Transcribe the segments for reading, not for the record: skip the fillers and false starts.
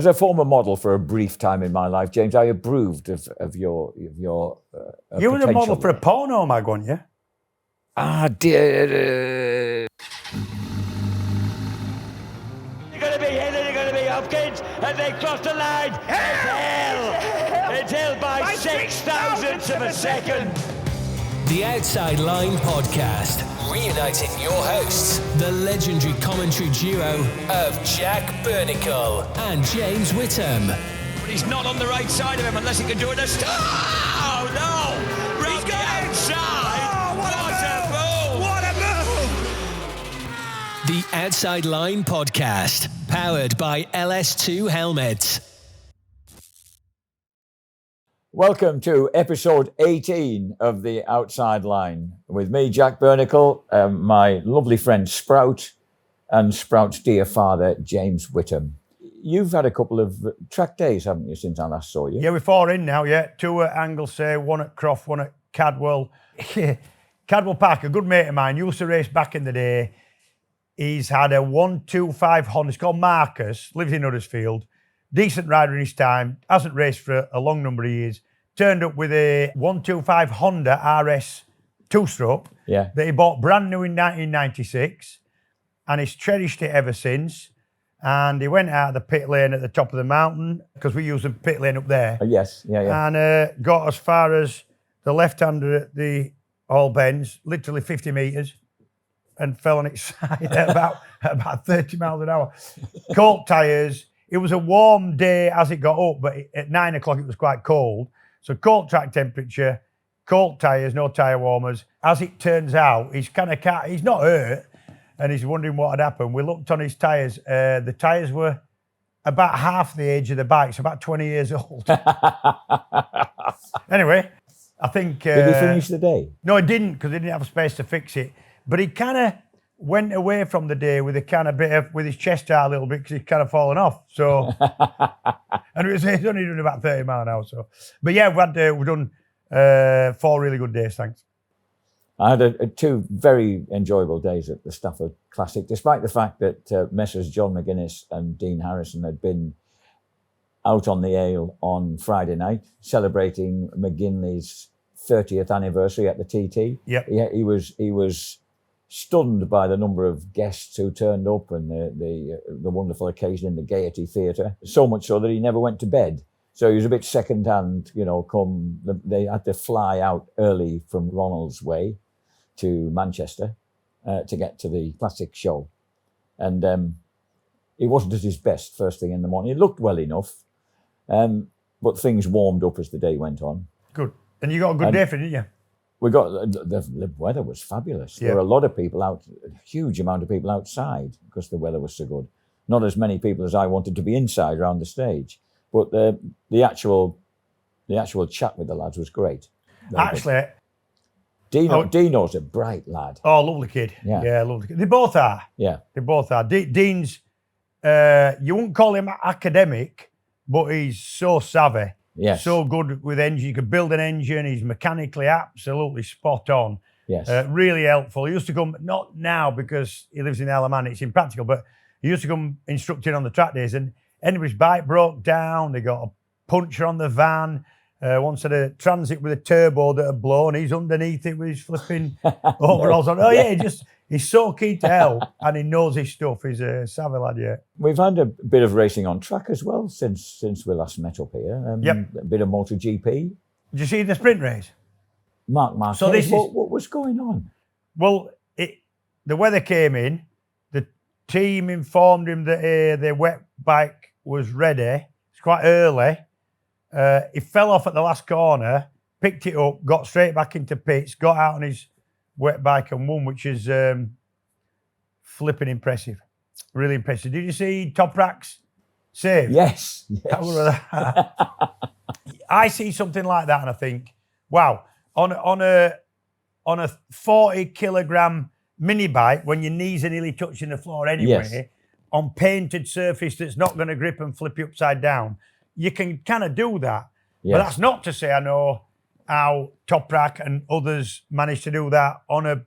As a former model for a brief time in my life, James, I approved of your You were a model for a Phono mag, weren't you? Ah, dear. You're going to be Hill, you're going to be Hopkins, and they cross the line. It's Hill by 6 thousandths of a second. The Outside Line Podcast, reuniting your hosts, the legendary commentary duo of Jack Bernicle and James Whittam. But he's not on the right side of him unless he can do it. Oh, no! Round the outside! Oh, what a move! The Outside Line Podcast, powered by LS2 Helmets. Welcome to episode 18 of The Outside Line with me, Jack Bernicle, my lovely friend Sprout, and Sprout's dear father, James Whittam. You've had a couple of track days, haven't you, since I last saw you? Yeah, we're 4 in now, yeah. 2 at Anglesey, 1 at Croft, 1 at Cadwell. Cadwell Park, a good mate of mine, used to race back in the day. He's had a 125 Honda. It's called Marcus, lives in Huddersfield. Decent rider in his time, hasn't raced for a long number of years. Turned up with a 125 Honda RS 2-stroke that he bought brand new in 1996, and he's cherished it ever since. And he went out of the pit lane at the top of the mountain, because we use the pit lane up there. Yes, yeah. And got as far as the left-hander at the All Bends, literally 50 metres, and fell on its side at about 30 miles an hour. Colt tyres. It was a warm day as it got up, but at 9 o'clock it was quite cold. So cold track temperature, cold tyres, no tyre warmers. As it turns out, he's not hurt, and he's wondering what had happened. We looked on his tyres. The tyres were about half the age of the bike, so about 20 years old. Anyway, I think... Did he finish the day? No, he didn't, because he didn't have space to fix it. But he kind of went away from the day with a kind of bit of, with his chest out a little bit, because he'd kind of fallen off. So, and it was only doing about 30 miles an hour. So, but yeah, we've done 4 really good days, thanks. I had 2 very enjoyable days at the Stafford Classic, despite the fact that Messrs John McGuinness and Dean Harrison had been out on the Ale on Friday night, celebrating McGinley's 30th anniversary at the TT. Yep. Yeah, he was stunned by the number of guests who turned up and the wonderful occasion in the Gaiety Theatre, so much so that he never went to bed. So he was a bit second-hand, they had to fly out early from Ronald's Way to Manchester to get to the Classic show. And he wasn't at his best first thing in the morning. He looked well enough, but things warmed up as the day went on. Good. And you got a good day for it, didn't you? We got the weather was fabulous. Yeah. There were a lot of people out, a huge amount of people outside because the weather was so good. Not as many people as I wanted to be inside around the stage, but the actual chat with the lads was great. Actually, Dino's a bright lad. Oh, lovely kid. Yeah, lovely kid. They both are. Yeah, they both are. Dean's, you wouldn't call him academic, but he's so savvy. Yes. So good with engine. You could build an engine. He's mechanically absolutely spot on. Yes. Really helpful. He used to come, not now because he lives in Alaman, it's impractical, but he used to come instructing on the track days, and anybody's bike broke down. They got a puncture on the van. Once had a transit with a turbo that had blown. He's underneath it with his flipping overalls on. Oh, yeah, he's so keen to help, and he knows his stuff. He's a savvy lad, yeah. We've had a bit of racing on track as well since we last met up here. Yep. A bit of MotoGP. Did you see the sprint race? Mark Marquez, So this what was going on? Well, the weather came in. The team informed him that the wet bike was ready. It's quite early. He fell off at the last corner, picked it up, got straight back into pits, got out on his wet bike and won, which is flipping impressive. Really impressive. Did you see Toprak's save? Yes. I see something like that and I think, wow, on a 40-kilogram mini bike, when your knees are nearly touching the floor anyway, on painted surface that's not going to grip and flip you upside down, you can kind of do that. Yes. But that's not to say I know how Toprak and others managed to do that on a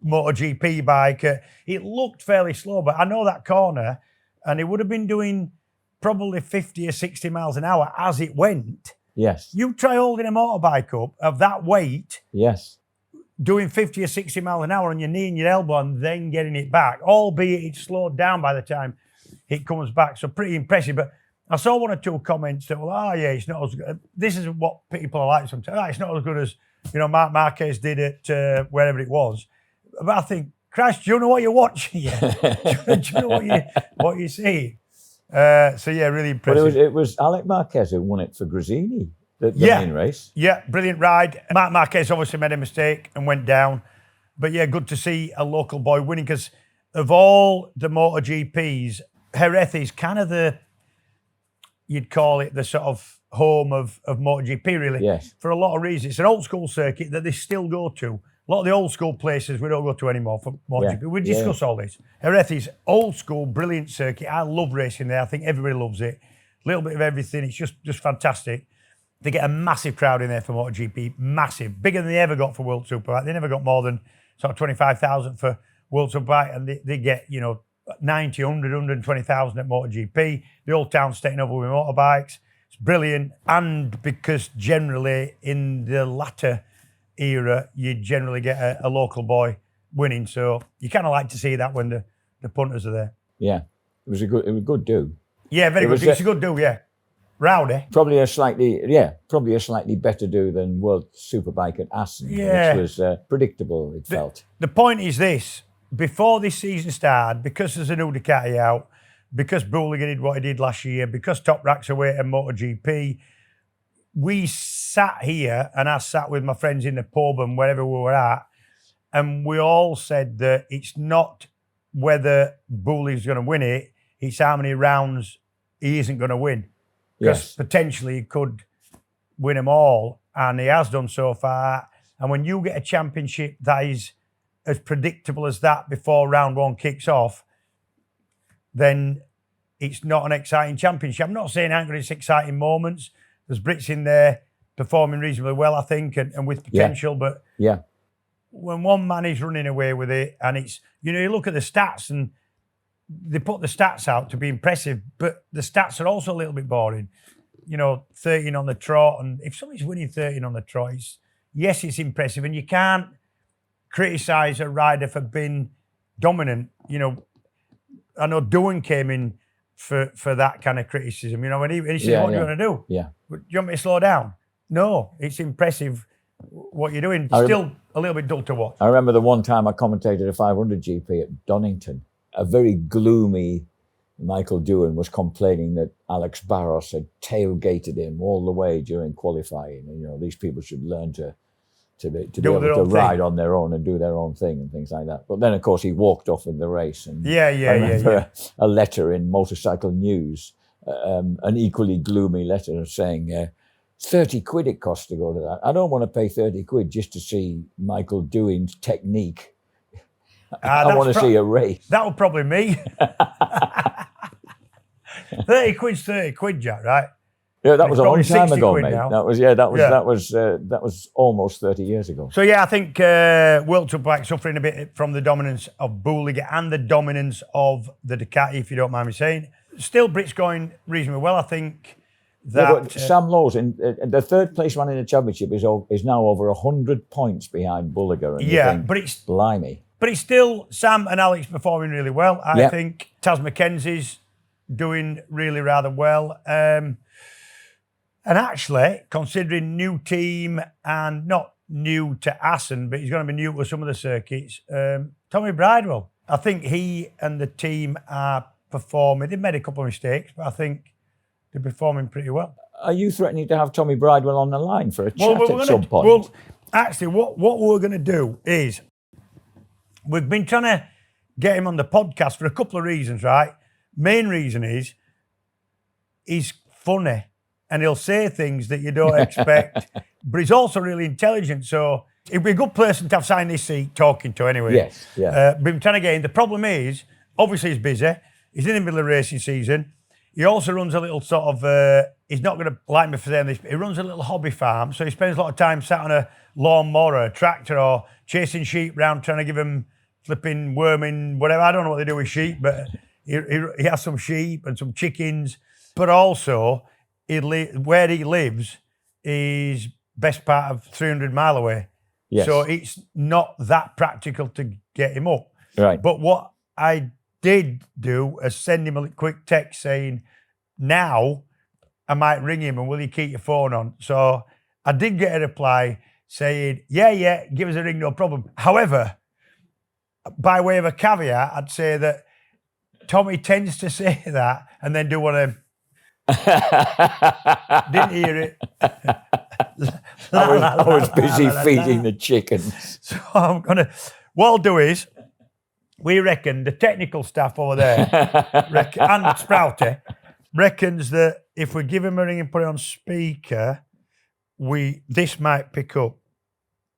MotoGP bike. It looked fairly slow, but I know that corner, and he would have been doing probably 50 or 60 miles an hour as it went. Yes. You try holding a motorbike up of that weight, Yes. doing 50 or 60 miles an hour on your knee and your elbow and then getting it back, albeit it's slowed down by the time it comes back. So pretty impressive. But I saw one or two comments that, well, it's not as good. This is what people are like sometimes. It's not as good as, Marc Marquez did at wherever it was. But I think, Christ, do you know what you're watching? Yeah. do you know what you see? So yeah, really impressive. But it was Alex Marquez who won it for Grazzini, the main race. Yeah, brilliant ride. Marc Marquez obviously made a mistake and went down. But yeah, good to see a local boy winning, because of all the MotoGPs, Jerez is kind of you'd call it the sort of home of MotoGP, really. Yes. For a lot of reasons. It's an old school circuit that they still go to. A lot of the old school places we don't go to anymore for MotoGP. We discuss all this. Jerez is old school, brilliant circuit. I love racing there. I think everybody loves it. A little bit of everything. It's just fantastic. They get a massive crowd in there for MotoGP. Massive. Bigger than they ever got for World Superbike. They never got more than sort of 25,000 for World Superbike, and they get, 90, 100, 120,000 at MotoGP. The whole town's taking over with motorbikes. It's brilliant. And because generally in the latter era, you generally get a local boy winning. So you kind of like to see that when the punters are there. Yeah, it was a good do. Yeah, very good. It's a good do, yeah. Rowdy. Probably a slightly better do than World Superbike at Assen, which was predictable, it felt. The point is this, before this season started, because there's a new Ducati out, because Buliga did what he did last year, because Top Rack's away at MotoGP, we sat here, and I sat with my friends in the pub and wherever we were at, and we all said that it's not whether Buliga's going to win it, it's how many rounds he isn't going to win. Because potentially he could win them all, and he has done so far. And when you get a championship that is as predictable as that before round one kicks off, then it's not an exciting championship. I'm not saying it's exciting moments. There's Brits in there performing reasonably well, I think, and with potential. But when one man is running away with it, and it's, you look at the stats, and they put the stats out to be impressive, but the stats are also a little bit boring. 13 on the trot, and if somebody's winning 13 on the trot, it's impressive, and you can't criticise a rider for being dominant. I know Doohan came in for that kind of criticism, when he said, what are you going to do? Yeah. Do you want me to slow down? No, it's impressive what you're doing. Still a little bit dull to watch. I remember the one time I commentated a 500 GP at Donington. A very gloomy Michael Doohan was complaining that Alex Barros had tailgated him all the way during qualifying. And, these people should learn to be able to ride on their own and do their own thing and things like that. But then, of course, he walked off in the race. And I remember a letter in Motorcycle News, an equally gloomy letter saying, 30 quid it costs to go to that. I don't want to pay 30 quid just to see Michael Doohan's technique. I want to see a race. That would probably me. 30 quid's 30 quid, Jack, right? Yeah, that was a long time ago, mate. Now. That was almost 30 years ago. So yeah, I think World Superbike suffering a bit from the dominance of Buliga and the dominance of the Ducati, if you don't mind me saying. Still, Brits going reasonably well, I think. That Sam Lowe's in the third place man in the championship is now over 100 points behind Buliga. And but it's blimey. But it's still Sam and Alex performing really well. I think Taz McKenzie's doing really rather well. And actually, considering new team and not new to Assen, but he's going to be new to some of the circuits, Tommy Bridewell. I think he and the team are performing. They've made a couple of mistakes, but I think they're performing pretty well. Are you threatening to have Tommy Bridewell on the line for a chat at some point? Well, actually, what we're going to do is we've been trying to get him on the podcast for a couple of reasons, right? Main reason is he's funny and he'll say things that you don't expect, but he's also really intelligent. So he'd be a good person to have signed this seat talking to anyway. Yes, yeah. Been trying to get in. The problem is, obviously he's busy. He's in the middle of racing season. He also runs a little sort of, he's not going to like me for saying this, but he runs a little hobby farm. So he spends a lot of time sat on a lawnmower or a tractor or chasing sheep around trying to give them flipping worming, whatever. I don't know what they do with sheep, but he has some sheep and some chickens. But also, where he lives is best part of 300 mile away. Yes. So it's not that practical to get him up. Right. But what I did do is send him a quick text saying, now I might ring him and will you keep your phone on? So I did get a reply saying, yeah, give us a ring, no problem. However, by way of a caveat, I'd say that Tommy tends to say that and then do one of them. Didn't hear it. I was busy feeding the chickens. So I'm going to, what I'll do is, we reckon the technical staff over there, and Sprouty, reckons that if we give him a ring and put it on speaker, this might pick up.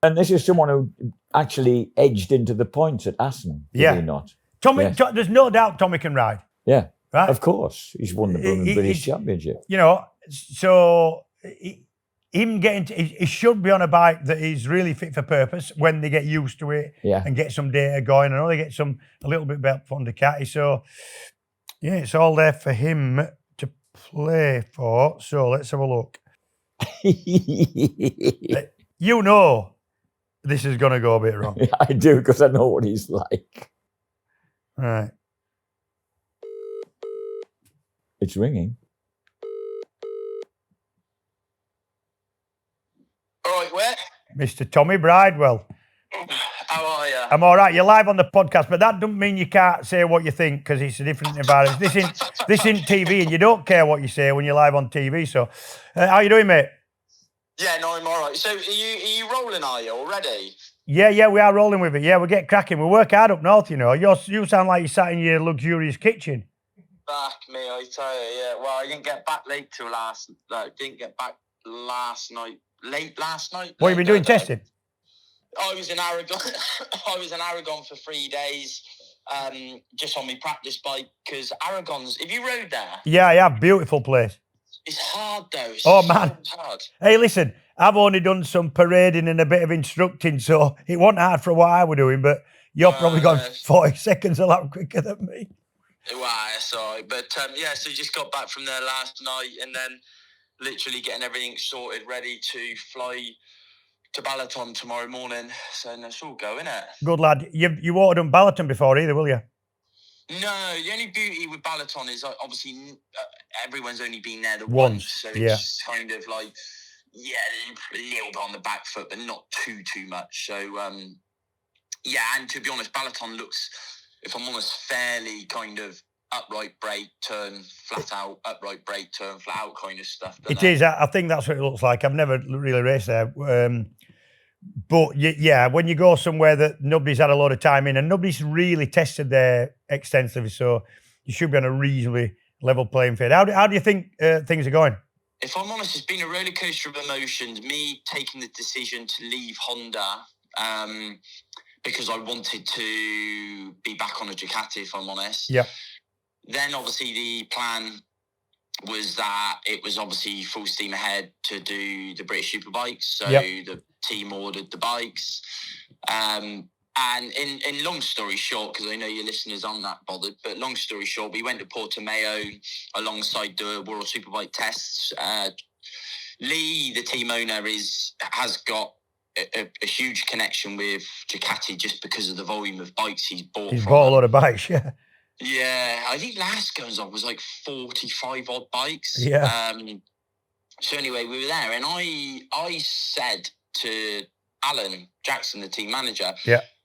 And this is someone who actually edged into the points at Assen, did he not? Tommy, Yes. There's no doubt Tommy can ride. Yeah, right? Of course. He's won the British Championship. You know, so him getting, he should be on a bike that is really fit for purpose when they get used to it and get some data going. I know they get a little bit better from Ducati. So, yeah, it's all there for him to play for. So let's have a look. You know this is going to go a bit wrong. I do, because I know what he's like. All right. It's ringing. All right, Whit. Mr. Tommy Bridewell. How are you? I'm all right. You're live on the podcast, but that doesn't mean you can't say what you think because it's a different environment. This isn't TV, and you don't care what you say when you're live on TV. So, how you doing, mate? Yeah, no, I'm all right. So, are you rolling? Are you already? Yeah, we are rolling with it. Yeah, we get cracking. We work hard up north, you know. You sound like you sat in your luxurious kitchen. Fuck me, I tell you. Yeah. Well, I didn't get back late till last. Didn't get back last night. Late last night. What have you been doing? Testing? I was in Aragon. I was in Aragon for 3 days, just on my practice bike because Aragon's. Have you rode there? Yeah, I have. Beautiful place. It's hard though. It's man. So hard. Hey, listen, I've only done some parading and a bit of instructing, so it wasn't hard for what I were doing, but you're probably gone 40 seconds a lot quicker than me. Well, sorry, but yeah, so just got back from there last night and then literally getting everything sorted, ready to fly to Balaton tomorrow morning. So that's all go, innit? Good lad. You won't have done Balaton before either, will you? No, the only beauty with Balaton is obviously everyone's only been there once. So it's kind of like, yeah, a little bit on the back foot, but not too much. So, yeah, and to be honest, Balaton looks, if I'm honest, fairly kind of upright brake, turn flat out, upright brake, turn flat out kind of stuff. It is. I think that's what it looks like. I've never really raced there. But yeah, when you go somewhere that nobody's had a lot of time in and nobody's really tested there extensively, so you should be on a reasonably level playing field. How do you think things are going? If I'm honest, it's been a roller coaster of emotions. Me taking the decision to leave Honda because I wanted to be back on a Ducati, if I'm honest. Yeah. Then obviously the plan was that it was obviously full steam ahead to do the British Superbikes. So the team ordered the bikes. And in long story short, because I know your listeners aren't that bothered, but long story short, we went to Portimao alongside the World Superbike tests. Lee, the team owner, has got a huge connection with Ducati just because of the volume of bikes he's bought. He's bought a lot of bikes, yeah. Yeah, I think last goes on was like 45 odd bikes. Yeah. So anyway, we were there, and I said to Alan Jackson, the team manager,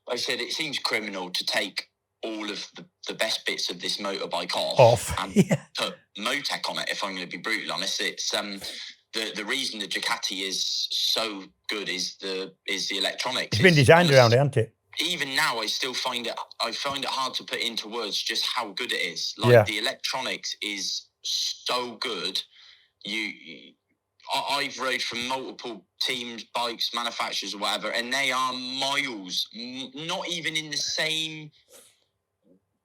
I said it seems criminal to take all of the best bits of this motorbike off and put Motec on it. If I'm going to be brutally honest, it's the reason the Ducati is so good is the electronics. It's been designed around it, hasn't it? Even now, I find it hard to put into words just how good it is. Like the electronics is so good. I've rode from multiple teams, bikes, manufacturers, or whatever, and they are miles, not even in the same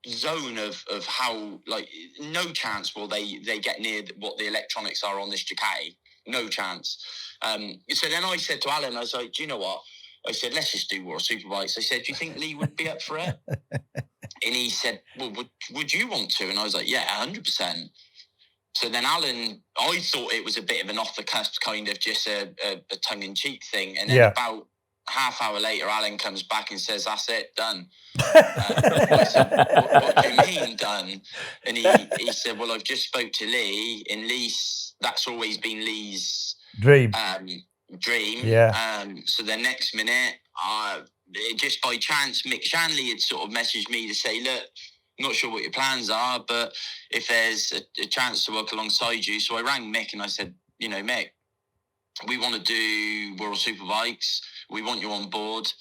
zone of how, like, no chance will they get near what the electronics are on this Ducati. No chance. So then I said to Alan, I was like, do you know what? I said, let's just do World Superbikes. I said, do you think Lee would be up for it? And he said, well, would you want to? And I was like, yeah, 100%. So then Alan, I thought it was a bit of an off the cusp, kind of just a tongue in cheek thing. And then about half hour later, Alan comes back and says, "That's it, done." I said, what do you mean done? And he said, "Well, I've just spoke to Lee, and that's always been Lee's dream. Yeah. So the next minute, just by chance, Mick Shanley had sort of messaged me to say, "Look, I'm not sure what your plans are, but if there's a chance to work alongside you." So I rang Mick and I said, "Mick, we want to do World Superbikes. We want you on board.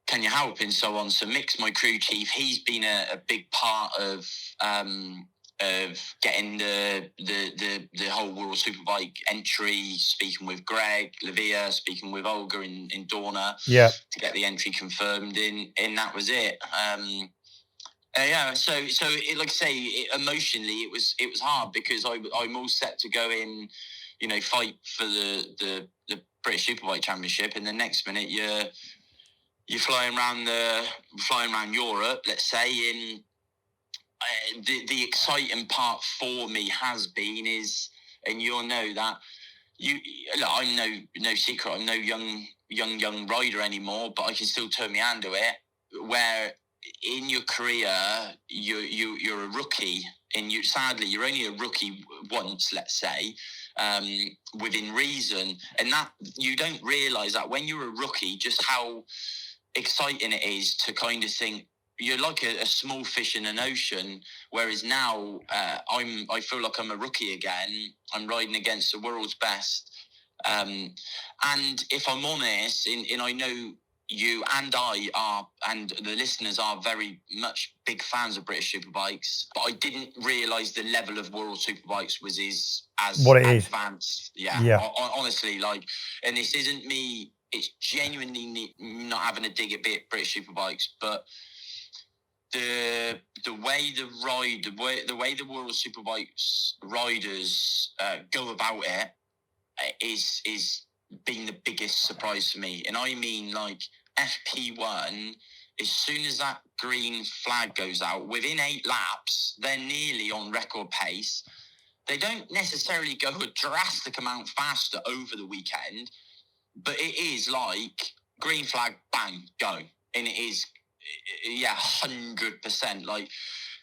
Can you help?" And so on. So Mick's my crew chief. He's been a big part of getting the whole World Superbike entry, speaking with Greg Lavia, speaking with Olga in Dorna, to get the entry confirmed. And that was it. So like I say, emotionally, it was hard because I'm all set to go in, fight for the British Superbike Championship, and the next minute you're flying around Europe, let's say. And the exciting part for me has been and you'll know that I'm no secret, I'm no young rider anymore, but I can still turn my hand to it. Where in your career, you're a rookie, and sadly you're only a rookie once, let's say, within reason, and that you don't realise that when you're a rookie, just how exciting it is to kind of think you're like a small fish in an ocean. Whereas now, I feel like I'm a rookie again. I'm riding against the world's best, and if I'm honest, and I know you and I are, and the listeners are very much big fans of British Superbikes, but I didn't realise the level of World Superbikes was as what it advanced. is. Honestly, and this isn't me. It's genuinely not having a dig at British Superbikes, but the way the World Superbikes riders go about it is been the biggest surprise for me. And I mean, FP1, as soon as that green flag goes out, within 8 laps, they're nearly on record pace. They don't necessarily go a drastic amount faster over the weekend, but it is green flag, bang, go. And it is, 100%.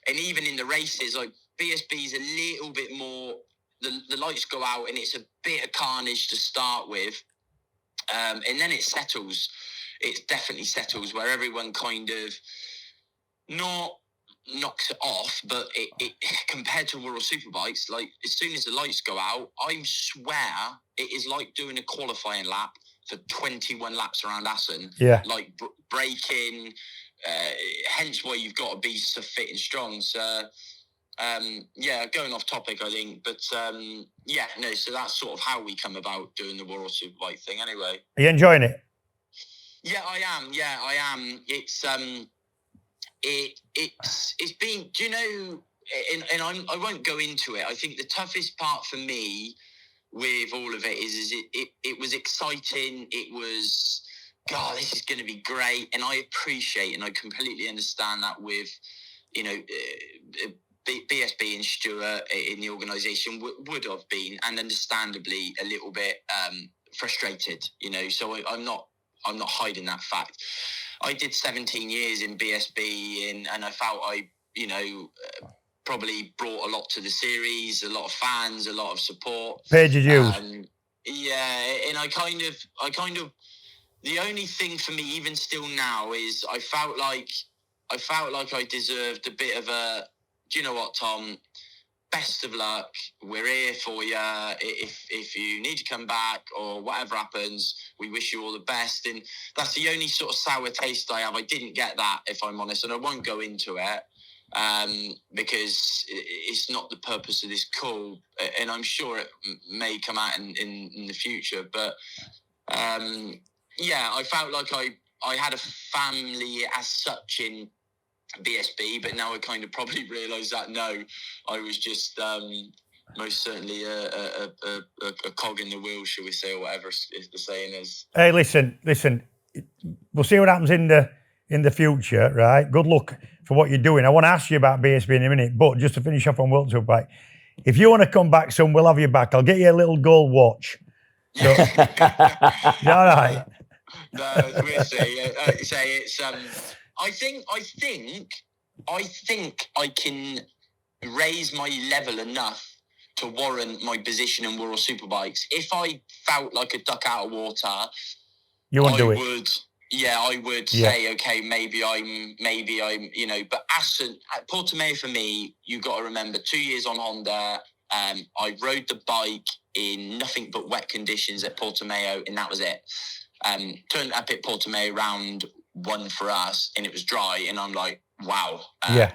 And even in the races, BSB's a little bit more, the lights go out and it's a bit of carnage to start with. And then it settles. It definitely settles where everyone kind of not knocks it off, but it compared to World Superbikes, as soon as the lights go out, I swear it is like doing a qualifying lap for 21 laps around Assen. Yeah. Braking, hence why you've got to be so fit and strong. So, going off topic, I think, but so that's sort of how we come about doing the World Superbike thing anyway. Are you enjoying it? Yeah, I am. It's it's been, do you know, and I won't go into it. I think the toughest part for me with all of it is it was exciting. It was, God, this is going to be great. And I appreciate and I completely understand that with, BSB and Stuart in the organisation would have been, and understandably, a little bit frustrated, so I'm not hiding that fact. I did 17 years in BSB and I felt I, probably brought a lot to the series, a lot of fans, a lot of support. Paid your dues. And I kind of, the only thing for me, even still now, is I felt like I deserved a bit of a, do you know what, Tom? Best of luck. We're here for you. If you need to come back or whatever happens, we wish you all the best. And that's the only sort of sour taste I have. I didn't get that, if I'm honest, and I won't go into it because it's not the purpose of this call. And I'm sure it may come out in the future. But I felt like I had a family as such in BSB, but now I kind of probably realise that no, I was just most certainly a cog in the wheel, shall we say, or whatever the saying is. Hey, listen, we'll see what happens in the future, right? Good luck for what you're doing. I want to ask you about BSB in a minute, but just to finish off on World Superbike, if you want to come back, son, we'll have you back. I'll get you a little gold watch. So, all right. No, we'll see. Say it's. I think I can raise my level enough to warrant my position in World Superbikes. If I felt like a duck out of water, I would say, okay, maybe I'm, but Assen, at Portimao for me, you got to remember, 2 years on Honda, I rode the bike in nothing but wet conditions at Portimao, and that was it. Turned up at Portimao round 1 for us, and it was dry, and I'm like, wow. I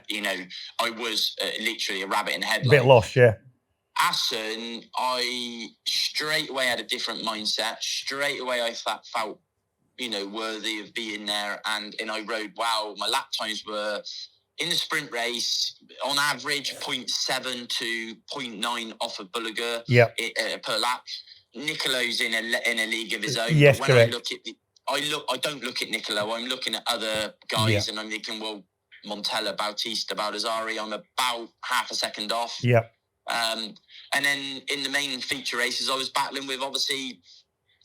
was literally a rabbit in the headlights. A bit lost, yeah. Assen, I straight away had a different mindset. Straight away I felt worthy of being there, and I rode well. My lap times were in the sprint race on average 0.7 to 0.9 off of Bulliger per lap. Nicolo's in a league of his own. Yes, but when correct. I don't look at Nicolo. I'm looking at other guys, and I'm thinking, well, Montella, Bautista, Baldassari, I'm about half a second off. Yeah. And then in the main feature races, I was battling with obviously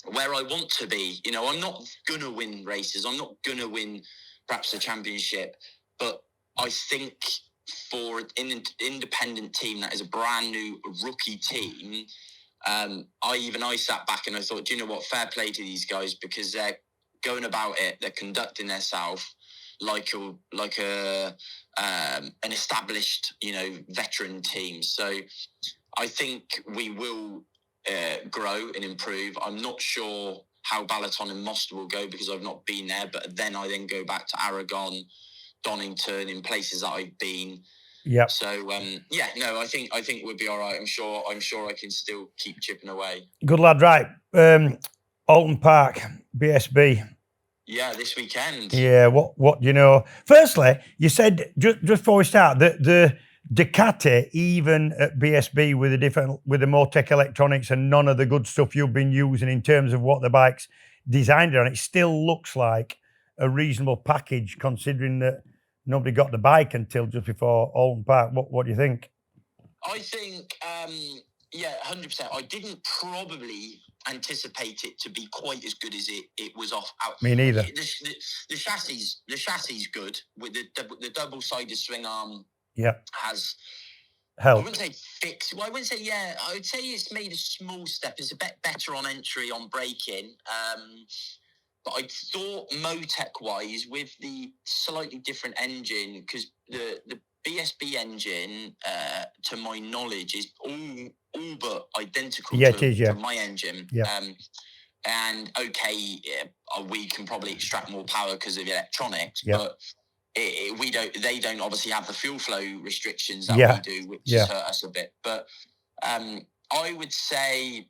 where I want to be. I'm not going to win races. I'm not going to win perhaps the championship. But I think for an independent team that is a brand new rookie team, I sat back and I thought, do you know what? Fair play to these guys, because they're going about it. They're conducting themselves like an established, veteran team. So I think we will grow and improve. I'm not sure how Balaton and Moster will go because I've not been there, but then I go back to Aragon, Donington, in places that I've been. Yeah. So I think we'll be all right. I'm sure I can still keep chipping away. Good lad, right? Oulton Park, BSB. Yeah, this weekend. Yeah. What do you know? Firstly, you said just before we start that the Ducati, even at BSB with the more tech electronics and none of the good stuff you've been using in terms of what the bike's designed on, it still looks like a reasonable package considering that nobody got the bike until just before Oulton Park. What do you think? I think, 100%. I didn't probably anticipate it to be quite as good as it was off. Me neither. The chassis good with the double-sided swing arm. Yeah. Has help. I wouldn't say fixed. Well, I wouldn't say I would say it's made a small step. It's a bit better on entry, on braking. But I thought Motec-wise, with the slightly different engine, because the BSB engine, to my knowledge, is all but identical to my engine. Yeah. And we can probably extract more power because of electronics, but they don't obviously have the fuel flow restrictions that we do, which has hurt us a bit. But I would say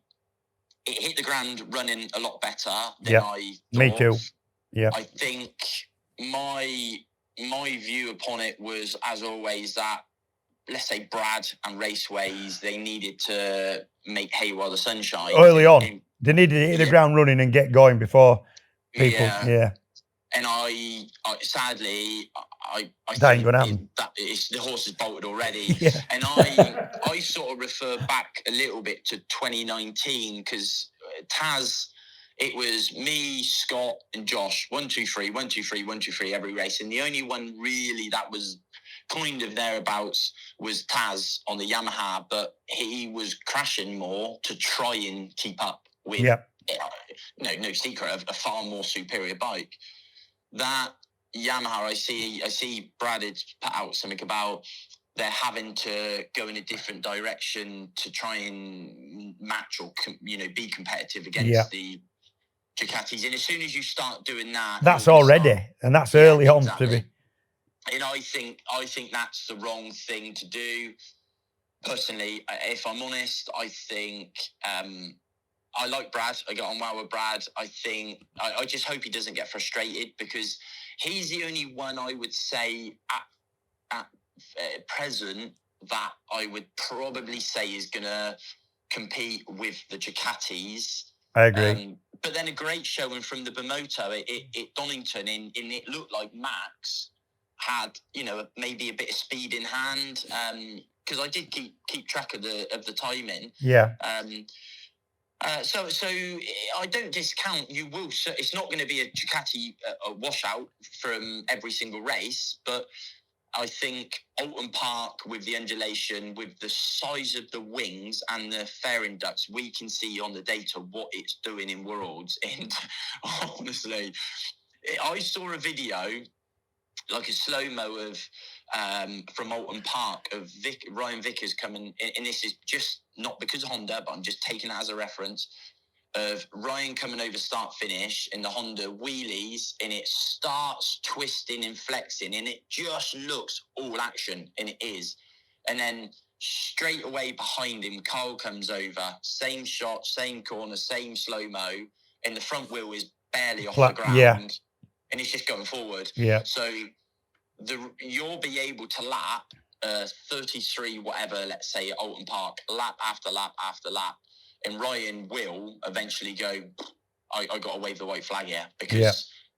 it hit the ground running a lot better than I thought. Me too. Yeah. I think my view upon it was, as always, that, let's say, Brad and Raceways, they needed to make hay while the sun shines. Early on. They needed to hit the ground running and get going before people. Yeah. And I sadly, I that ain't gonna happen. The horse is bolted already. Yeah. And I sort of refer back a little bit to 2019 because Taz, it was me, Scott, and Josh. 1, 2, 3, 1, 2, 3, 1, 2, 3 every race. And the only one really that was kind of thereabouts was Taz on the Yamaha, but he was crashing more to try and keep up with. No secret, a far more superior bike. That Yamaha, I see Brad had put out something about they're having to go in a different direction to try and match or be competitive against the Ducatis. And as soon as you start doing that, that's already, and that's early on to be. And I think that's the wrong thing to do. Personally, if I'm honest, I think I like Brad. I get on well with Brad. I think I just hope he doesn't get frustrated because he's the only one I would say at present that I would probably say is going to compete with the Ducatis. I agree. But then a great showing from the Bimoto at Donington, in it looked like Max had, maybe a bit of speed in hand. because I did keep track of the timing. Yeah. So I don't discount. You will. It's not going to be a Ducati a washout from every single race, but I think Oulton Park, with the undulation, with the size of the wings and the fairing ducts, we can see on the data what it's doing in Worlds. And honestly, I saw a video, like a slow-mo of from Oulton Park of Ryan Vickers coming, and this is just not because of Honda, but I'm just taking it as a reference, of Ryan coming over start-finish in the Honda wheelies, and it starts twisting and flexing, and it just looks all action, and it is. And then straight away behind him, Carl comes over, same shot, same corner, same slow-mo, and the front wheel is barely off the ground, and it's just going forward. Yeah. So you'll be able to lap 33 whatever, let's say, at Oulton Park, lap after lap after lap. And Ryan will eventually go, I got to wave the white flag here.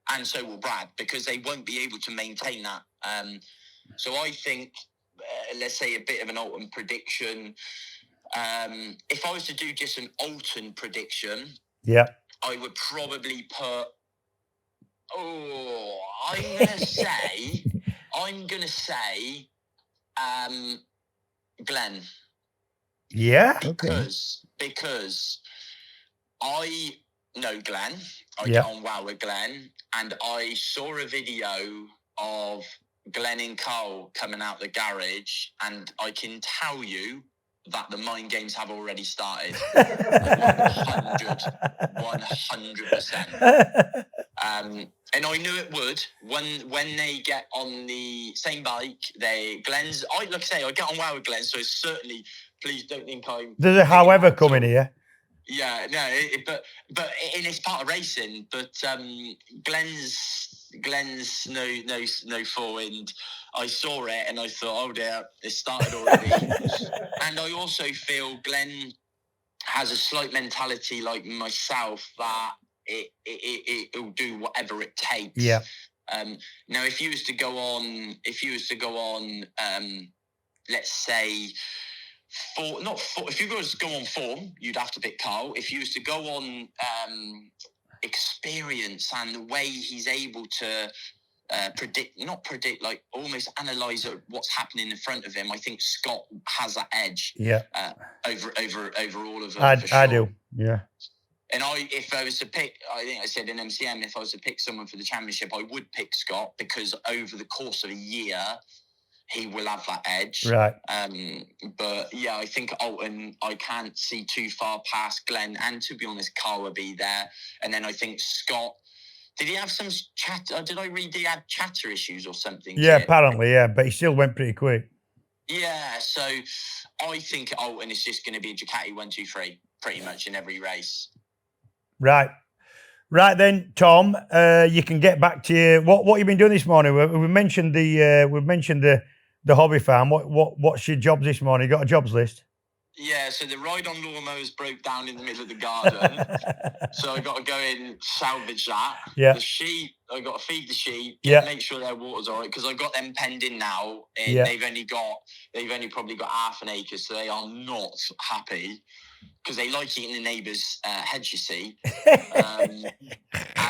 And so will Brad, because they won't be able to maintain that. So I think, let's say, a bit of an Oulton prediction. If I was to do just an Oulton prediction, I would probably put, I'm going to say Glenn. Yeah. Because I know Glenn. I get on well with Glenn. And I saw a video of Glenn and Carl coming out the garage, and I can tell you that the mind games have already started. 100%. And I knew it would. When they get on the same bike, Glenn's, like I say, I get on well with Glenn, so certainly, please don't think I'm... There's a however coming here. Yeah, no, but it's part of racing. But Glenn's no forwind. I saw it and I thought, oh dear, it started already. And I also feel Glenn has a slight mentality like myself that it'll do whatever it takes. Yeah. Now, if you was to go on, let's say, if you was to go on form, you'd have to pick Carl. If you was to go on experience and the way he's able to like almost analyse what's happening in front of him, I think Scott has that edge. Over all of them. I do. Yeah. And if I was to pick, I think I said in MCM, if I was to pick someone for the championship, I would pick Scott, because over the course of a year, he will have that edge. Right. But yeah, I think Oulton, I can't see too far past Glenn, and to be honest, Carl will be there. And then I think Scott, did he have some chat? Did I read he had chatter issues or something? Yeah, apparently, yeah, but he still went pretty quick. Yeah, so I think Oulton is just going to be a Ducati 1, 2, 3 pretty much in every race. Right then, Tom. You can get back to what you've been doing this morning. We mentioned the hobby farm. What's your jobs this morning? You got a jobs list? Yeah, so the ride on lawnmowers broke down in the middle of the garden. So I got to go in, salvage that. Yeah. The sheep, I got to feed the sheep, make sure their water's all right, because I got them penned in now, and they've only probably got half an acre, so they are not happy, because they like eating the neighbour's hedge, you see. And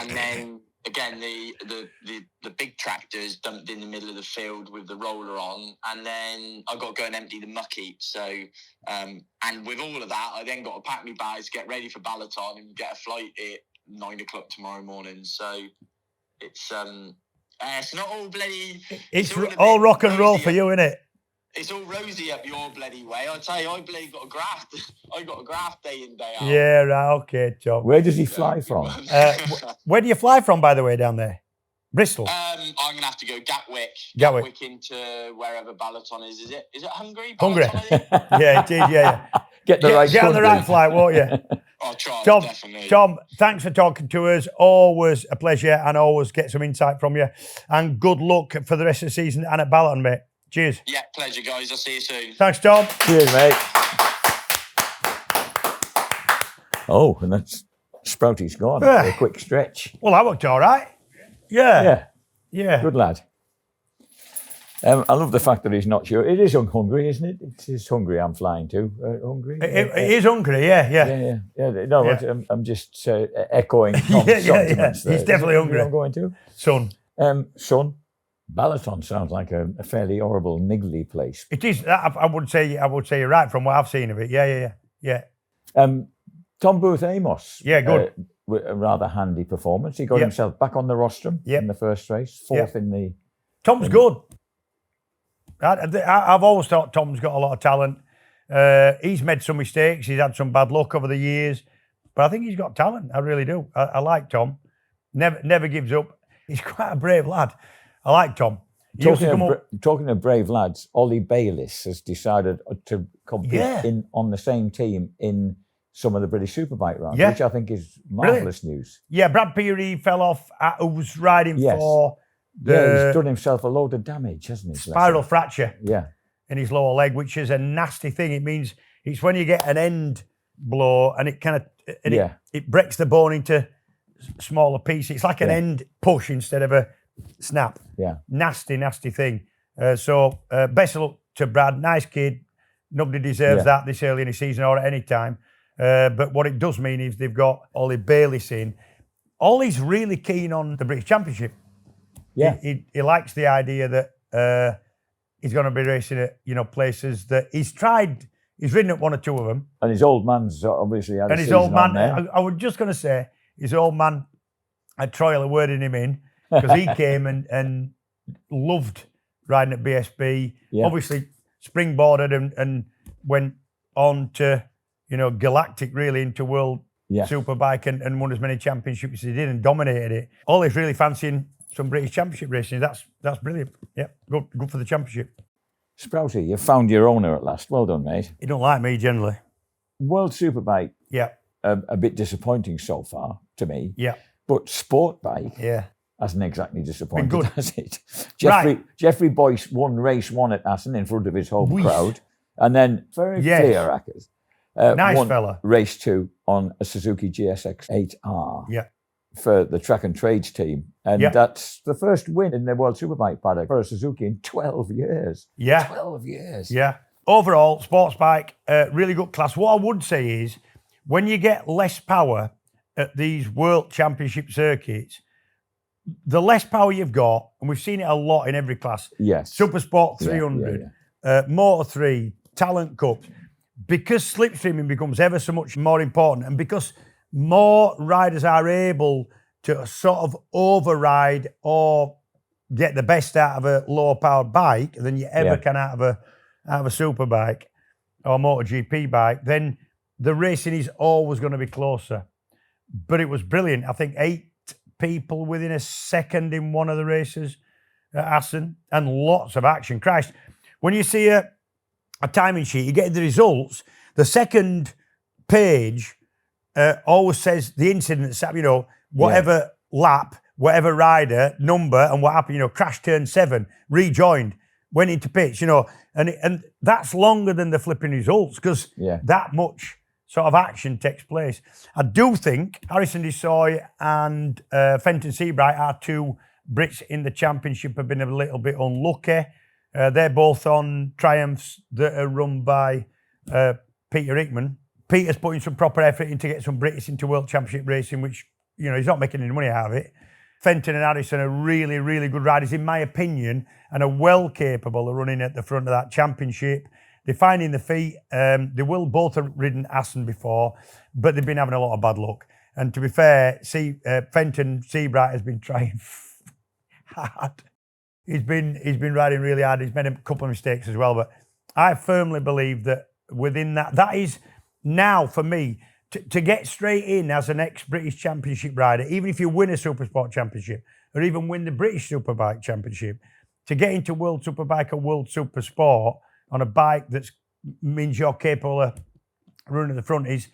then again, the big tractors dumped in the middle of the field with the roller on, and then I got to go and empty the muck heap. So, and with all of that, I then got to pack my bags, get ready for Balaton, and get a flight at 9 o'clock tomorrow morning. So it's not all bloody. It's all rock and roll for you, isn't it? It's all rosy up your bloody way. I tell you, I bloody got a graft. I got a graft day in, day out. Yeah, right. Okay, Tom. Where does he fly from? Where do you fly from, by the way, down there? Bristol. I'm gonna have to go Gatwick into wherever Balaton is. Is it Hungary? Hungary. Yeah, it is. Yeah. Get on the right flight, won't you? I'll try. Tom, Definitely. Tom, thanks for talking to us. Always a pleasure, and always get some insight from you. And good luck for the rest of the season and at Balaton, mate. Cheers. Yeah, pleasure, guys. I'll see you soon. Thanks, Tom. Cheers, mate. Oh, and that's Sprouty's gone for a quick stretch. Well, that worked all right. Yeah. Good lad. I love the fact that he's not sure. It is Hungary, isn't it? It is Hungary I'm flying to. Hungary? It is Hungary, yeah. No, Yeah. I'm just echoing Tom's sentiments there. He's definitely Hungary. I'm going to. Son. Balaton sounds like a fairly horrible, niggly place. It is. I would say you're right from what I've seen of it. Yeah. Tom Booth Amos. Yeah, good. With a rather handy performance. He got himself back on the rostrum in the first race, fourth in the... Tom's good. I've always thought Tom's got a lot of talent. He's made some mistakes. He's had some bad luck over the years. But I think he's got talent. I really do. I like Tom. Never gives up. He's quite a brave lad. I like Tom. Talking of brave lads, Ollie Bayliss has decided to compete on the same team in some of the British Superbike rounds, which I think is marvellous news. Yeah, Brad Peary fell off, who was riding for he's done himself a load of damage, hasn't he? Spiral fracture in his lower leg, which is a nasty thing. It means it's when you get an end blow and it kind of it breaks the bone into smaller pieces. It's like an end push instead of a snap. Yeah. Nasty thing. So best of luck to Brad. Nice kid. Nobody deserves that this early in the season or at any time. But what it does mean is they've got Ollie Bayliss in. Ollie's really keen on the British Championship. Yeah. He likes the idea that he's going to be racing at places that he's ridden at one or two of them. And his old man's obviously had a his season old man, on there. I was just going to say, his old man had Troy wording him in because he came and loved riding at BSB. Yeah. Obviously, springboarded and went on to, galactic really into World Superbike and won as many championships as he did and dominated it. Ollie's really fancying some British Championship racing. That's brilliant. Yeah, good for the championship. Sprouty, you found your owner at last. Well done, mate. He don't like me generally. World Superbike. Yeah. A bit disappointing so far to me. Yeah. But Sport Bike. Yeah. Hasn't exactly disappointed, good. has it? Jeffrey Boyce won race one at Assen in front of his home crowd. And then very clear Rackers. Nice fella. Race two on a Suzuki GSX 8R. Yeah. For the track and trades team. And that's the first win in the World Superbike paddock for a Suzuki in 12 years. Yeah. 12 years. Yeah. Overall, sports bike, really good class. What I would say is, when you get less power at these World Championship circuits, the less power you've got, and we've seen it a lot in every class. Yes. Super Sport 300, Motor 3, Talent Cups, because slipstreaming becomes ever so much more important, and because more riders are able to sort of override or get the best out of a low-powered bike than you ever can out of a super bike or MotoGP bike, then the racing is always going to be closer. But it was brilliant. I think 8 people within a second in one of the races at Assen, and lots of action. Christ, when you see a timing sheet, you get the results. The second page always says the incident, whatever lap, whatever rider, number, and what happened, crash turn 7, rejoined, went into pits, and that's longer than the flipping results because that much sort of action takes place. I do think Harrison Desoy and Fenton Seabright, are 2 Brits in the championship, have been a little bit unlucky. They're both on triumphs that are run by Peter Hickman. Peter's putting some proper effort in to get some Brits into World Championship racing, which, he's not making any money out of it. Fenton and Harrison are really, really good riders, in my opinion, and are well capable of running at the front of that championship. They're finding the feet. They will both have ridden Assen before, but they've been having a lot of bad luck. And to be fair, Fenton Seabright has been trying hard. He's been riding really hard. He's made a couple of mistakes as well, but I firmly believe that within that is now for me to get straight in as an ex-British Championship rider, even if you win a Supersport Championship or even win the British Superbike Championship, to get into World Superbike or World Supersport on a bike that means you're capable of running at the front is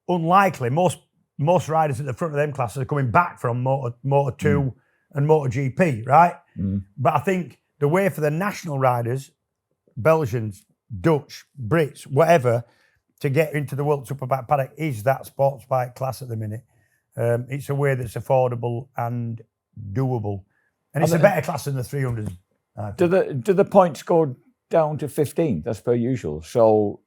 unlikely. Most riders at the front of them classes are coming back from Moto 2 and MotoGP, right? But I think the way for the national riders, Belgians, Dutch, Brits, whatever, to get into the World Superbike paddock is that sports bike class at the minute. It's a way that's affordable and doable. And it's a better class than the 300s. Do the points go down to 15th as per usual? So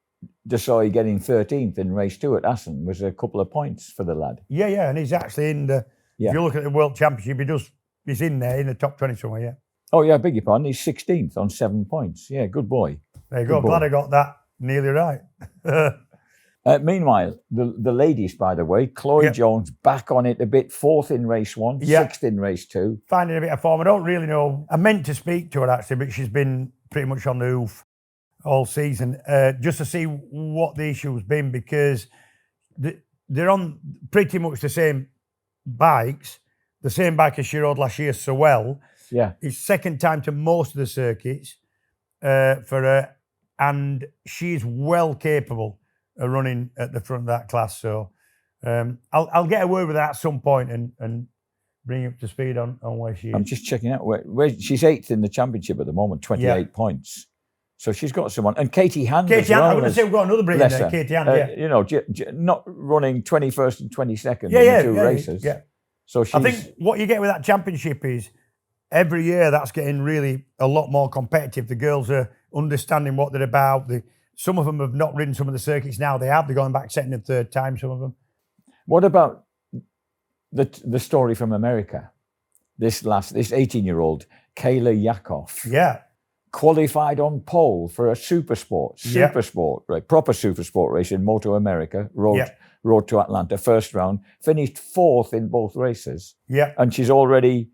Desoy getting 13th in race 2 at Assen was a couple of points for the lad. Yeah, and he's actually in the. Yeah. If you look at the World Championship, he's in there in the top 20 somewhere. Yeah. Oh yeah, beg your pardon. He's 16th on 7 points. Yeah, good boy. There you go. Glad I got that nearly right. Meanwhile, the ladies, by the way, Chloe Jones back on it a bit, 4th in race 1, 6th in race 2. Finding a bit of form. I don't really know. I meant to speak to her actually, but she's been pretty much on the hoof all season, just to see what the issue's been, because they're on pretty much the same bikes, the same bike as she rode last year so well. Yeah. It's second time to most of the circuits for her, and she's well capable of running at the front of that class. So I'll get a word with her at some point and bring you up to speed on where she is. I'm just checking out where she's 8th in the championship at the moment, 28 points. So she's got someone. And Katie Hand as well. I was going to say we've got another Brit in there, Katie Hand, You know, not running 21st and 22nd in the 2 races. Yeah. So she's, I think what you get with that championship is every year that's getting really a lot more competitive. The girls are understanding what they're about. Some of them have not ridden some of the circuits now. They have. They're going back second and third time, some of them. What about the story from America? This 18-year-old, Kayla Yakov. Yeah. Qualified on pole for a super sport, right? Proper super sport race in Moto America, road to Atlanta, first round, finished 4th in both races. Yeah. And she's already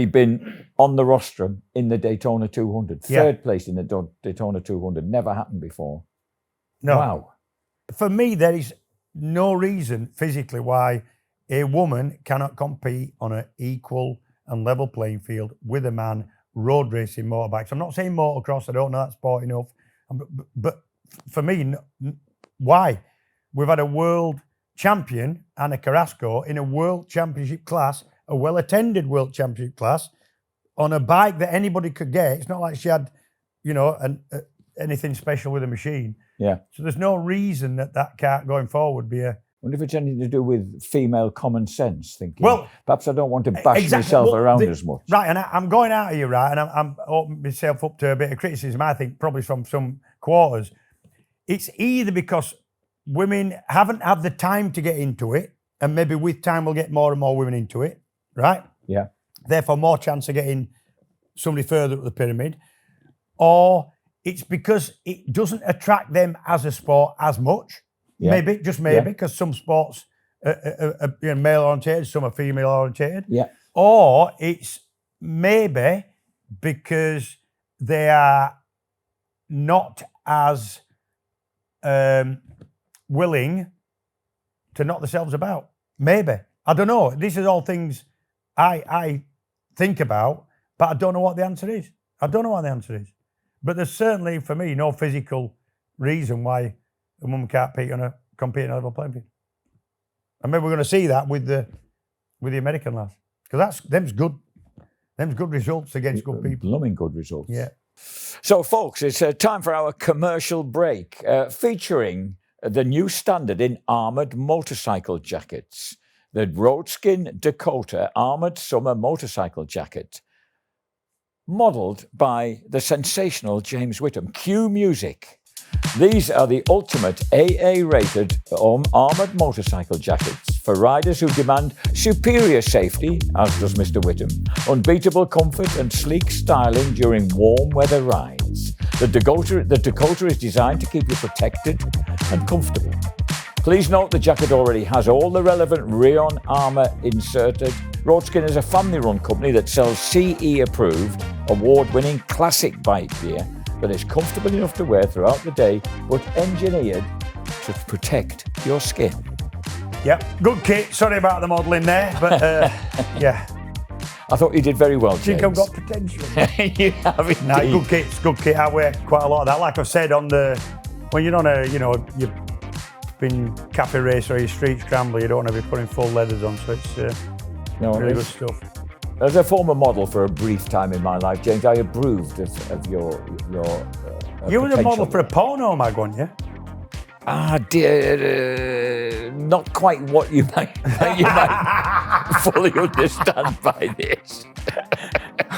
been on the rostrum in the Daytona 200. Third place in the Daytona 200. Never happened before. No. Wow. For me, there is no reason physically why a woman cannot compete on an equal and level playing field with a man road racing motorbikes. I'm not saying motocross. I don't know that sport enough. But for me, why? We've had a world champion, Anna Carrasco, in a world championship class, a well-attended world championship class, on a bike that anybody could get. It's not like she had, anything special with a machine. Yeah. So there's no reason that can't, going forward, be a... I wonder if it's anything to do with female common sense, thinking, well, perhaps I don't want to bash myself around as much. Right, and I'm going out of you, right, and I'm opening myself up to a bit of criticism, I think, probably from some quarters. It's either because women haven't had the time to get into it, and maybe with time we'll get more and more women into it, right? Yeah. Therefore, more chance of getting somebody further up the pyramid. Or it's because it doesn't attract them as a sport as much. Yeah. Maybe, just maybe, because some sports are male-orientated, some are female-orientated. Yeah. Or it's maybe because they are not as willing to knock themselves about. Maybe. I don't know. These are all things I think about, but I don't know what the answer is. But there's certainly, for me, no physical reason why a woman can't compete on a level playing field. And maybe we're going to see that with the American lads. Because them's good results against good people. Blooming good results. Yeah. So, folks, it's time for our commercial break, featuring the new standard in armoured motorcycle jackets. The Roadskin Dakota Armoured Summer Motorcycle Jacket, modelled by the sensational James Whittam. Cue music. These are the ultimate AA-rated armoured motorcycle jackets for riders who demand superior safety, as does Mr. Whittam, unbeatable comfort and sleek styling during warm weather rides. The Dakota is designed to keep you protected and comfortable. Please note the jacket already has all the relevant Rayon armour inserted. Roadskin is a family-run company that sells CE-approved, award-winning classic bike gear that is comfortable enough to wear throughout the day, but engineered to protect your skin. Yep, good kit. Sorry about the modelling there, but yeah. I thought you did very well, James. I think I've got potential. You have indeed. No, good kit. It's good kit. I wear quite a lot of that. Like I've said when you're on you've been cafe race or your street scrambler, you don't want to be putting full leathers on, so it's really good stuff. As a former model for a brief time in my life, James, I approved of your you were a model for a porno mag, weren't you? Dear, not quite what you might fully understand by this.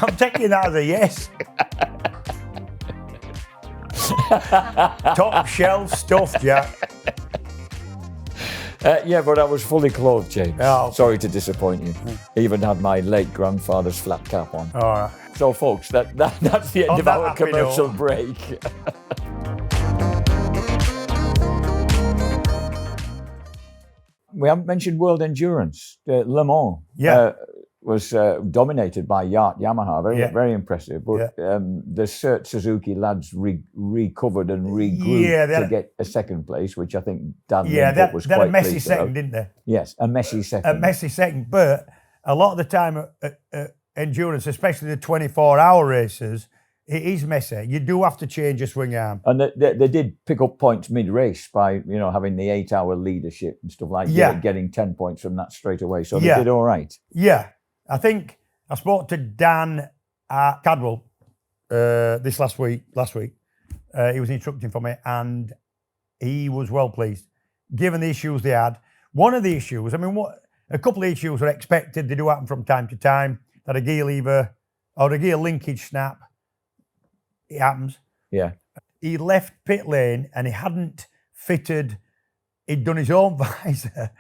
I'm taking that as a yes. Top shelf stuff, Jack. Yeah, but I was fully clothed, James. Oh. Sorry to disappoint you. Even had my late grandfather's flat cap on. All right. So, folks, that's the end On of that our happy commercial note. break. We haven't mentioned World Endurance. Le Mans was dominated by Yamaha. Very impressive. But the Cert Suzuki lads recovered and regrouped to get a second place, which I think Dan Limpert was quite they had a messy pleased second, about. didn't they? Yes, a messy second. A messy second. But a lot of the time at endurance, especially the 24-hour races, it is messy. You do have to change a swing arm. And they did pick up points mid-race by, having the 8-hour leadership and stuff like that, getting 10 points from that straight away. So they did all right. Yeah. I think I spoke to Dan at Cadwell this last week. He was instructing for me and he was well pleased, given the issues they had. One of the issues, a couple of issues were expected. They do happen from time to time. That a gear lever or a gear linkage snap. It happens. Yeah. He left pit lane and he hadn't fitted, he'd done his own visor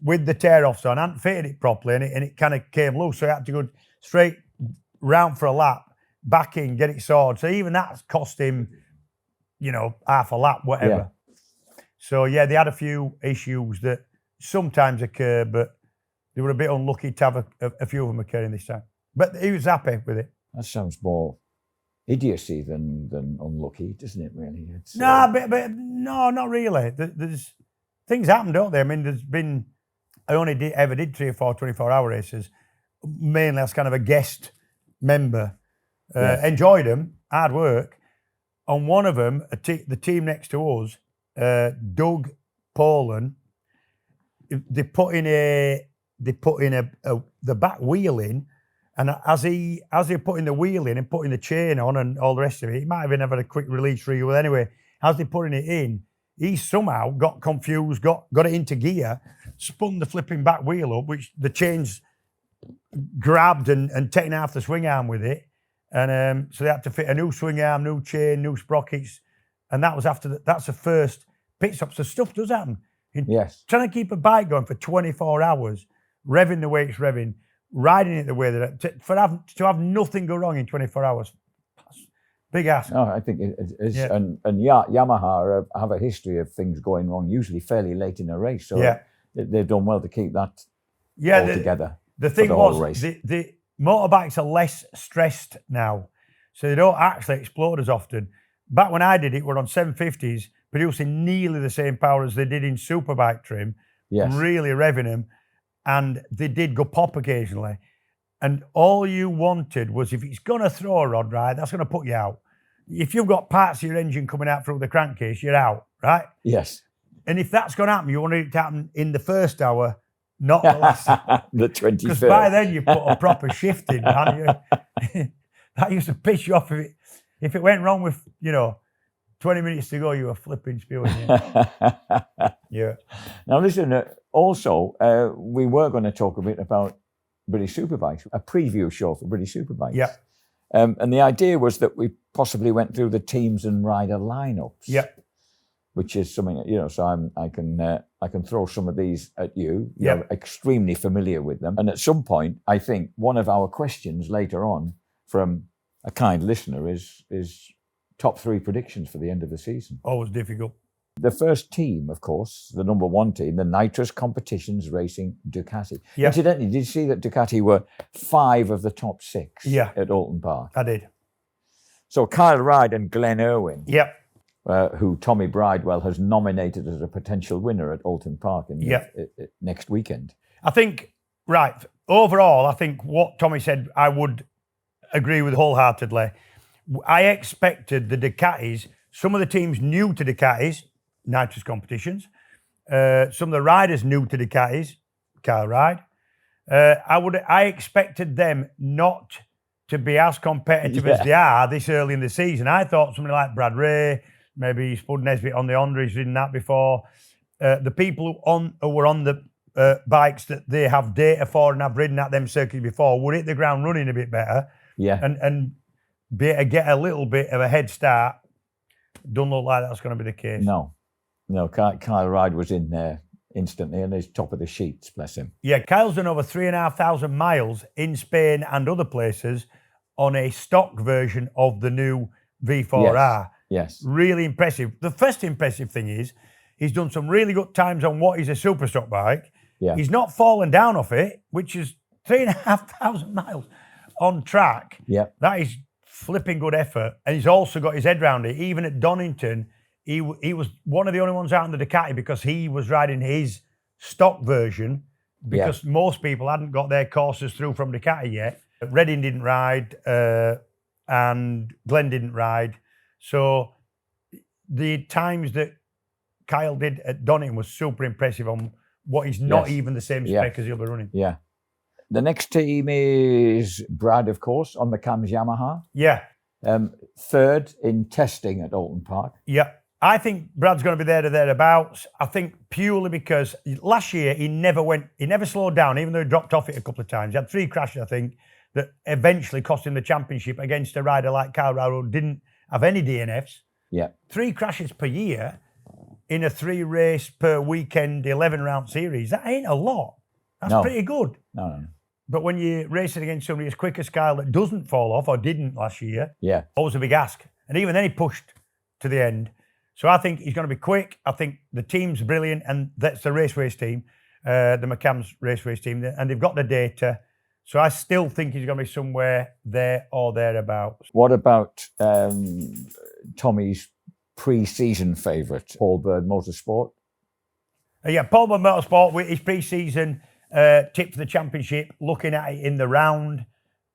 with the tear-offs on, hadn't fitted it properly and it kind of came loose. So he had to go straight round for a lap, back in, get it sorted. So even that's cost him, half a lap, whatever. Yeah. So, they had a few issues that sometimes occur, but they were a bit unlucky to have a few of them occurring this time. But he was happy with it. That sounds more idiocy than unlucky, doesn't it, really? But no, not really. There's things happen, don't they? I only ever did 3 or 4 24-hour races, mainly as kind of a guest member. Enjoyed them, hard work. On one of them, the team next to us, Doug Poland, they put in the back wheel in, and as he putting the wheel in and putting the chain on and all the rest of it, he might have had a quick release reel anyway. As they're putting it in, he somehow got confused, got it into gear, spun the flipping back wheel up, which the chains grabbed and taken half the swing arm with it. And so they had to fit a new swing arm, new chain, new sprockets. And that was that's the first pit stop. So stuff does happen. Yes. Trying to keep a bike going for 24 hours, revving the way it's revving, riding it the way that to have nothing go wrong in 24 hours. Big ass. Oh, I think it is. Yeah. And Yamaha have a history of things going wrong, usually fairly late in a race. So they've done well to keep that all together. The thing was, the motorbikes are less stressed now. So they don't actually explode as often. Back when I did it, we're on 750s, producing nearly the same power as they did in Superbike trim. Yes. Really revving them. And they did go pop occasionally. And all you wanted was, if it's going to throw a rod, right, that's going to put you out. If you've got parts of your engine coming out through the crankcase, you're out, right? Yes. And if that's going to happen, you want it to happen in the first hour, not the last hour. The 23rd. Because by then you put a proper shift in, man. That used to piss you off. If it went wrong with, 20 minutes to go, you were flipping spewing. Yeah. Now listen, also, we were going to talk a bit about British Superbike, a preview show for British Superbike. Yeah. And the idea was that we possibly went through the teams and rider lineups. Yeah. Which is something, so I can throw some of these at you. Yeah. You're extremely familiar with them. And at some point, I think one of our questions later on from a kind listener is top 3 predictions for the end of the season. Always difficult. The first team, of course, the number 1 team, the Nitrous Competitions Racing Ducati. Yeah. Incidentally, did you see that Ducati were 5 of the top 6 at Oulton Park? I did. So Kyle Ryde and Glenn Irwin, who Tommy Bridewell has nominated as a potential winner at Oulton Park next weekend. I think, overall, I think what Tommy said, I would agree with wholeheartedly. I expected the Ducatis, some of the teams new to Ducatis, Nitrous Competitions, some of the riders new to Ducatis, Kyle Ryde. I expected them not to be as competitive as they are this early in the season. I thought somebody like Brad Ray, maybe Spud Nesbitt on the Honda, he's ridden that before. The people who were on the bikes that they have data for and have ridden at them circuits before would hit the ground running a bit better. Yeah. and be able to get a little bit of a head start. Don't look like that's going to be the case. No. Kyle Ryde was in there instantly and he's top of the sheets, bless him. Yeah, Kyle's done over 3,500 miles in Spain and other places on a stock version of the new V4R. Yes. Really impressive. The first impressive thing is he's done some really good times on what is a super stock bike. Yeah. He's not fallen down off it, which is 3,500 miles on track. Yeah. That is flipping good effort. And he's also got his head round it. Even at Donington, he was one of the only ones out in the Ducati because he was riding his stock version because most people hadn't got their courses through from Ducati yet. Redding didn't ride and Glenn didn't ride. So the times that Kyle did at Donington was super impressive on what is not even the same spec as he'll be running. Yeah. The next team is Brad, of course, on the Cams Yamaha. Yeah. Third in testing at Oulton Park. Yeah. I think Brad's going to be there or thereabouts. I think purely because last year he never slowed down, even though he dropped off it a couple of times. He had 3 crashes, I think, that eventually cost him the championship against a rider like Kyle Ryde who didn't have any DNFs. Yeah. 3 crashes per year in a 3 race per weekend, 11 round series. That ain't a lot. That's pretty good. No. But when you're racing against somebody as quick as Kyle that doesn't fall off or didn't last year, always a big ask. And even then he pushed to the end. So I think he's going to be quick. I think the team's brilliant, and that's the raceways team, the McCann's raceways team, and they've got the data. So I still think he's going to be somewhere there or thereabouts. What about Tommy's pre-season favourite, Paul Bird Motorsport? Paul Bird Motorsport with his pre-season tip for the championship, looking at it in the round,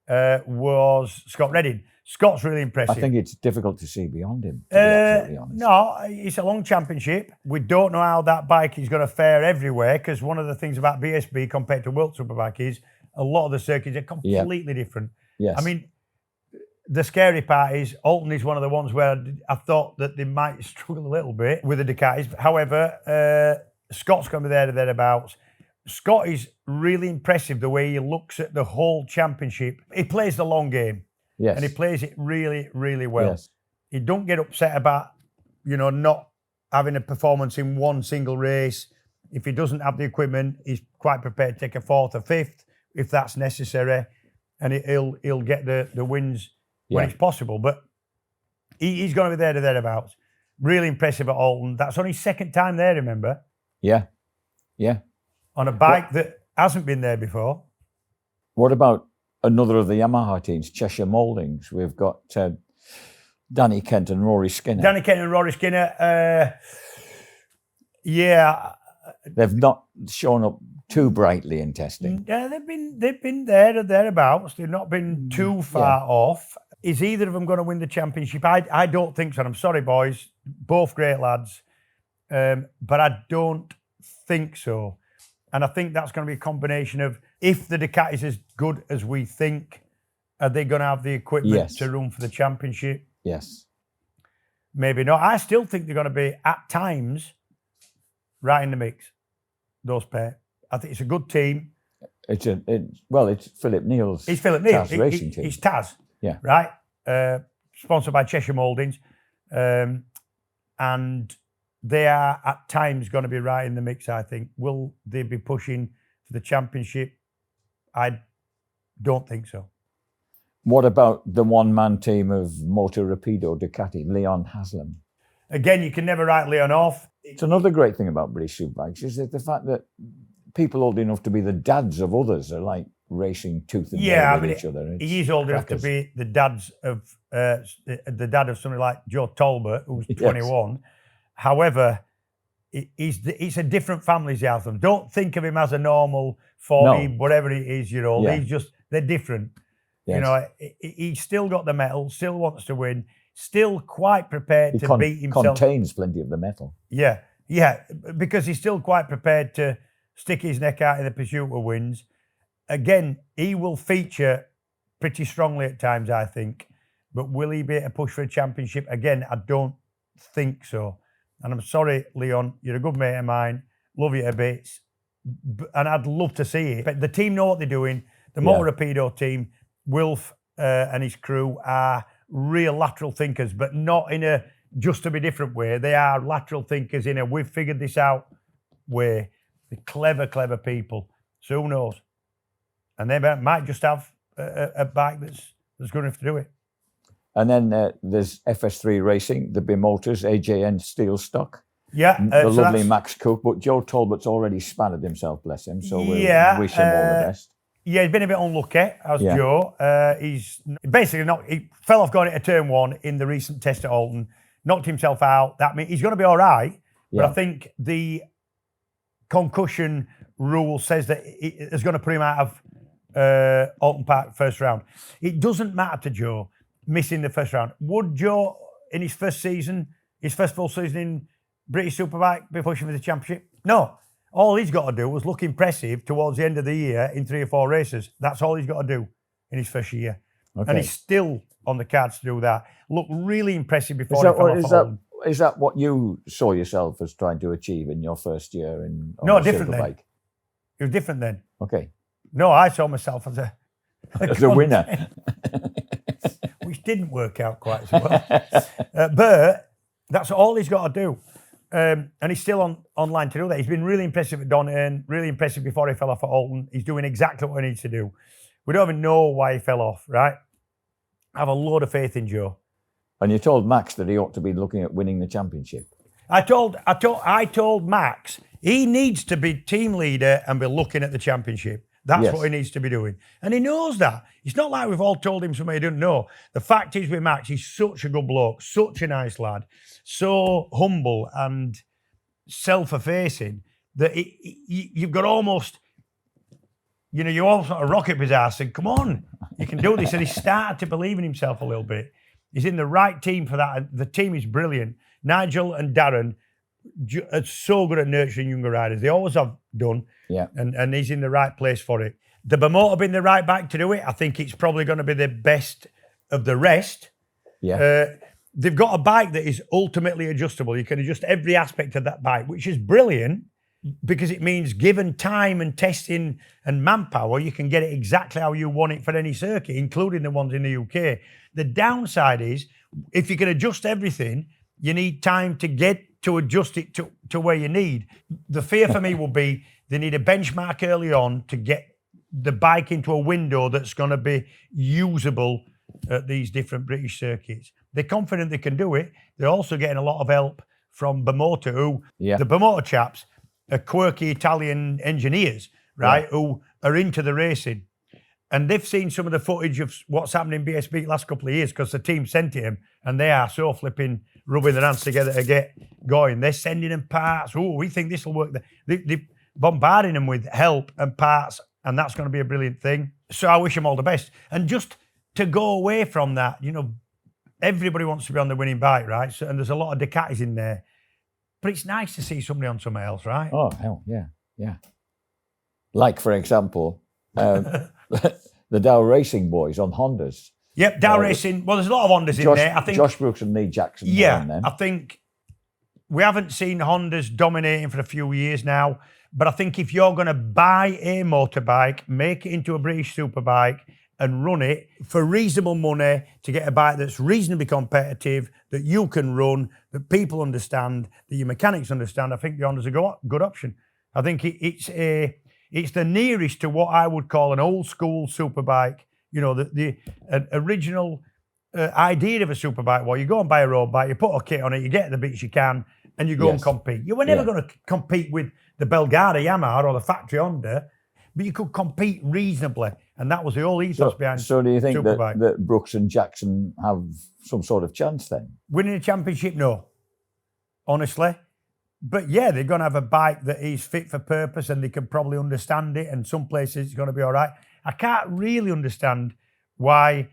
was Scott Redding. Scott's really impressive. I think it's difficult to see beyond him, to be absolutely honest. No, it's a long championship. We don't know how that bike is going to fare everywhere because one of the things about BSB compared to World Superbike is a lot of the circuits are completely different. Yes. I mean, the scary part is Oulton is one of the ones where I thought that they might struggle a little bit with the Ducatis. However, Scott's going to be there or thereabouts. Scott is really impressive the way he looks at the whole championship. He plays the long game. Yes. And he plays it really, really well. Yes. He don't get upset about, not having a performance in one single race. If he doesn't have the equipment, he's quite prepared to take a 4th or 5th if that's necessary. And he'll get the wins when it's possible. But he's going to be there or thereabouts. Really impressive at Oulton. That's only his 2nd time there, remember? Yeah. On a bike that hasn't been there before. What about another of the Yamaha teams, Cheshire Mouldings? We've got Danny Kent and Rory Skinner. Danny Kent and Rory Skinner, They've not shown up too brightly in testing. Yeah, they've been there or thereabouts. They've not been too far off. Is either of them going to win the championship? I don't think so. I'm sorry, boys. Both great lads. But I don't think so. And I think that's going to be a combination of, if the Ducati's as good as we think, are they going to have the equipment to run for the championship? Yes. Maybe not. I still think they're going to be, at times, right in the mix, those pair. I think it's a good team. It's Philip Neal's. It's Philip Neal. Racing team. It's Taz. Yeah. Right? Sponsored by Cheshire Mouldings. And they are at times going to be right in the mix, I think. Will they be pushing for the championship? I don't think so. What about the one-man team of Moto Rapido Ducati, Leon Haslam? Again, you can never write Leon off. It's another great thing about British Superbikes is that the fact that people old enough to be the dads of others are like racing tooth and nail with each other. He is old enough to be the dad of somebody like Joe Talbot, who's 21. However, it's a different family, Haslam. Don't think of him as a normal 40, whatever it is, they're different. Yes. He's still got the medal, still wants to win, still quite prepared to beat himself. Contains plenty of the metal. Yeah, because he's still quite prepared to stick his neck out in the pursuit of wins. Again, he will feature pretty strongly at times, I think. But will he be able to push for a championship? Again, I don't think so. And I'm sorry, Leon, you're a good mate of mine. Love you a bit. And I'd love to see it. But the team know what they're doing. The Moto Rapido team, Wilf and his crew are real lateral thinkers, but not in a just to be different way. They are lateral thinkers in a we've figured this out way. They're clever people. So who knows? And they might just have a bike that's good enough to do it. And then there's FS3 Racing, the Bimotors, AJN Steel Stock. Yeah. The lovely Max Cook, but Joe Talbot's already spanned himself, bless him. So we'll wish him all the best. Yeah, he's been a bit unlucky, as Joe. He's basically he fell off going into turn 1 in the recent test at Oulton, knocked himself out. That means he's going to be all right, but I think the concussion rule says that it's going to put him out of Oulton Park first round. It doesn't matter to Joe missing the first round. Would Joe, in his first full season in British Superbike, be pushing for the championship? No. All he's got to do was look impressive towards the end of the year in 3 or 4 races. That's all he's got to do in his first year. Okay. And he's still on the cards to do that. Look really impressive before he fell off. Is that what you saw yourself as trying to achieve in your first year in different Superbike? Then. It was different then. Okay. No, I saw myself as a winner. Which didn't work out quite so well. But that's all he's got to do. And he's still online to do that. He's been really impressive at Donington, really impressive before he fell off at Oulton. He's doing exactly what he needs to do. We don't even know why he fell off, right? I have a load of faith in Joe. And you told Max that he ought to be looking at winning the championship. I told Max he needs to be team leader and be looking at the championship. That's what he needs to be doing. And he knows that. It's not like we've all told him something he didn't know. The fact is with Max, he's such a good bloke, such a nice lad, so humble and self-effacing that you've got almost, you almost want to rock up his ass and come on, you can do this. And he started to believe in himself a little bit. He's in the right team for that. The team is brilliant. Nigel and Darren are so good at nurturing younger riders. They always have done. Yeah. And he's in the right place for it. The Bimoto being the right bike to do it, I think it's probably going to be the best of the rest. Yeah. They've got a bike that is ultimately adjustable. You can adjust every aspect of that bike, which is brilliant because it means given time and testing and manpower, you can get it exactly how you want it for any circuit, including the ones in the UK. The downside is, if you can adjust everything, you need time to get to adjust it to where you need. The fear for me will be they need a benchmark early on to get the bike into a window that's going to be usable at these different British circuits. They're confident they can do it. They're also getting a lot of help from Bimoto, who the Bimoto chaps are quirky Italian engineers, right, who are into the racing. And they've seen some of the footage of what's happened in BSB the last couple of years because the team sent it him, and they are so flipping rubbing their hands together to get going. They're sending them parts. Oh, we think this will work. They're bombarding them with help and parts, and that's going to be a brilliant thing. So I wish them all the best. And just to go away from that, everybody wants to be on the winning bike, right? So, and there's a lot of Ducatis in there. But it's nice to see somebody on something else, right? Oh, hell, yeah. Like, for example, the Dow Racing boys on Hondas. Yep, Dow Racing. Well, there's a lot of Hondas in there. I think Josh Brooks and Lee Jackson. Yeah, I think we haven't seen Hondas dominating for a few years now. But I think if you're going to buy a motorbike, make it into a British Superbike and run it for reasonable money to get a bike that's reasonably competitive, that you can run, that people understand, that your mechanics understand, I think the Honda's a good option. I think it's the nearest to what I would call an old school superbike. The original idea of a superbike. Well, you go and buy a road bike, you put a kit on it, you get the bits you can, and you go and compete. You were never going to compete with the Belgada Yamaha or the factory Honda, but you could compete reasonably, and that was the whole ethos behind. So, do you think that Brooks and Jackson have some sort of chance then? Winning a championship, no, honestly. But yeah, they're going to have a bike that is fit for purpose, and they can probably understand it. And some places it's going to be all right. I can't really understand why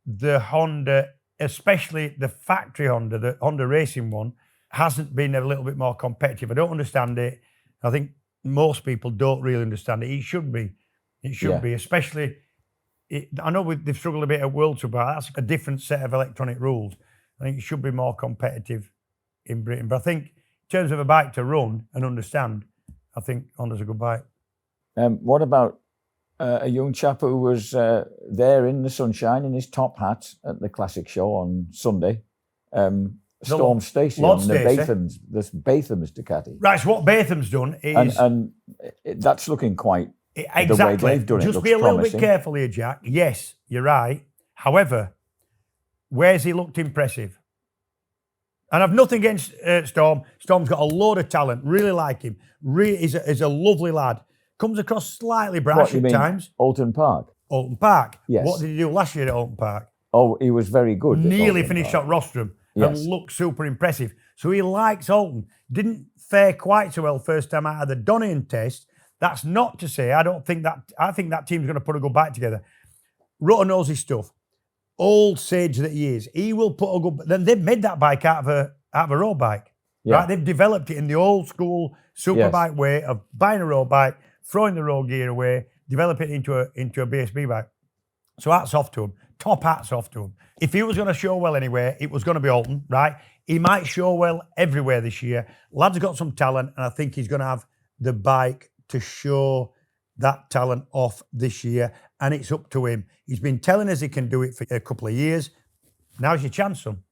the Honda, especially the factory Honda, the Honda Racing one, hasn't been a little bit more competitive. I don't understand it. I think most people don't really understand it. It should be. It should be, especially. I know they've struggled a bit at World Superbike. That's a different set of electronic rules. I think it should be more competitive in Britain. But I think in terms of a bike to run and understand, I think Honda's a good bike. What about a young chap who was there in the sunshine in his top hat at the Classic Show on Sunday. Storm Stacey on the Batham's Ducati. Right, so what Batham's done is... And that's looking quite... Exactly. The way they've done Just it be a little promising. bit careful here, Jack. Yes, you're right. However, where's he looked impressive? And I've nothing against Storm. Storm's got a load of talent. Really like him. He's a lovely lad. Comes across slightly brash at times. Oulton Park? Oulton Park. Yes. What did he do last year at Oulton Park? Oh, he was very good. Nearly finished at Rostrum and looked super impressive. So he likes Oulton. Didn't fare quite so well first time out of the Donington test. That's not to say I think that team's going to put a good bike together. Rutter knows his stuff. Old sage that he is. He will put a good... Then they've made that bike out of a road bike. Yeah. Right? They've developed it in the old school superbike way of buying a road bike, throwing the road gear away, develop it into a BSB bike. So hats off to him. Top hats off to him. If he was going to show well anywhere, it was going to be Oulton, right? He might show well everywhere this year. Lad's got some talent, and I think he's going to have the bike to show that talent off this year, and it's up to him. He's been telling us he can do it for a couple of years. Now's your chance, son.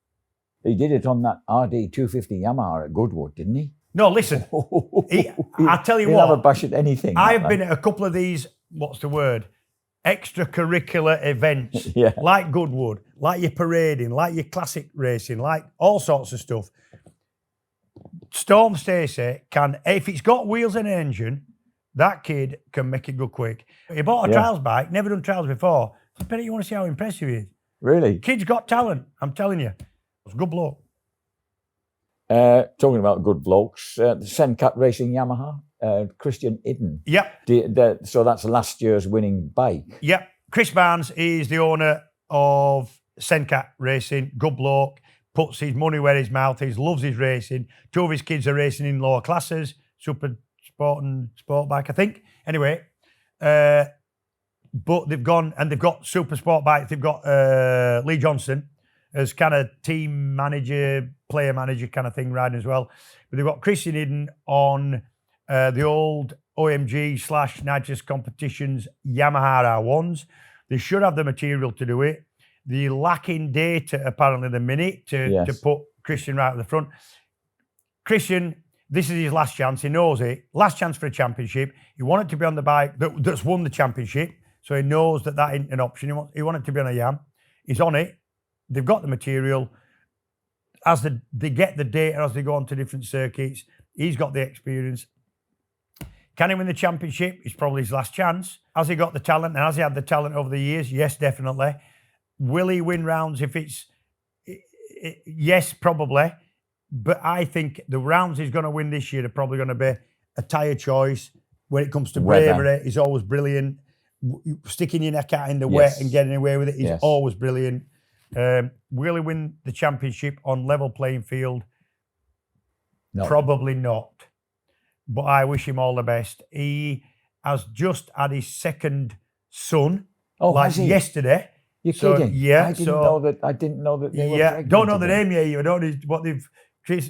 He did it on that RD 250 Yamaha at Goodwood, didn't he? No, listen. I tell you he'll what. Have a bash at anything. I've been at a couple of these, what's the word? Extracurricular events. Yeah. Like Goodwood, like your parading, like your classic racing, like all sorts of stuff. Storm Stacey can, if it's got wheels and an engine, that kid can make it go quick. He bought a trials bike, never done trials before. I bet you want to see how impressive he is. Really? Kid's got talent, I'm telling you. It's a good bloke. Talking about good blokes, the Sencat Racing Yamaha, Christian Idden. Yep. So that's last year's winning bike. Yep. Chris Barnes is the owner of Sencat Racing. Good bloke. Puts his money where his mouth is, loves his racing. 2 of his kids are racing in lower classes, super sport and sport bike, I think. Anyway, but they've gone and they've got super sport bikes. They've got Lee Johnson as kind of team manager, player manager kind of thing riding as well. But they've got Christian Idden on the old OMG / Nitrous Competitions Yamaha R1s. They should have the material to do it. They're lacking data apparently the minute to put Christian right at the front. Christian, this is his last chance. He knows it. Last chance for a championship. He wanted to be on the bike that's won the championship. So he knows that ain't an option. He wanted to be on a Yam. He's on it. They've got the material. As they get the data as they go on to different circuits, he's got the experience. Can he win the championship? It's probably his last chance. Has he got the talent? And has he had the talent over the years? Yes, definitely. Will he win rounds if it's... Yes, probably. But I think the rounds he's going to win this year are probably going to be a tyre choice. When it comes to bravery, he's always brilliant. Sticking your neck out in the wet and getting away with it, he's always brilliant. Will he win the championship on level playing field? No. Probably not. But I wish him all the best. He has just had his second son, yesterday. You're kidding? Yeah. I didn't know that they were pregnant. Don't know the name yet. I don't know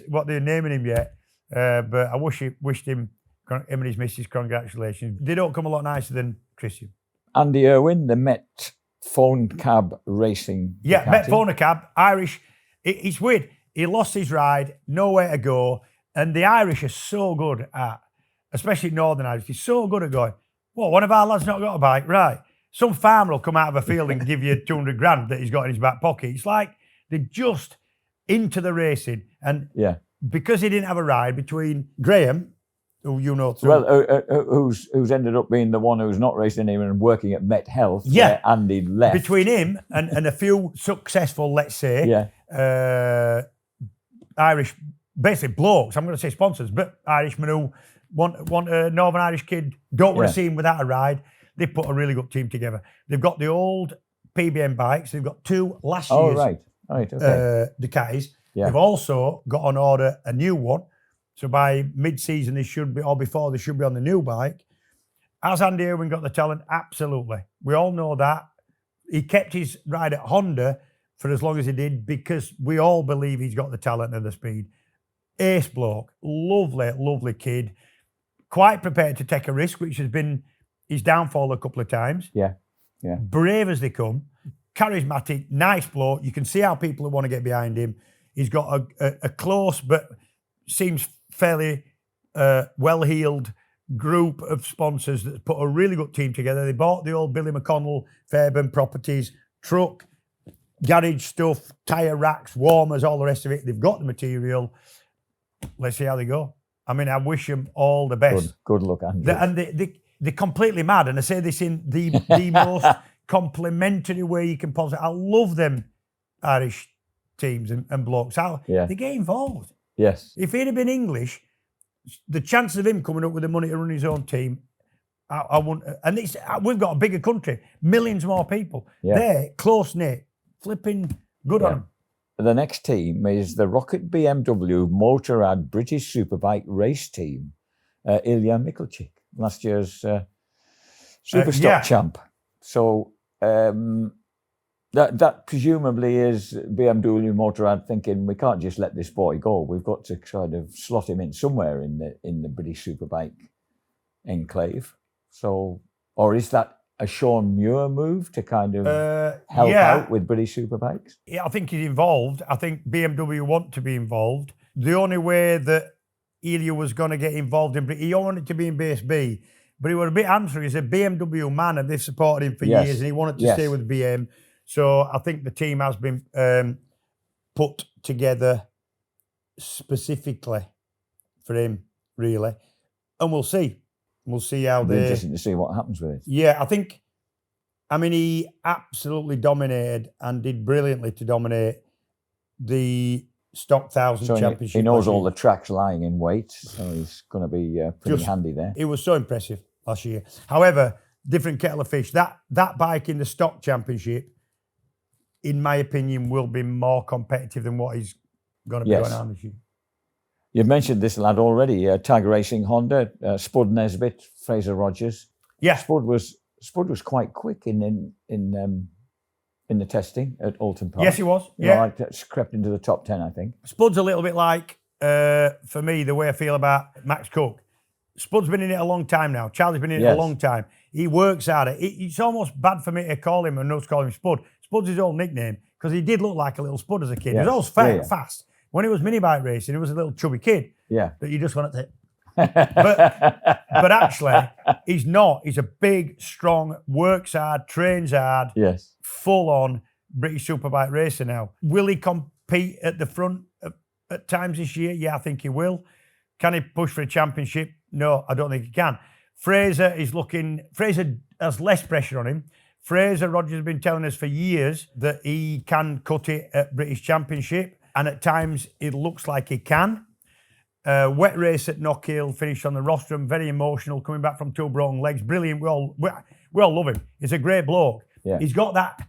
what they're naming him yet. But I wished him and his missus congratulations. They don't come a lot nicer than Christian. Andy Irwin, the Met Phone Cab Racing. Yeah, Ducati. Met Phone Cab, Irish. It's weird. He lost his ride, nowhere to go. And the Irish are so good at, especially Northern Irish, they're so good at going, well, one of our lads not got a bike, right? Some farmer will come out of a field and give you 200 grand that he's got in his back pocket. It's like they're just into the racing. And because he didn't have a ride between Graham, who you know... who's ended up being the one who's not racing anymore and working at Met Health, where Andy left. Between him and a few successful, let's say, Irish, basically blokes, I'm going to say sponsors, but Irishmen who want a Northern Irish kid, don't want to see him without a ride. They put a really good team together. They've got the old PBM bikes. They've got 2 last year's Ducatis. Yeah. They've also got on order a new one. So by mid-season, they should be, or before, they should be on the new bike. Has Andy Irwin got the talent? Absolutely. We all know that. He kept his ride at Honda for as long as he did because we all believe he's got the talent and the speed. Ace bloke. Lovely, lovely kid. Quite prepared to take a risk, which has been his downfall a couple of times. Yeah. Brave as they come, charismatic, nice bloke. You can see how people want to get behind him. He's got a close but seems fairly well-heeled group of sponsors that put a really good team together. They bought the old Billy McConnell Fairburn Properties truck, garage stuff, tyre racks, warmers, all the rest of it. They've got the material. Let's see how they go. I mean, I wish them all the best. Good luck, Andrew. They're completely mad, and I say this in the most complimentary way you can possibly. I love them Irish teams and blokes. They get involved. Yes. If he'd have been English, the chances of him coming up with the money to run his own team, I wouldn't. And we've got a bigger country, millions more people. Yeah. They're close-knit, flipping good on them. The next team is the Rocket BMW Motorrad British Superbike race team, Ilya Mikulchik, last year's Superstock champ. So that presumably is BMW Motorrad thinking, we can't just let this boy go. We've got to kind of slot him in somewhere in the British Superbike enclave. So, or is that a Sean Muir move to kind of help out with British Superbikes? Yeah, I think he's involved. I think BMW want to be involved. The only way that Ilya was going to get involved in, he wanted to be in BSB, but he was a bit answering. He's a BMW man and they've supported him for years and he wanted to stay with BM. So I think the team has been put together specifically for him, really. And we'll see. We'll see how It'll be interesting to see what happens with it. Yeah, I mean, he absolutely dominated and did brilliantly to dominate the Stock 1000 Championship. He knows all the tracks lying in wait, so he's going to be pretty handy there. It was so impressive last year. However, different kettle of fish. That bike in the Stock Championship, in my opinion, will be more competitive than what he's going to be going on this year. You've mentioned this lad already, Tiger Racing Honda, Spud Nesbitt, Fraser Rogers. Yeah, Spud was quite quick in the testing at Oulton Park. Yes, he was. Yeah, crept into the top 10, I think. Spud's a little bit like, for me, the way I feel about Max Cook. Spud's been in it a long time now. Charlie's been in it a long time. He works at it. It's almost bad for me to call him and not to call him Spud. Spud's his old nickname because he did look like a little Spud as a kid. He was always fast. When he was mini bike racing, he was a little chubby kid. Yeah. That you just wanted to... but actually, he's not. He's a big, strong, works hard, trains hard, full-on British Superbike racer now. Will he compete at the front at times this year? Yeah, I think he will. Can he push for a championship? No, I don't think he can. Fraser has less pressure on him. Fraser Rogers has been telling us for years that he can cut it at British Championship, and at times it looks like he can. Wet race at Knockhill, finished on the rostrum, very emotional, coming back from 2 broken legs, brilliant. We all love him. He's a great bloke. Yeah. He's got that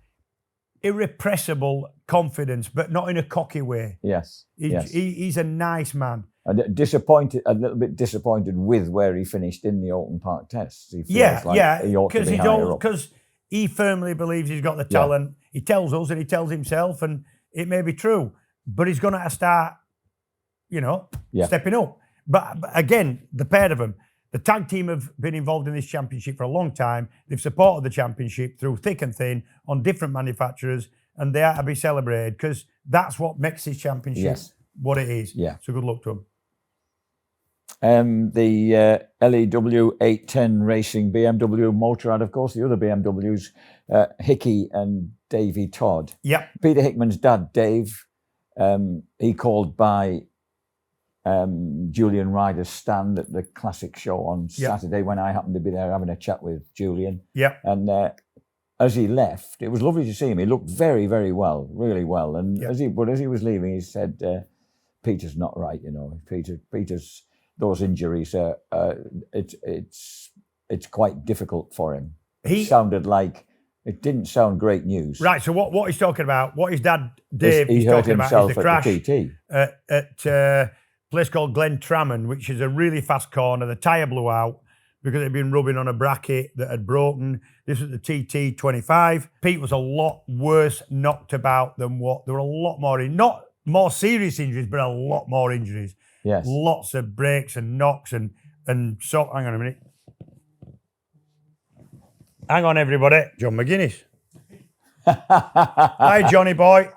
irrepressible confidence, but not in a cocky way. Yes. He's a nice man. A little bit disappointed with where he finished in the Oulton Park tests. He feels like he ought to be higher up. Because he firmly believes he's got the talent. He tells us and he tells himself, and it may be true, but he's going to start, stepping up. But again, the pair of them, the tag team have been involved in this championship for a long time. They've supported the championship through thick and thin on different manufacturers, and they are to be celebrated because that's what makes this championship what it is. Yeah. So good luck to them. The LEW810 Racing BMW Motorrad, of course, the other BMWs, Hickey and Davey Todd. Yeah. Peter Hickman's dad, Dave, he called by Julian Ryder's stand at the Classic Show on Saturday when I happened to be there having a chat with Julian. Yeah. And as he left, it was lovely to see him. He looked very, very well, really well. And as he was leaving, he said, Peter's not right, Peter's those injuries, it's quite difficult for him. It didn't sound great news. Right, so what he's talking about, what his dad, Dave, he is hurt talking about himself is the crash at the TT. At a place called Glen Tramon, which is a really fast corner. The tyre blew out because it had been rubbing on a bracket that had broken. This was the TT25. Pete was a lot worse knocked about than what. There were a lot more, not more serious injuries, but a lot more injuries. Yes. Lots of breaks and knocks and so, hang on a minute. Hang on, everybody. John McGuinness. Hi, Johnny boy.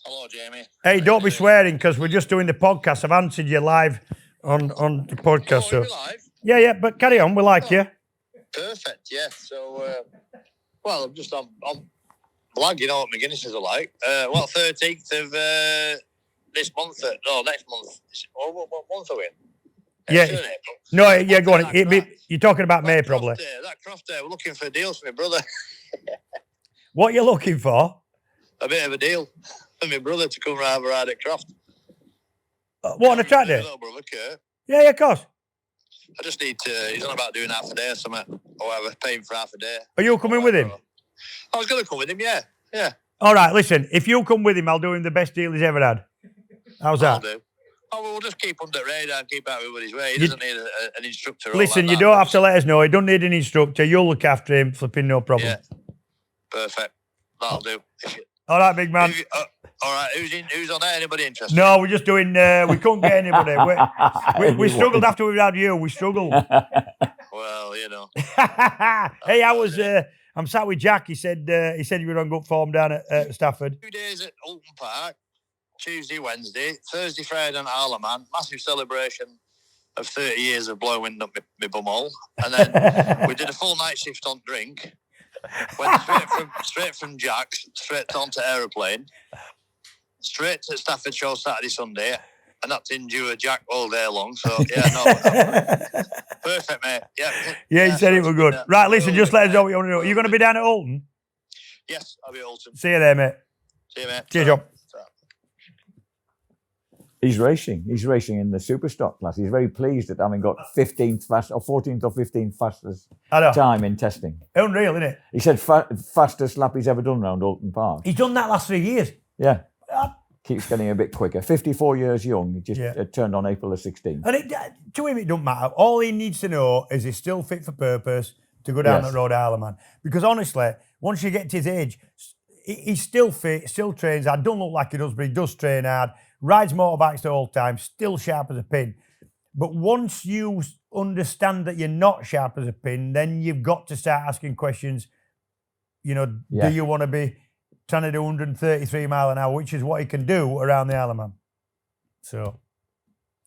Hello, Jamie. Hey, don't be swearing because we're just doing the podcast. I've answered you live on the podcast. Oh, are you live? Yeah, but carry on. We like you. Perfect, yeah. So, well, I'm blag, you know what McGuinness's are like. 13th of this month, next month. What month are we in? Yeah. April. No, yeah, go on. You're talking about May, probably. That craft day, we're looking for deals for my brother. What are you looking for? A bit of a deal for my brother to come ride at craft. What, on a track day? Little brother, Kurt. Yeah, of course. I just need to, he's on about doing half a day or something, or whatever, paying for half a day. Are you coming with him? I was going to come with him, yeah. All right, listen, if you come with him, I'll do him the best deal he's ever had. How's that? I'll do. Oh, well, we'll just keep under the radar and keep out of everybody's way. He doesn't need an instructor. Listen, like you don't have to let us know. He don't need an instructor. You'll look after him, flipping no problem. Yeah, perfect. That'll do. All right, big man. All right, who's on there? Anybody interested? No, we're just doing, we couldn't get anybody. We struggled after we had you. We struggled. Well, you know. Hey, I'm sat with Jack. He said you were on good form down at Stafford. 2 days at Oulton Park, Tuesday, Wednesday, Thursday, Friday and Isle of Man. Massive celebration of 30 years of blowing wind up my bumhole. And then we did a full night shift on drink. Went straight from Jack's, straight onto aeroplane, straight to Stafford show Saturday, Sunday. And that's endure Jack all day long. So, yeah, no. Perfect, mate. Yeah, he said it was good. Right, listen, just let us know what you want to know. Are you going to be down at Oulton? Yes, I'll be at Oulton. See you there, mate. See you, mate. Cheers, John. He's racing in the Superstock class. He's very pleased at having got 14th or 15th fastest time in testing. Unreal, isn't it? He said fastest lap he's ever done around Oulton Park. He's done that last 3 years. Yeah. Keeps getting a bit quicker. 54 years young. He just turned on April the 16th. And to him, it doesn't matter. All he needs to know is he's still fit for purpose to go down that road, Isle of Man. Because honestly, once you get to his age, he's still fit, still trains hard. Don't look like he does, but he does train hard. Rides motorbikes the whole time, still sharp as a pin. But once you understand that you're not sharp as a pin, then you've got to start asking questions. You know, do you want to be trying to do 133 mile an hour, which is what he can do around the Isle of Man. So,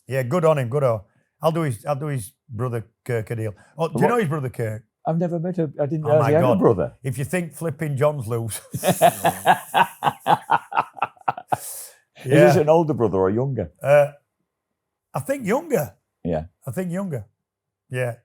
yeah, good on him, good on. I'll do his brother Kirk a deal. Oh, do you know his brother Kirk? I've never met him. I didn't know he had a brother. If you think flipping John's loose. Is this an older brother or younger? I think younger. Yeah. I think younger. Yeah.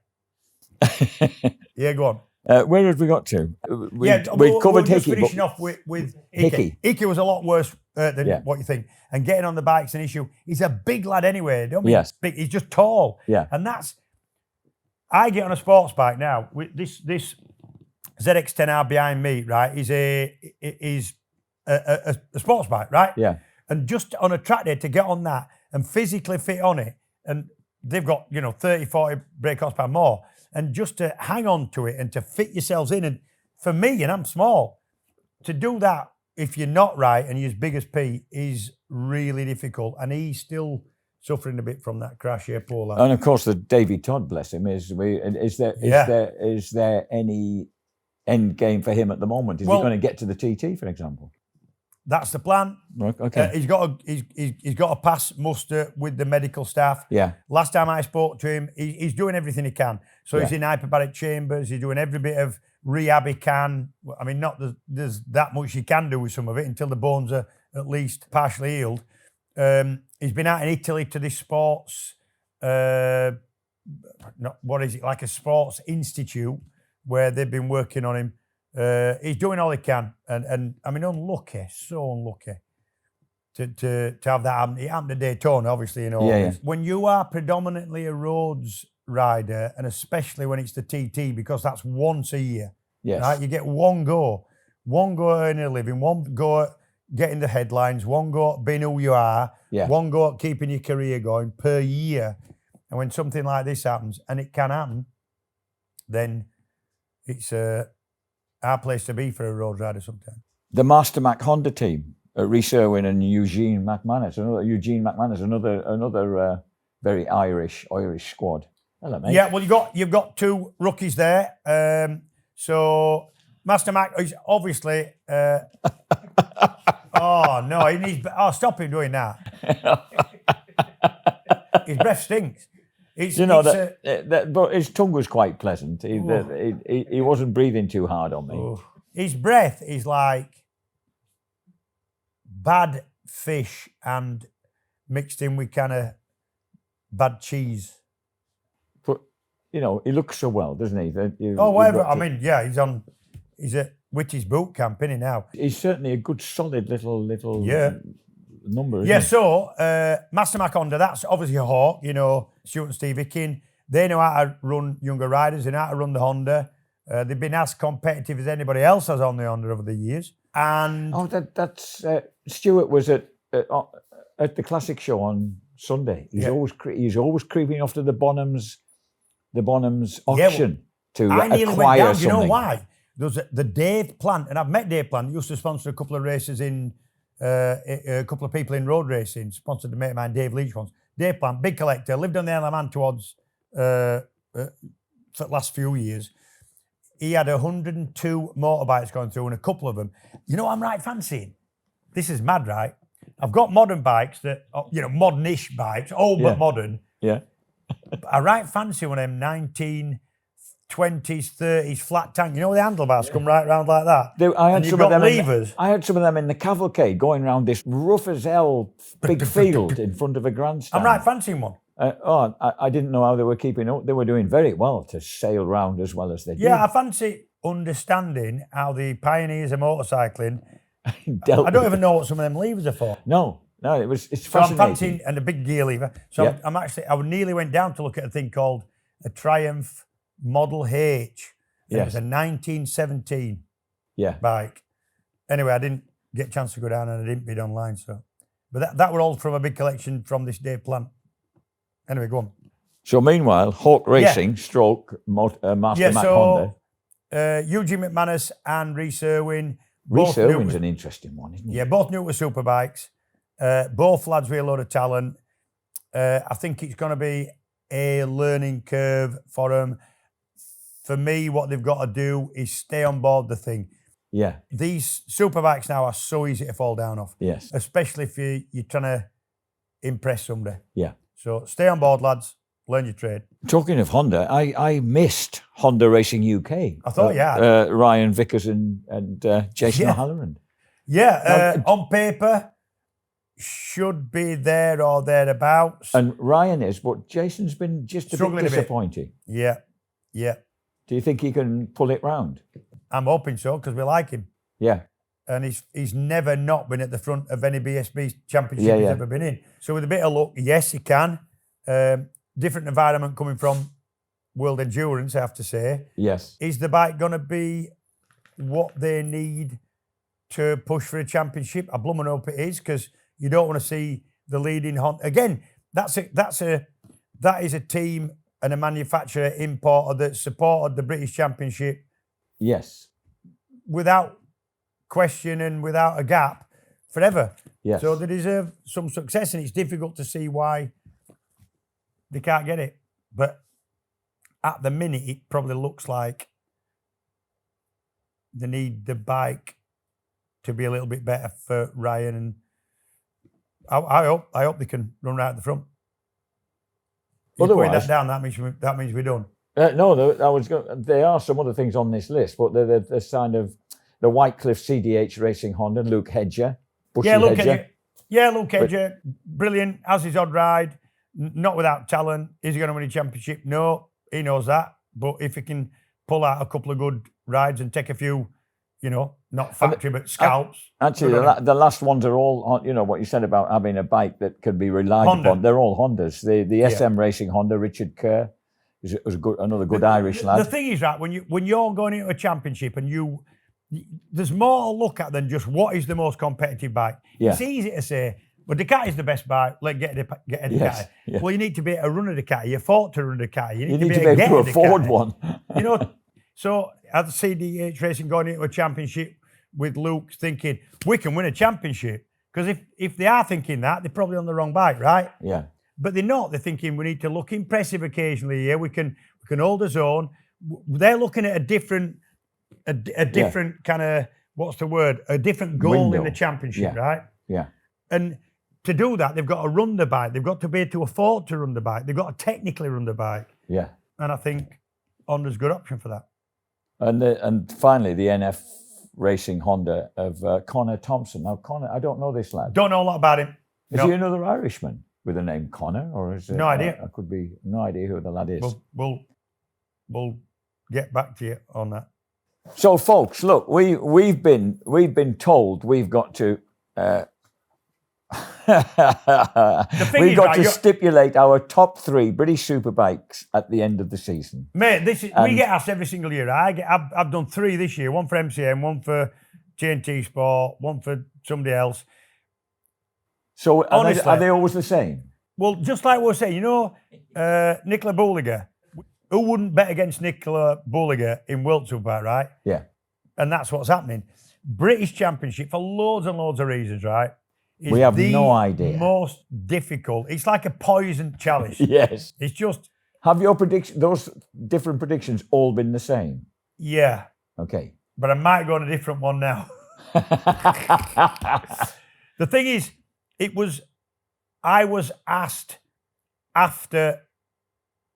Yeah, go on. Where have we got to? We covered we're Hickey. Just finishing off with Hickey. Hickey was a lot worse than what you think. And getting on the bike's an issue. He's a big lad anyway. Don't mean he's big. He's just tall. Yeah. And I get on a sports bike now. This ZX10R behind me, right, is a sports bike, right? Yeah. And just on a track day to get on that and physically fit on it, and they've got, 30, 40 brake horsepower more, and just to hang on to it and to fit yourselves in. And for me, and I'm small, to do that if you're not right and you're as big as Pete is really difficult. And he's still suffering a bit from that crash here, poor lad. And of course, the Davy Todd, bless him, is there any end game for him at the moment? Is he going to get to the TT, for example? That's the plan. Okay. He's got a pass muster with the medical staff. Yeah. Last time I spoke to him, he's doing everything he can. So he's in hyperbaric chambers. He's doing every bit of rehab he can. I mean, not there's that much he can do with some of it until the bones are at least partially healed. He's been out in Italy to this sports, like a sports institute where they've been working on him. He's doing all he can, and I mean, so unlucky to have that happen. It happened at Daytona, obviously, When you are predominantly a roads rider, and especially when it's the TT, because that's once a year, right? You get one go at earning a living, one go at getting the headlines, one go at being who you are, one go at keeping your career going per year. And when something like this happens, and it can happen, then it's our place to be for a road rider sometimes. The Master Mac Honda team, Rhys Irwin and Eugene McManus, another very Irish squad. Hello, mate. Yeah, well, you've got two rookies there. So Master Mac is obviously. Oh no! He needs. Oh, stop him doing that. His breath stinks. But his tongue was quite pleasant. He wasn't breathing too hard on me. His breath is like bad fish and mixed in with kind of bad cheese. But he looks so well, doesn't he? Whatever. I mean, yeah, he's at Whitty's boot camp, isn't he now? He's certainly a good, solid little number. Yeah. So Master Mac Honda, that's obviously a hawk. Stuart and Steve Ickin, they know how to run younger riders. They know how to run the Honda. They've been as competitive as anybody else has on the Honda over the years. And that's Stuart was at the Classic Show on Sunday. He's always creeping off to the Bonhams auction to acquire went down. something. You know why? There was the Dave Plant, and I've met Dave Plant. He used to sponsor a couple of races in a couple of people in road racing. Sponsored a mate of mine, Dave Leach once. Dave Plant, big collector, lived on the Isle of Man towards for the last few years. He had 102 motorbikes going through, and a couple of them. I'm right fancying. This is mad, right? I've got modern bikes that, modernish bikes, old but modern. Yeah. I right fancy one of them 1920s, 30s flat tank. The handlebars come right round like that. I had some of them. Levers. I had some of them in the cavalcade going around this rough as hell big field in front of a grandstand. I'm right fancying one. I didn't know how they were keeping up. They were doing very well to sail round as well as they did. Yeah, I fancy understanding how the pioneers of motorcycling. I don't even know what some of them levers are for. No, it's fascinating. So I'm fancying, and a big gear lever. So I nearly went down to look at a thing called a Triumph Model H. It was a 1917 bike. Anyway, I didn't get a chance to go down, and I didn't bid online. So, but that were all from a big collection from this Dave Plant. Anyway, go on. So meanwhile, Hawk Racing stroke Master Mac Honda. Eugene McManus and Rhys Irwin. Rhys Irwin's an interesting one, isn't he? Yeah, both new to superbikes. Both lads with a lot of talent. I think it's going to be a learning curve for them. For me, what they've got to do is stay on board the thing. Yeah. These superbikes now are so easy to fall down off. Yes. Especially if you're trying to impress somebody. Yeah. So stay on board, lads. Learn your trade. Talking of Honda, I missed Honda Racing UK. I thought, Ryan Vickers and Jason O'Halloran. Yeah, on paper, should be there or thereabouts. And Ryan is, but Jason's been just a bit disappointing. Yeah. Do you think he can pull it round? I'm hoping so, because we like him. Yeah. And he's never not been at the front of any BSB Championship he's ever been in. So with a bit of luck, yes, he can. Different environment coming from World Endurance, I have to say. Yes. Is the bike going to be what they need to push for a championship? I blooming hope it is, because you don't want to see the leading Honda. Again, that is a team and a manufacturer importer that supported the British Championship. Yes. Without question and without a gap forever. Yes. So they deserve some success, and it's difficult to see why they can't get it. But at the minute, it probably looks like they need the bike to be a little bit better for Ryan, and I hope they can run right at the front. If putting that down, that means we're done. No, there are some other things on this list, but they're kind of the Whitecliff CDH Racing Honda, Luke Hedger. Luke Hedger, brilliant, as his odd ride, not without talent. Is he going to win a championship? No, he knows that. But if he can pull out a couple of good rides and take a few, not factory, but scalps. Actually, the last ones are all, what you said about having a bike that can be relied upon. They're all Hondas. The SM Racing Honda, Richard Kerr, was another good Irish lad. The thing is, right, when you're going into a championship and there's more to look at than just what is the most competitive bike. Yeah. It's easy to say, but Ducati's the best bike. Let's get a Ducati. Yes, yeah. Well, you need to be able to run a Ducati. You fought to run a Ducati. You need to be able to afford one. So as CDH Racing going into a championship with Luke thinking, we can win a championship. Because if they are thinking that, they're probably on the wrong bike, right? Yeah. But they're not. They're thinking we need to look impressive occasionally here. We can hold our own. They're looking at a different a different kind of, what's the word? A different goal in Window. the championship, Yeah. right? Yeah. And to do that, they've got to run the bike. They've got to be able to afford to run the bike. They've got to technically run the bike. Yeah. And I think Honda's a good option for that. And finally, the NF Racing Honda of Connor Thompson. Now, Connor, I don't know this lad. Don't know a lot about him. Is he another Irishman with the name Connor, or is it? No idea. I could be no idea who the lad is. We'll get back to you on that. So, folks, look, we've been told we've got to. We've got to stipulate our top 3 British Superbikes at the end of the season. Mate, we get asked every single year. I've done 3 this year, one for MCM, one for TNT Sport, one for somebody else. So honestly, are they always the same? Well, just like we were saying, Nicola Bulliger, who wouldn't bet against Nicola Bulliger in World Superbike, right? Yeah. And that's what's happening. British Championship, for loads and loads of reasons, right? We have no idea. Most difficult. It's like a poison chalice. Yes. It's just. Have your those different predictions all been the same? Yeah. Okay. But I might go on a different one now. The thing is, I was asked after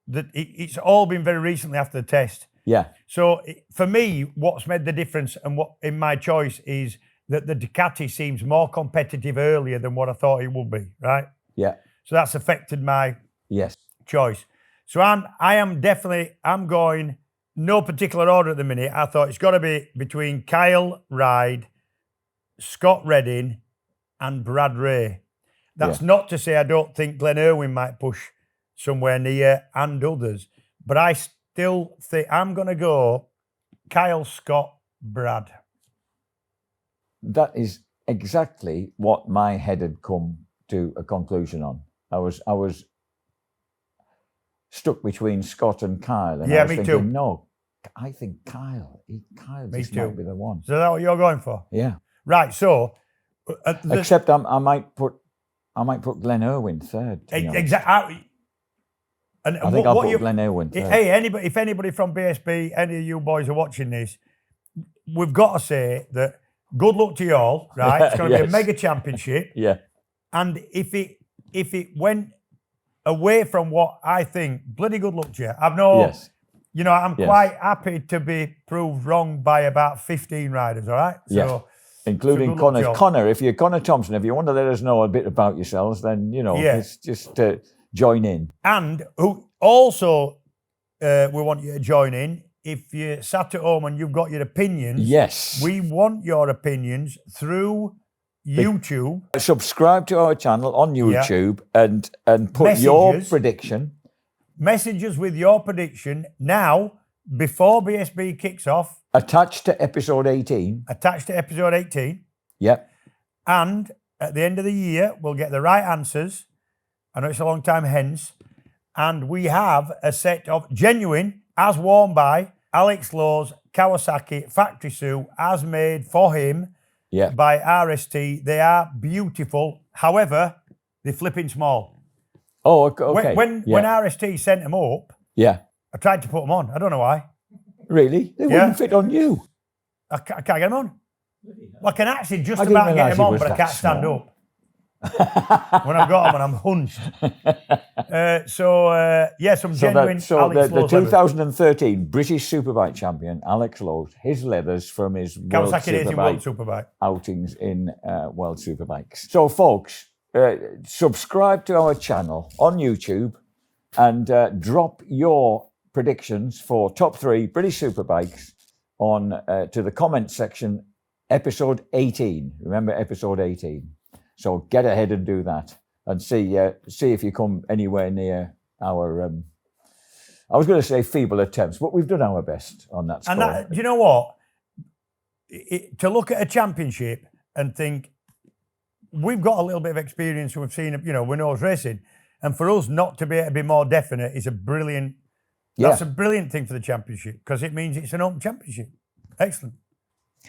it's all been very recently after the test. Yeah. So for me, what's made the difference and what in my choice is that the Ducati seems more competitive earlier than what I thought it would be, right? Yeah. So that's affected my choice. So I'm going no particular order at the minute. I thought it's got to be between Kyle Ryde, Scott Redding, and Brad Ray. That's not to say I don't think Glenn Irwin might push somewhere near and others, but I still think I'm going to go Kyle, Scott, Brad. That is exactly what my head had come to a conclusion on. I was stuck between Scott and Kyle, and I was me thinking, too. No, I think Kyle. This might be the one. So is that what you're going for? Yeah. Right. So, except I might put Glenn Irwin third. Exactly. And I think I'll put Glenn Irwin third. Hey, if anybody from BSB, any of you boys are watching this, we've got to say that good luck to you all, right? It's going to be a mega championship. Yeah. And if it went away from what I think, bloody good luck to you. I'm quite happy to be proved wrong by about 15 riders, all right? So, including Connor. Connor, if you're Connor Thompson, if you want to let us know a bit about yourselves, then, it's just join in. And who also we want you to join in. If you're sat at home and you've got your opinions, we want your opinions through YouTube. Subscribe to our channel on YouTube and put your prediction. Messages with your prediction now, before BSB kicks off. Attached to episode 18. Yep. And at the end of the year, we'll get the right answers. I know it's a long time hence. And we have a set of genuine, as worn by Alex Lowe's Kawasaki Factory Suit, as made for him by RST. They are beautiful. However, they're flipping small. Oh, okay. When RST sent them up, I tried to put them on. I don't know why. Really? They wouldn't fit on you. I can't get them on. Well, I can actually just about get them on, but I can't stand up. When I've got them and I'm hunched. Some genuine the 2013 British Superbike champion, Alex Lowe, his leathers from his World Superbike outings in World Superbikes. So, folks, subscribe to our channel on YouTube and drop your predictions for top 3 British Superbikes on to the comment section, episode 18. Remember, episode 18. So get ahead and do that, and see if you come anywhere near our. I was going to say feeble attempts, but we've done our best on that score. And do you know what? To look at a championship and think we've got a little bit of experience, we've seen, we know it's racing, and for us not to be able to be more definite is a brilliant. That's a brilliant thing for the championship, because it means it's an open championship. Excellent.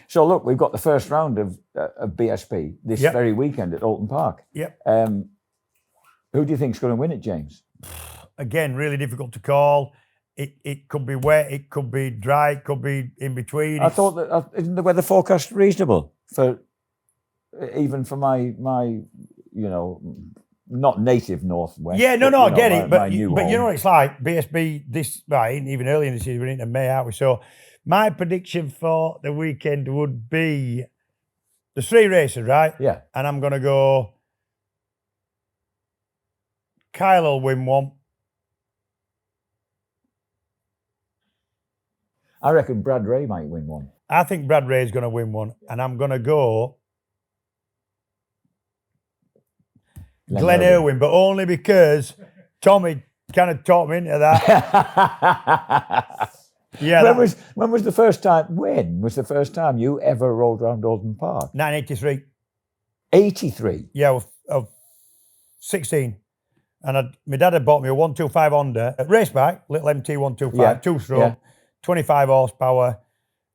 So look, we've got the first round of BSB this very weekend at Oulton Park. Yep. Who do you think is going to win it, James? Again, really difficult to call. It could be wet, it could be dry, it could be in between. I thought that isn't the weather forecast reasonable for even for my not native northwest. Yeah, no, I get it, but you home. know what it's like. BSB even early in the season, we're into May, aren't we? So my prediction for the weekend would be there's 3 races, right? Yeah, and I'm gonna go. Kyle will win one. I reckon Brad Ray might win one. I think Brad Ray is going to win one, and I'm going to go Glenn Irwin, but only because Tommy kind of talked me into that. Yeah. When was the first time? When was the first time you ever rode around Oulton Park? 1983. 83. Yeah, of 16. And my dad had bought me a 125 Honda race bike, little MT 125, 2-stroke. 25 horsepower,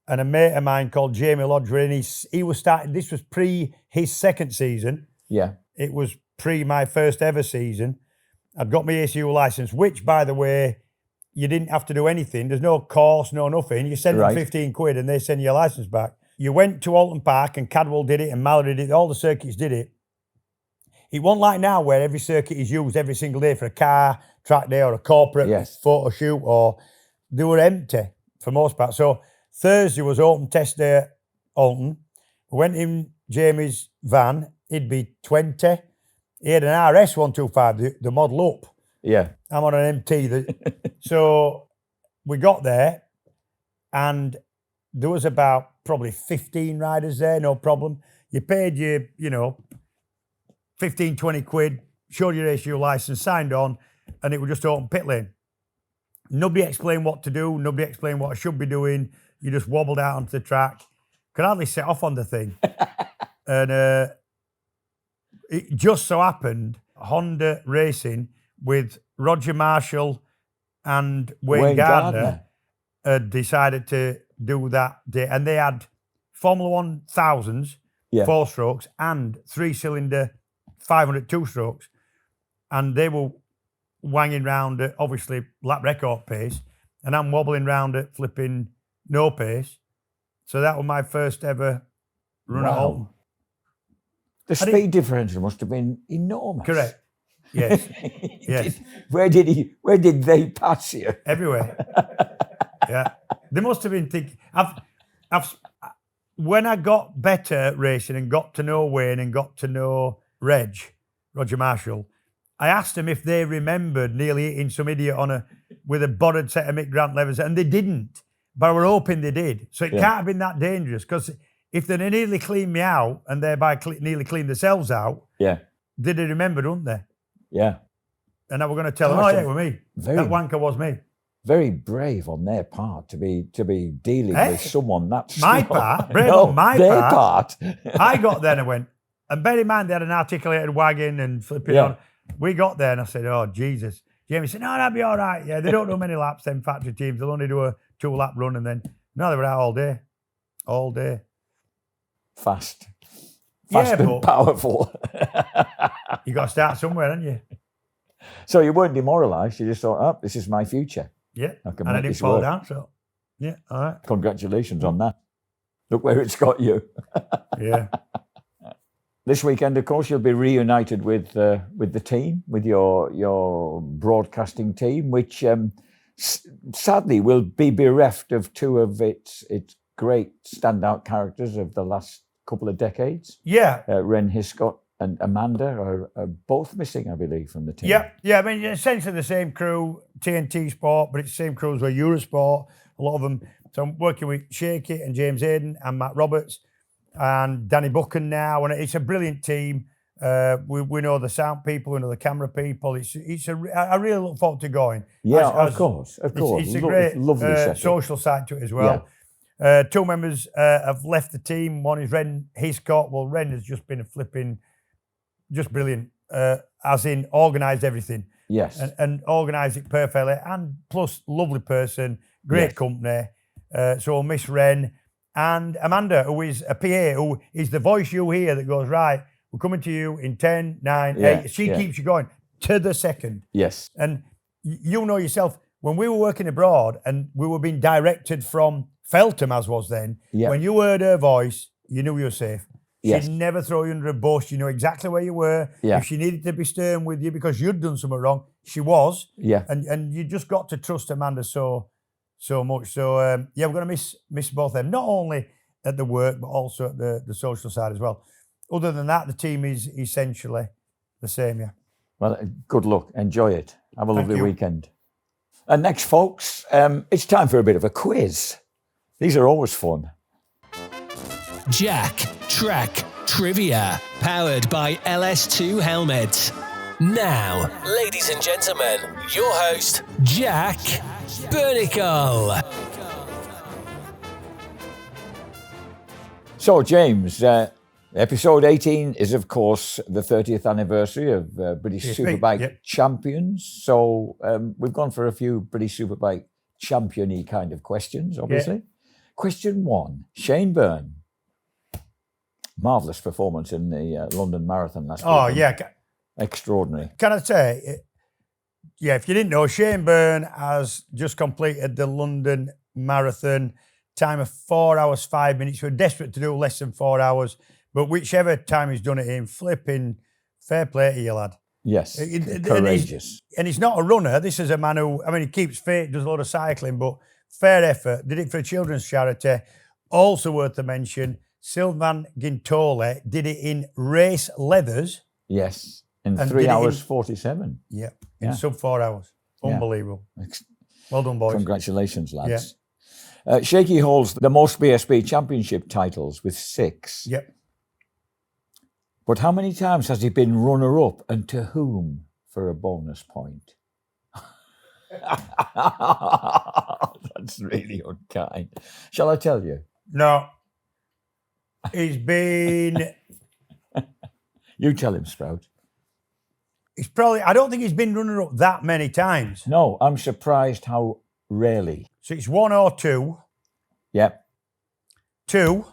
and a mate of mine called Jamie Lodgery, and he was starting, this was pre his second season. Yeah. It was pre my first ever season. I'd got my ACU license, which, by the way, you didn't have to do anything. There's no course, no nothing. You send them 15 quid and they send you your license back. You went to Oulton Park and Cadwell did it and Mallory did it. All the circuits did it. It wasn't like now where every circuit is used every single day for a car, track day or a corporate photo shoot, or they were empty for most part. So Thursday was open test day at Oulton. We went in Jamie's van. He'd be 20. He had an RS 125, the model up. Yeah. I'm on an MT. So we got there and there was about probably 15 riders there, no problem. You paid your, 15, 20 quid, showed your ACU license, signed on, and it was just open pit lane. Nobody explained what to do. Nobody explained what I should be doing. You just wobbled out onto the track. Could hardly set off on the thing. And it just so happened, Honda Racing with Roger Marshall and Wayne Gardner had decided to do that day. And they had Formula 1000s, 4-strokes, and 3-cylinder 500 2-strokes. And they were wanging round at, obviously, lap record pace, and I'm wobbling round at flipping no pace. So that was my first ever run at Oulton. The speed differential must have been enormous. Correct. Yes. Yes. Where did they pass you? Everywhere. Yeah. They must have been thinking. When I got better at racing and got to know Wayne and got to know Roger Marshall, I asked them if they remembered nearly hitting some idiot with a borrowed set of Mick Grant levers, and they didn't. But I were hoping they did. So it can't have been that dangerous, because if they nearly cleaned me out and thereby nearly cleaned themselves out, they'd have remembered, wouldn't they? Yeah. And I were going to tell them, it was me. That wanker was me. Very brave on their part to be dealing with someone that's my part. Brave on my their part. I got there and I went, and bear in mind they had an articulated wagon and flipping on. We got there and I said, oh, Jesus. Jamie said, no, that'd be all right. Yeah, they don't do many laps, them factory teams. They'll only do a 2-lap run, and then, no, they were out all day. All day. Fast and powerful. You got to start somewhere, haven't you? So you weren't demoralised. You just thought, oh, this is my future. Yeah, and I didn't fall down, so yeah, all right. Congratulations on that. Look where it's got you. Yeah. This weekend, of course, you'll be reunited with the team, with your broadcasting team, which sadly will be bereft of 2 of its great standout characters of the last couple of decades. Yeah. Ren Hiscott and Amanda are both missing, I believe, from the team. Yeah. I mean, essentially the same crew, TNT Sport, but it's the same crew as Eurosport. A lot of them. So I'm working with Shaky and James Hayden and Matt Roberts and Danny Buchan now, and it's a brilliant team. We know the sound people, we know the camera people. I really look forward to going. Yeah, of course. It's a great lovely social side to it as well. Yeah. 2 members have left the team. One is Ren Hiscott. Well, Ren has just been just brilliant, as in organised everything. Yes. And organised it perfectly, and plus lovely person, great company. So we'll miss Ren. And Amanda, who is a PA, who is the voice you hear that goes, right, we're coming to you in 10, 9, 8. She keeps you going to the second. Yes. And you know yourself, when we were working abroad and we were being directed from Feltham, as was then, when you heard her voice, you knew you were safe. She'd never throw you under a bus. You knew exactly where you were. If she needed to be stern with you because you'd done something wrong, she was. And you just got to trust Amanda so much. So, we're going to miss both of them, not only at the work, but also at the social side as well. Other than that, the team is essentially the same, yeah. Well, good luck. Enjoy it. Have a lovely weekend. And next, folks, it's time for a bit of a quiz. These are always fun. Jack Track Trivia, powered by LS2 Helmets. Now, ladies and gentlemen, your host, Jack Burnicle. So, James, episode 18 is, of course, the 30th anniversary of British Superbike Champions. So we've gone for a few British Superbike champion-y kind of questions, obviously. Question 1, Shane Byrne. Marvellous performance in the London Marathon last week. Oh, yeah. Extraordinary. Can I say, if you didn't know, Shane Byrne has just completed the London Marathon, time of 4 hours, 5 minutes. We're desperate to do less than 4 hours, but whichever time he's done it in, flipping fair play to you, lad. Yes, courageous. And he's not a runner. This is a man who, he keeps fit, does a lot of cycling, but fair effort. Did it for a children's charity. Also worth the mention, Sylvain Gintole did it in race leathers. Yes, in 3 hours 47. Yeah, in sub 4 hours. Unbelievable. Well done, boys. Congratulations, lads. Yeah. Shaky holds the most BSB Championship titles with 6. Yep. But how many times has he been runner-up and to whom for a bonus point? That's really unkind. Shall I tell you? No. He's been... You tell him, Sprout. He's probably... I don't think he's been runner-up that many times. No, I'm surprised how rarely. So it's 1 or 2. Yep. 2.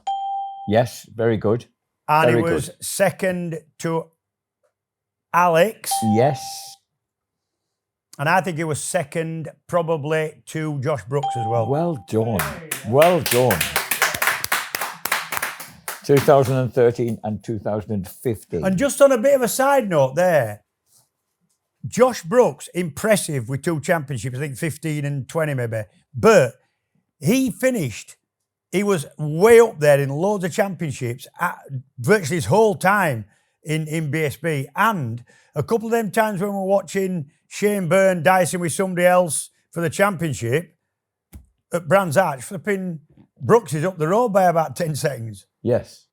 Yes, very good. And very he was good. Second to Alex. Yes. And I think he was second probably to Josh Brooks as well. Well done. Well done. 2013 and 2015. And just on a bit of a side note there, Josh Brooks, impressive with 2 championships, I think 15 and 20 maybe. But he finished, he was way up there in loads of championships virtually his whole time in BSB. And a couple of them times when we're watching Shane Byrne dicing with somebody else for the championship at Brands Hatch, flipping Brooks is up the road by about 10 seconds. Yes.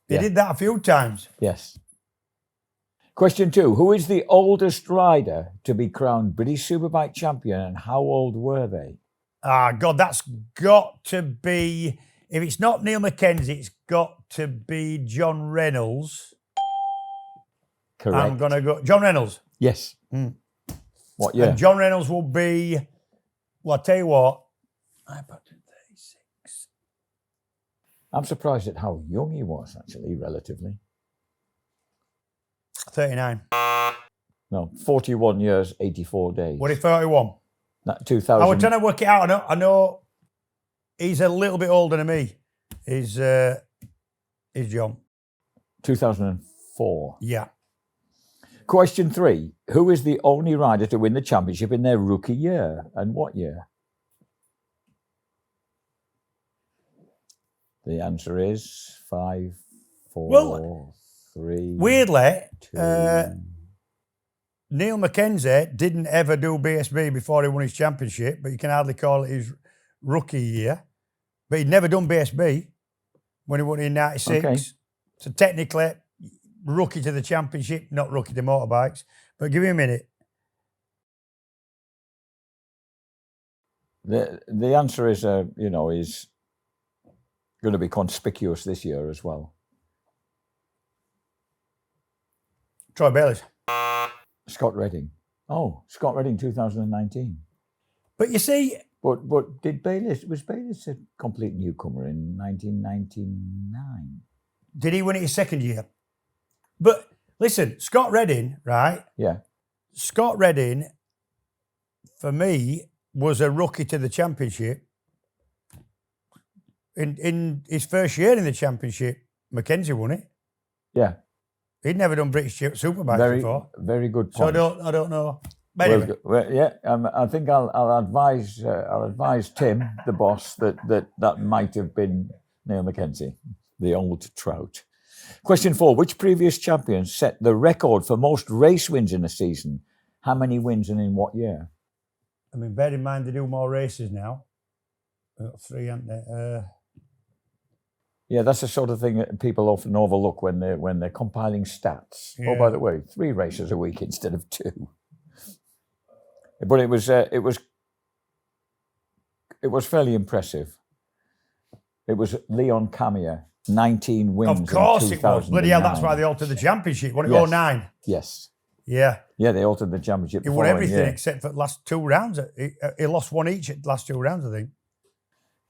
He did that a few times. Yes. Question 2. Who is the oldest rider to be crowned British Superbike champion and how old were they? Ah, God, that's got to be... If it's not Neil Mackenzie, it's got to be John Reynolds. Correct. I'm going to go... John Reynolds. Yes. What year? And John Reynolds will be... Well, I'll tell you what. I put 36. I'm surprised at how young he was, actually, relatively. 39. No, 41 years, 84 days. What if 31? That 2000. I was trying to work it out. I know he's a little bit older than me. Is John. 2004. Yeah. Question 3. Who is the only rider to win the championship in their rookie year? And what year? The answer is 5, 4, 3. Weirdly, 2. Neil Mackenzie didn't ever do BSB before he won his championship, but you can hardly call it his rookie year. But he'd never done BSB when he won it in 96. Okay. So technically, rookie to the championship, not rookie to motorbikes. But give me a minute. The answer is, is going to be conspicuous this year as well. Troy Bayliss. Scott Redding. Oh, Scott Redding 2019. But you see... But was Bayliss a complete newcomer in 1999? Did he win it his second year? But listen, Scott Redding, right? Yeah. Scott Redding, for me, was a rookie to the championship. In his first year in the championship, Mackenzie won it. Yeah. He'd never done British Superbike before. Very good So point. I don't know. But anyway. I think I'll advise Tim, the boss, that might have been Neil Mackenzie, the old trout. Question 4. Which previous champion set the record for most race wins in a season? How many wins and in what year? I mean, bear in mind they do more races now. They've got 3, haven't they? Yeah, that's the sort of thing that people often overlook when they're compiling stats. Yeah. Oh, by the way, 3 races a week instead of 2. But it was fairly impressive. It was Leon Camier, 19 wins. Of course it was. Bloody hell, that's 2009. why they altered the championship. Wasn't it Yes. 09? Yes. Yeah. Yeah, they altered the championship. He the won following everything year. except for the last 2 rounds. He lost 1 each at the last 2 rounds, I think.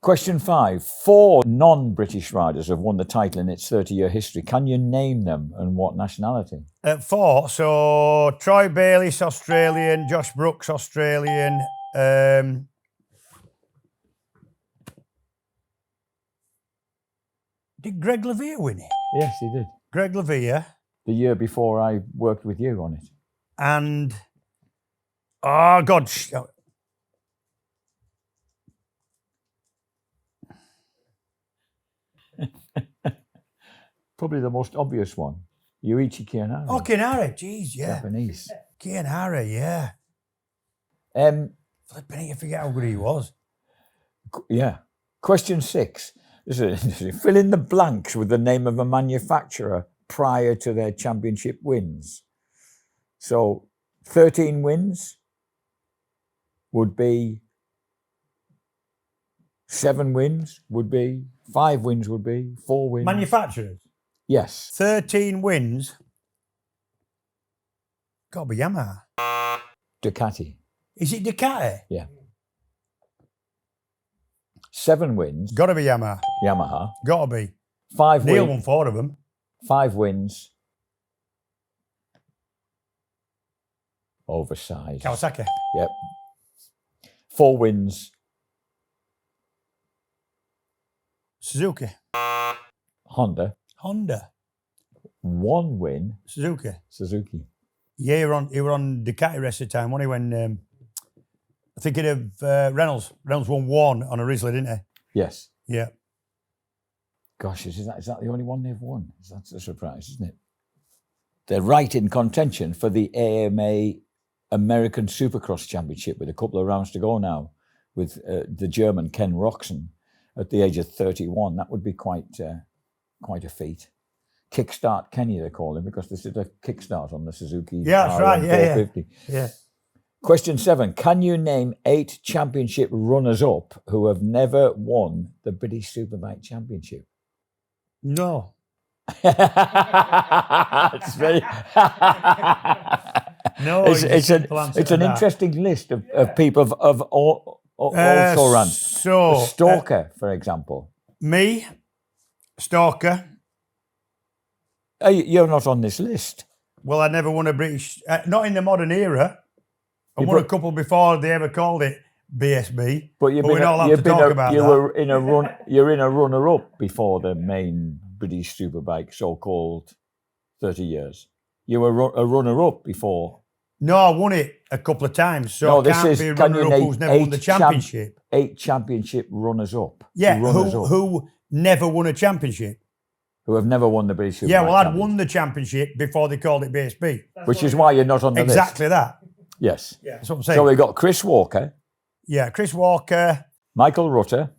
Question 5. 4 non-British riders have won the title in its 30-year history. Can you name them and what nationality? 4. So Troy Bayliss, Australian. Josh Brooks, Australian. Did Greg Levere win it? Yes, he did. Greg Levere. The year before I worked with you on it. And, oh, God. Probably the most obvious one. Yuichi Kianari. Oh, Kianari. Jeez, yeah. Japanese. Kianari, yeah. Flipping, you forget how good he was. Yeah. Question 6. This is interesting. Fill in the blanks with the name of a manufacturer prior to their championship wins. So 13 wins would be 7 wins would be 5 wins would be 4 wins. Manufacturers. Yes. 13 wins. Got to be Yamaha. Ducati. Is it Ducati? Yeah. 7 wins. Got to be Yamaha. Yamaha. Got to be. 5 Neil wins. won 4 of them. 5 wins. Oversized. Kawasaki. Yep. 4 wins. Suzuki. Honda. Honda. 1 win. Suzuki. Suzuki. Yeah, he were on Ducati rest of the time, wasn't he? When thinking of Reynolds. Reynolds won 1 on a Risley, didn't he? Yes. Yeah. Gosh, is that the only one they've won? That's a surprise, isn't it? They're right in contention for the AMA American Supercross Championship with a couple of rounds to go now with the German Ken Roxon at the age of 31. That would be quite a feat. Kickstart Kenny, they call him, because this is a kickstart on the Suzuki. Yeah, that's right. Yeah, 450. yeah. Question 7. Can you name 8 championship runners-up who have never won the British Superbike Championship? No. It's very... No, it's an interesting list of people of all runs. So, Stalker, for example. Me, Stalker. You're not on this list. Well, I never won a British, not in the modern era. I won a couple before they ever called it BSB. But we're not allowed to talk about that. You're in a runner-up before the main British Superbike, so-called 30 years. You were a runner-up before. No, I won it a couple of times. So No, I this can't is- be a can you runner-up name who's never won the championship. 8 championship runners-up. Yeah, runners-up who never won a championship. who have never won the British Superbike. Yeah, well, I'd Championship. won the championship before they called it BSB. Which is why you're not on the list. Exactly that. Yes. Yeah, that's what I'm saying. So we've got Chris Walker, Yeah, Chris Walker, Michael Rutter.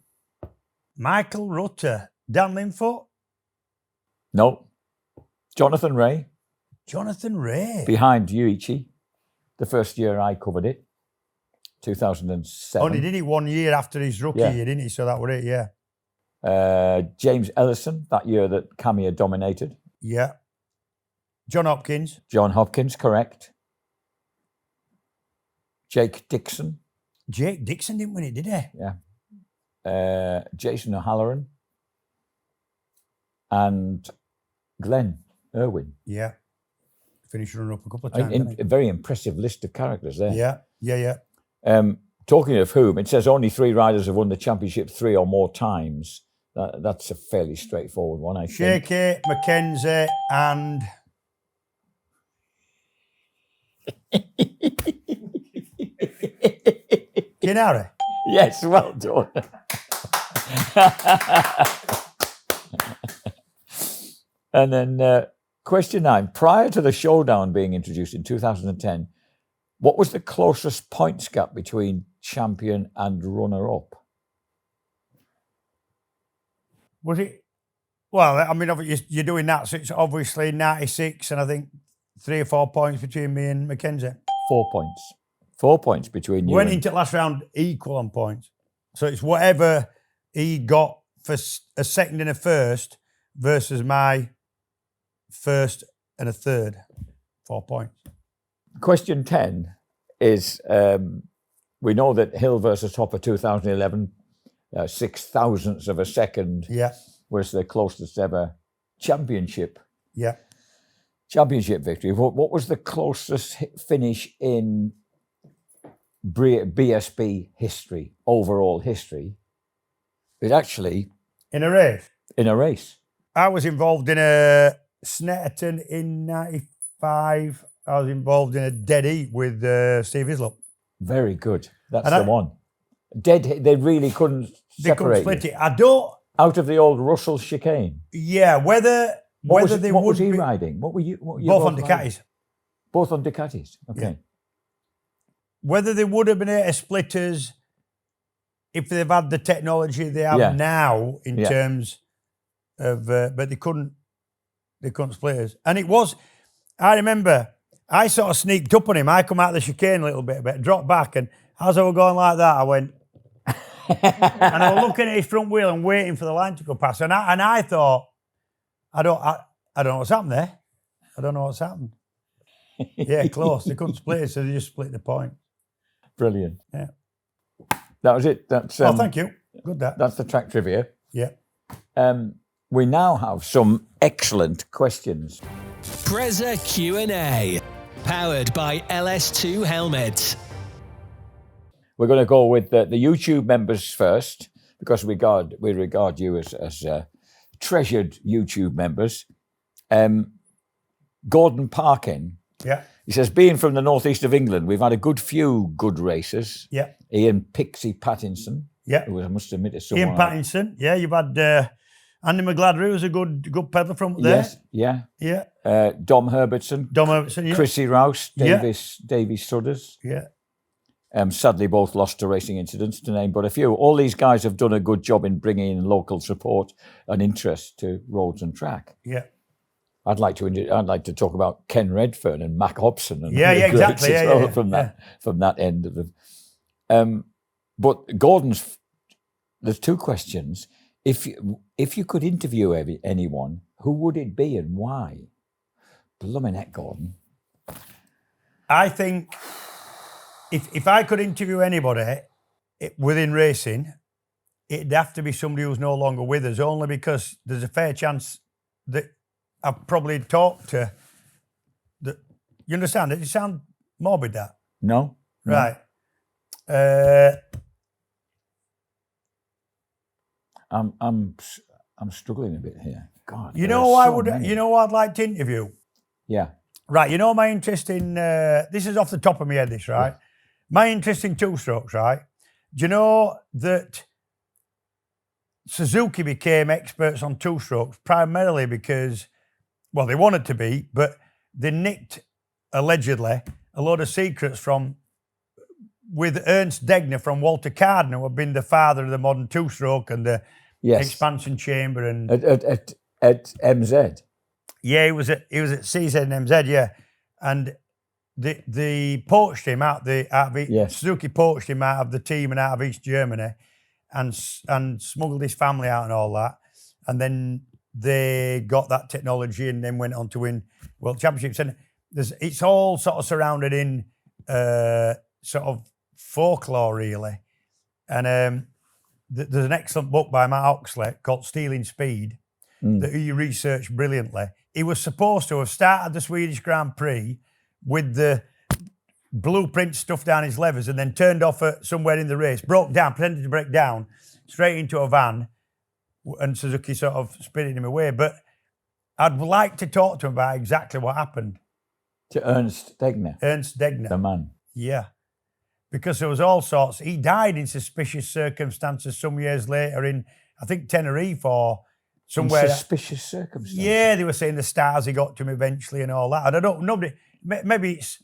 Michael Rutter, Dan Linfoot, No. Jonathan Ray, Jonathan Ray. behind Yuichi. The first year I covered it, 2007. Only did it 1 year after his rookie Yeah. year, didn't he? So that was it, yeah. James Ellison, that year that Camier dominated. Yeah. John Hopkins. John Hopkins, correct. Jake Dixon, Jake Dixon didn't win it, did he? yeah. Jason O'Halloran, and Glenn Irwin. Yeah. Finished runner up a couple of times. A very impressive list of characters there. Yeah, yeah, yeah. Talking of whom, it says only 3 riders have won the championship 3 or more times. That's a fairly straightforward one, I think. Shaky, Mackenzie, and Kinari. Yes, well done. And then question 9. Prior to the showdown being introduced in 2010, what was the closest points gap between champion and runner-up? Was it? Well, I mean, you're doing that, so it's obviously 96, and I think 3 or 4 points between me and Mackenzie. 4 points. 4 points between you. Went into the last round equal on points. So it's whatever he got for a second and a first versus my first and a third. 4 points. Question 10 is, we know that Hill versus Hopper 2011, 6,000ths of a second was the closest ever championship victory. What was the closest finish in BSB history, overall history? It actually... In a race? In a race. I was involved in a Snetterton in 95. I was involved in a dead heat with Steve Hislop. Very good. That's the one. Dead, they really couldn't separate. They couldn't split it. I don't... Out of the old Russell chicane. Yeah, whether what they was would he be... riding? What were you both on Ducatis. Both on Ducatis, okay. Yeah. Whether they would have been able to splitters if they've had the technology they have now in terms of... but they couldn't split us. And it was... I remember I sort of sneaked up on him. I come out of the chicane a little bit, dropped back, and as I was going like that, I went... and I was looking at his front wheel and waiting for the line to go past. And I thought, I don't know what's happened there. I don't know what's happened. Yeah, close. They couldn't split it, so they just split the point. Brilliant. Yeah. That was it. That's thank you. Good that. That's the track trivia. Yeah. We now have some excellent questions. Preza Q&A, powered by LS2 helmets. We're going to go with the YouTube members first, because we regard you as treasured YouTube members. Gordon Parkin. Yeah. He says, being from the northeast of England, we've had a good few good racers. Yeah. Ian Pixie Pattinson. Yeah. Who I must admit is someone. Ian Pattinson. Yeah, you've had Andy McGladry, who's a good pedal from there. Yes. Yeah. Yeah. Dom Herbertson. Yeah. Chrissy Rouse. Davy Sudders. Yeah. Sadly, both lost to racing incidents, to name but a few. All these guys have done a good job in bringing in local support and interest to roads and track. Yeah. I'd like to talk about Ken Redfern and Mac Hobson and exactly. From that end of the. But Gordon's, there's 2 questions. If you could interview anyone, who would it be and why? Blimey heck, Gordon. I think if I could interview anybody within racing, it'd have to be somebody who's no longer with us, only because there's a fair chance that I've probably talked to. You understand? Does it sound morbid, that? No. Right. I'm struggling a bit here. God. You know who I'd like to interview? Yeah. Right. You know my interest in this is off the top of my head, this, right? Yeah. My interest in 2-strokes, right? Do you know that Suzuki became experts on 2-strokes primarily because, well, they wanted to be, but they nicked, allegedly, a load of secrets with Ernst Degner from Walter Carden, who had been the father of the modern 2-stroke and the expansion chamber and at MZ. Yeah, he was at CZ and MZ, yeah, and they poached him out Suzuki poached him out of the team and out of East Germany, and smuggled his family out and all that, and then they got that technology and then went on to win World Championships. And it's all sort of surrounded in sort of folklore, really. And there's an excellent book by Matt Oxley called Stealing Speed that he researched brilliantly. He was supposed to have started the Swedish Grand Prix with the blueprint stuff down his levers and then turned off at somewhere in the race, broke down, pretended to break down, straight into a van, and Suzuki sort of spirited him away. But I'd like to talk to him about exactly what happened. To Ernst Degner. Ernst Degner. The man. Yeah. Because there was all sorts. He died in suspicious circumstances some years later in, I think, Tenerife or somewhere. In suspicious circumstances? Yeah, they were saying the stars he got to him eventually and all that. And I don't, nobody, maybe it's,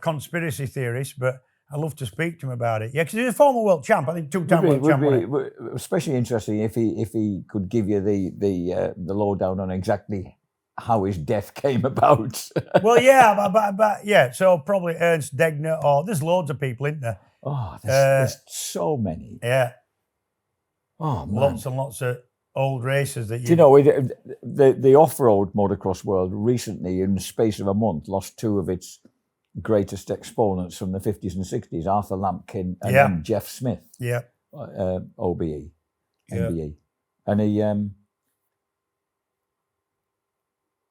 conspiracy theorists, but I'd love to speak to him about it. Yeah, because he's a former world champ. I think 2-time world champ. Would be especially interesting if he could give you the lowdown on exactly how his death came about. Well, yeah, but yeah. So probably Ernst Degner, or there's loads of people, isn't there? Oh, there's so many. Yeah. Oh, man. Lots and lots of old racers that you. Do you know, the off-road motocross world recently, in the space of a month, lost two of its greatest exponents from the 50s and 60s, Arthur Lampkin and then Jeff Smith. Yeah. OBE. Yeah. MBE. And he...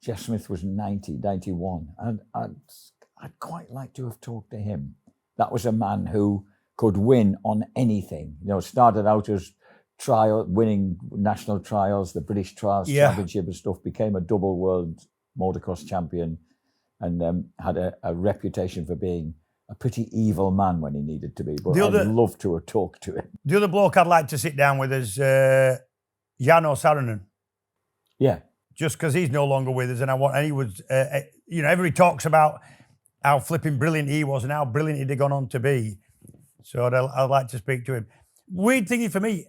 Jeff Smith was 91, and I'd quite like to have talked to him. That was a man who could win on anything. Started out as winning national trials, the British Trials Championship and stuff, became a double world motocross champion, and had a reputation for being a pretty evil man when he needed to be. But I'd love to have talked to him. The other bloke I'd like to sit down with is Jano Saarinen. Yeah. Just because he's no longer with us, and he was, everybody talks about how flipping brilliant he was and how brilliant he'd have gone on to be. So I'd like to speak to him. Weird thing for me,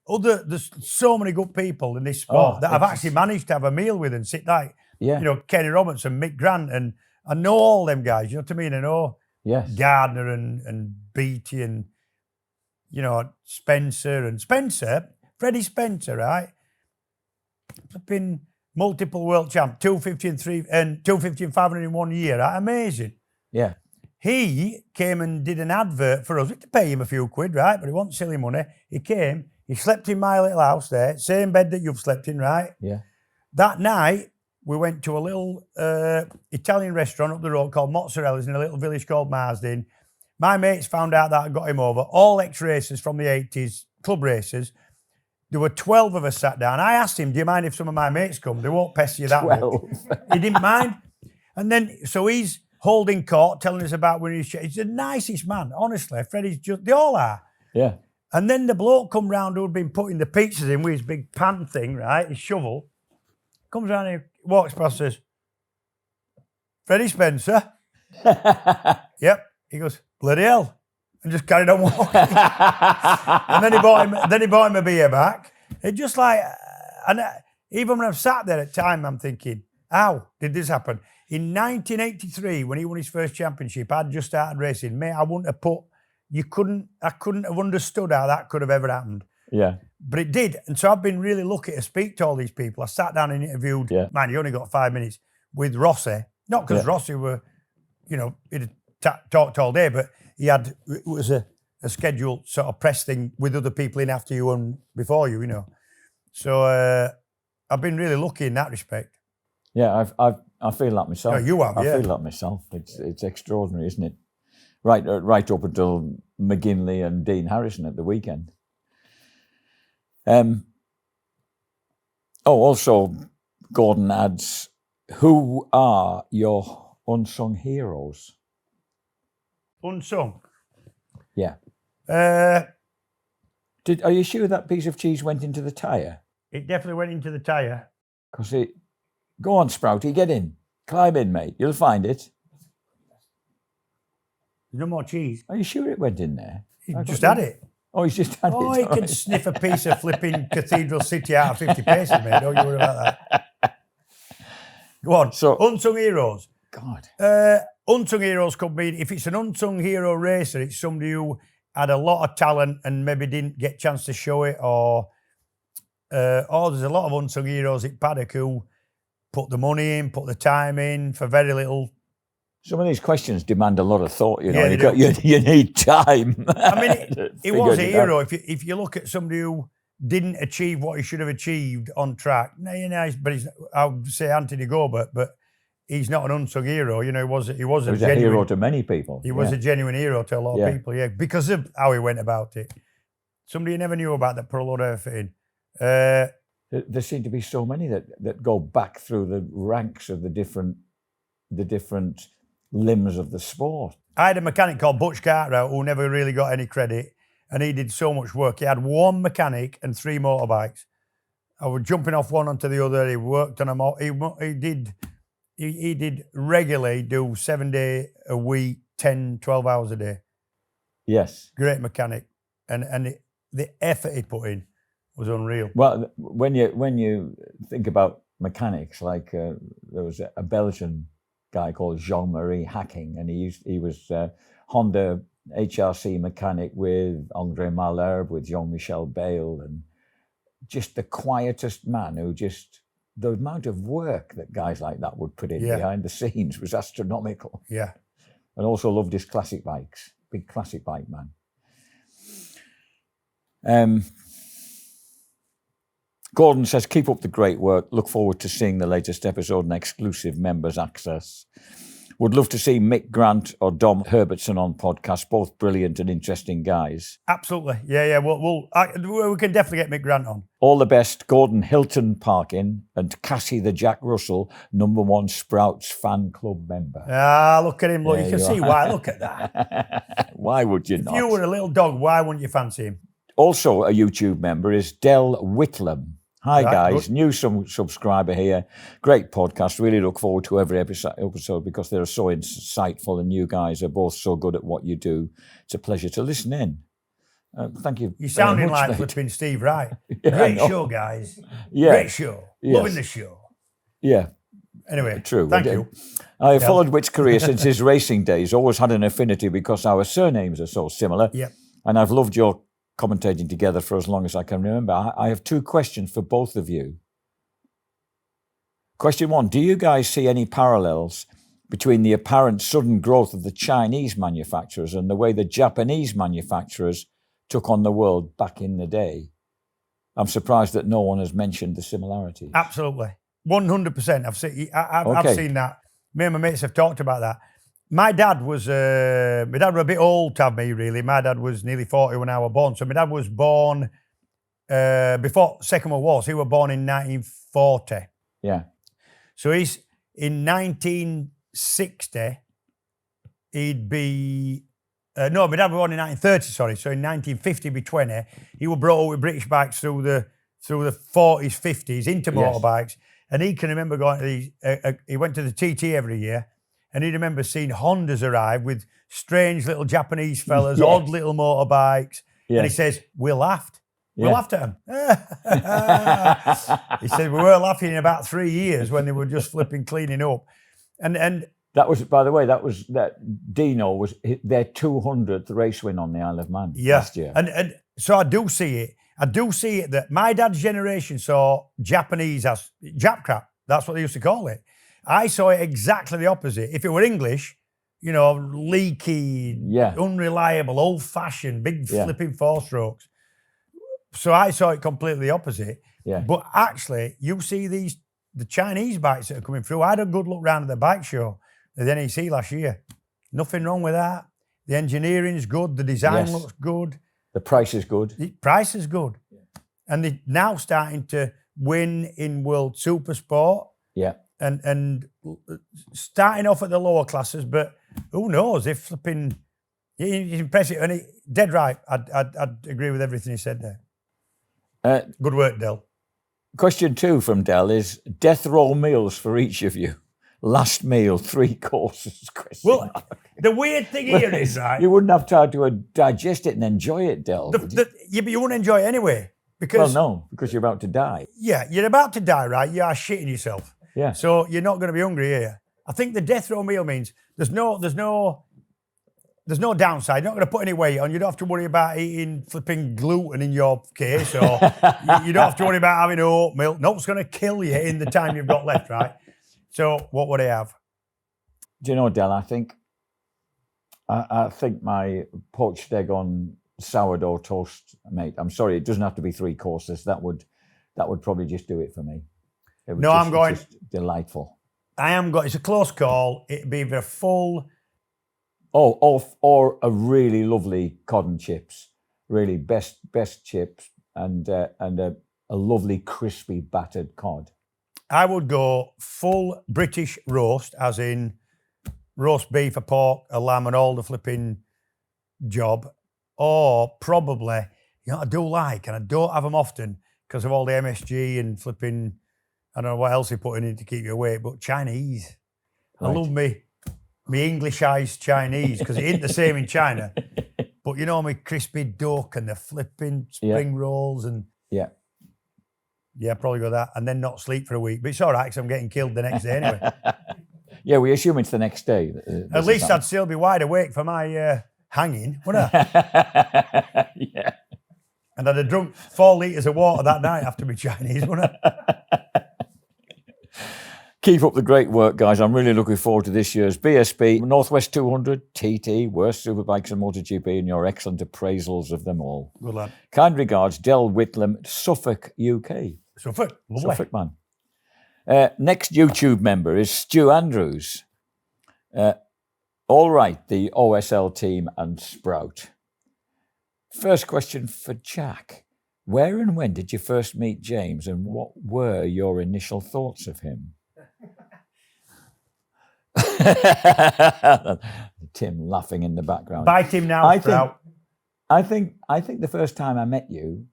there's so many good people in this sport that I've actually managed to have a meal with and sit like, Kenny Robertson, Mick Grant, and I know all them guys. You know what I mean? I know Gardner and Beattie and Spencer, Freddie Spencer, right? Flipping multiple world champ, 250 and 250 and 500 in 1 year. Right? Amazing. Yeah. He came and did an advert for us. We had to pay him a few quid, right? But he wasn't silly money. He came, he slept in my little house there, same bed that you've slept in, right? Yeah. That night, we went to a little Italian restaurant up the road called Mozzarella's in a little village called Marsden. My mates found out that I got him over. All ex-racers from the 80s, club racers. There were 12 of us sat down. I asked him, do you mind if some of my mates come? They won't pester you that much. He didn't mind. And then, so he's holding court, telling us about winning his... He's the nicest man, honestly. Freddie's just... They all are. Yeah. And then the bloke come round who'd been putting the pizzas in with his big pan thing, right? His shovel. Comes round and walks past us. Freddie Spencer. Yep. He goes, bloody hell. And just carried on walking. And then he bought him a beer back. It just like, and even when I've sat there at time, I'm thinking, how did this happen? In 1983, when he won his first championship, I'd just started racing. Mate, I wouldn't have I couldn't have understood how that could have ever happened. Yeah. But it did. And so I've been really lucky to speak to all these people. I sat down and interviewed, man, you only got 5 minutes, with Rossi. Not because Rossi were, he'd talked all day, but it was a scheduled sort of press thing with other people in after you and before you, So I've been really lucky in that respect. Yeah, I feel like myself. No, you have, I feel like myself. It's extraordinary, isn't it? Right up until McGinley and Dean Harrison at the weekend. Also, Gordon adds, who are your unsung heroes? Unsung? Yeah. Are you sure that piece of cheese went into the tyre? It definitely went into the tyre. Because go on, Sprouty, get in. Climb in, mate. You'll find it. There's no more cheese. Are you sure it went in there? He just had it. Oh, he's just had it. Oh, he can sniff a piece of flipping Cathedral City out of 50 paces, mate. Don't you worry about that. Go on. So, unsung heroes. God. Unsung heroes could be, if it's an unsung hero racer, it's somebody who had a lot of talent and maybe didn't get a chance to show it, or there's a lot of unsung heroes at Paddock who put the money in, put the time in for very little. Some of these questions demand a lot of thought, you need time. I mean, he was a hero. If you look at somebody who didn't achieve what he should have achieved on track, but I would say Anthony Gobert, but he's not an unsung hero. You know, he was He was a hero to many people. He was a genuine hero to a lot of people, because of how he went about it. Somebody you never knew about that put a lot of effort in. There seem to be so many that go back through the ranks of the different limbs of the sport. I had a mechanic called Butch Cartwright who never really got any credit, and he did so much work. He had one mechanic and 3 motorbikes. I was jumping off one onto the other. He worked on them all. He did regularly do 7 days a week, 10, 12 hours a day. Yes. Great mechanic. And the effort he put in was unreal. Well, when you think about mechanics, like there was a Belgian guy called Jean-Marie Hacking, and he was Honda HRC mechanic with André Malherbe, with Jean-Michel Bayle, and just the quietest man who just, the amount of work that guys like that would put in behind the scenes was astronomical. Yeah. And also loved his classic bikes. Big classic bike man. Gordon says, keep up the great work. Look forward to seeing the latest episode and exclusive members access. Would love to see Mick Grant or Dom Herbertson on podcast. Both brilliant and interesting guys. Absolutely. Yeah. We can definitely get Mick Grant on. All the best, Gordon Hilton Parkin and Cassie the Jack Russell, #1 Sprouts fan club member. Look at him. Look, you can see why. Look at that. Why would you not? If you were a little dog, why wouldn't you fancy him? Also a YouTube member is Del Whitlam. Hi, guys. Good. New subscriber here. Great podcast. Really look forward to every episode because they're so insightful, and you guys are both so good at what you do. It's a pleasure to listen in. Thank you. You're sounding like flipping Steve Wright. Great show, guys. Yeah. Great show. Yes. Loving the show. Yeah. Anyway, true. Thank you. I have followed Whit's career since his racing days. Always had an affinity because our surnames are so similar. Yeah. And I've loved your commentating together for as long as I can remember. I have 2 questions for both of you. Question 1, do you guys see any parallels between the apparent sudden growth of the Chinese manufacturers and the way the Japanese manufacturers took on the world back in the day? I'm surprised that no one has mentioned the similarities. Absolutely. 100%. I've seen that. Me and my mates have talked about that. My dad was a bit old to have me, really. My dad was nearly 40 when I was born. So my dad was born before Second World War. So he was born in 1940. Yeah. So he's in 1960, he'd be... my dad was born in 1930, sorry. So in 1950, he'd be 20. He was brought up with British bikes through the 40s, 50s, into motorbikes. And he can remember going to these... he went to the TT every year. And he remember seeing Hondas arrive with strange little Japanese fellas, odd little motorbikes. Yeah. And he says, we laughed. We laughed at them. He said, we were laughing in about 3 years when they were just flipping cleaning up. And that was, by the way, that Dino was their 200th race win on the Isle of Man last year. And so I do see it. That my dad's generation saw Japanese as Jap crap. That's what they used to call it. I saw it exactly the opposite. If it were English, leaky, unreliable, old-fashioned, big flipping 4-strokes. So I saw it completely the opposite. Yeah. But actually, you see the Chinese bikes that are coming through. I had a good look round at the bike show at the NEC last year. Nothing wrong with that. The engineering's good. The design looks good. The price is good. The price is good. Yeah. And they're now starting to win in World Super Sport. Yeah. And starting off at the lower classes, but who knows if flipping, he's impressive. And dead right. I'd agree with everything he said there. Good work, Del. Question 2 from Del is death row meals for each of you. Last meal, 3 courses. Well, the weird thing here is, right? You wouldn't have time to digest it and enjoy it, Del. But you wouldn't enjoy it anyway. Because, because you're about to die. Yeah, you're about to die, right? You are shitting yourself. Yeah. So you're not going to be hungry here. I think the death row meal means there's no downside. You're not going to put any weight on. You don't have to worry about eating flipping gluten in your case, or you don't have to worry about having oatmeal. No, it's going to kill you in the time you've got left, right? So what would I have? Do you know, Del? I think my poached egg on sourdough toast, mate. I'm sorry, it doesn't have to be 3 courses. That would probably just do it for me. I'm going just delightful. It's a close call. It'd be either full. Or a really lovely cod and chips. Really best chips and a lovely crispy battered cod. I would go full British roast, as in roast beef, a pork, a lamb, and all the flipping job. Or probably, I do like, and I don't have them often because of all the MSG and flipping, I don't know what else they're putting in to keep you awake, but Chinese. Right. I love me Englishized Chinese because it ain't the same in China. But my crispy duck and the flipping spring rolls and... Yeah, probably go that and then not sleep for a week. But it's all right because I'm getting killed the next day anyway. Yeah, we assume it's the next day. At least I'd still be wide awake for my hanging, wouldn't I? Yeah. And I'd have drunk 4 litres of water that night after my Chinese, wouldn't I? Keep up the great work, guys. I'm really looking forward to this year's BSB Northwest 200, TT, Worst Superbikes and MotoGP, and your excellent appraisals of them all. Good lad. Kind regards, Del Whitlam, Suffolk, UK. Suffolk, lovely. Suffolk man. Next YouTube member is Stu Andrews. All right, the OSL team and Sprout. First question for Jack. Where and when did you first meet James, and what were your initial thoughts of him? Tim laughing in the background. Bite him now, Sprout. I think the first time I met you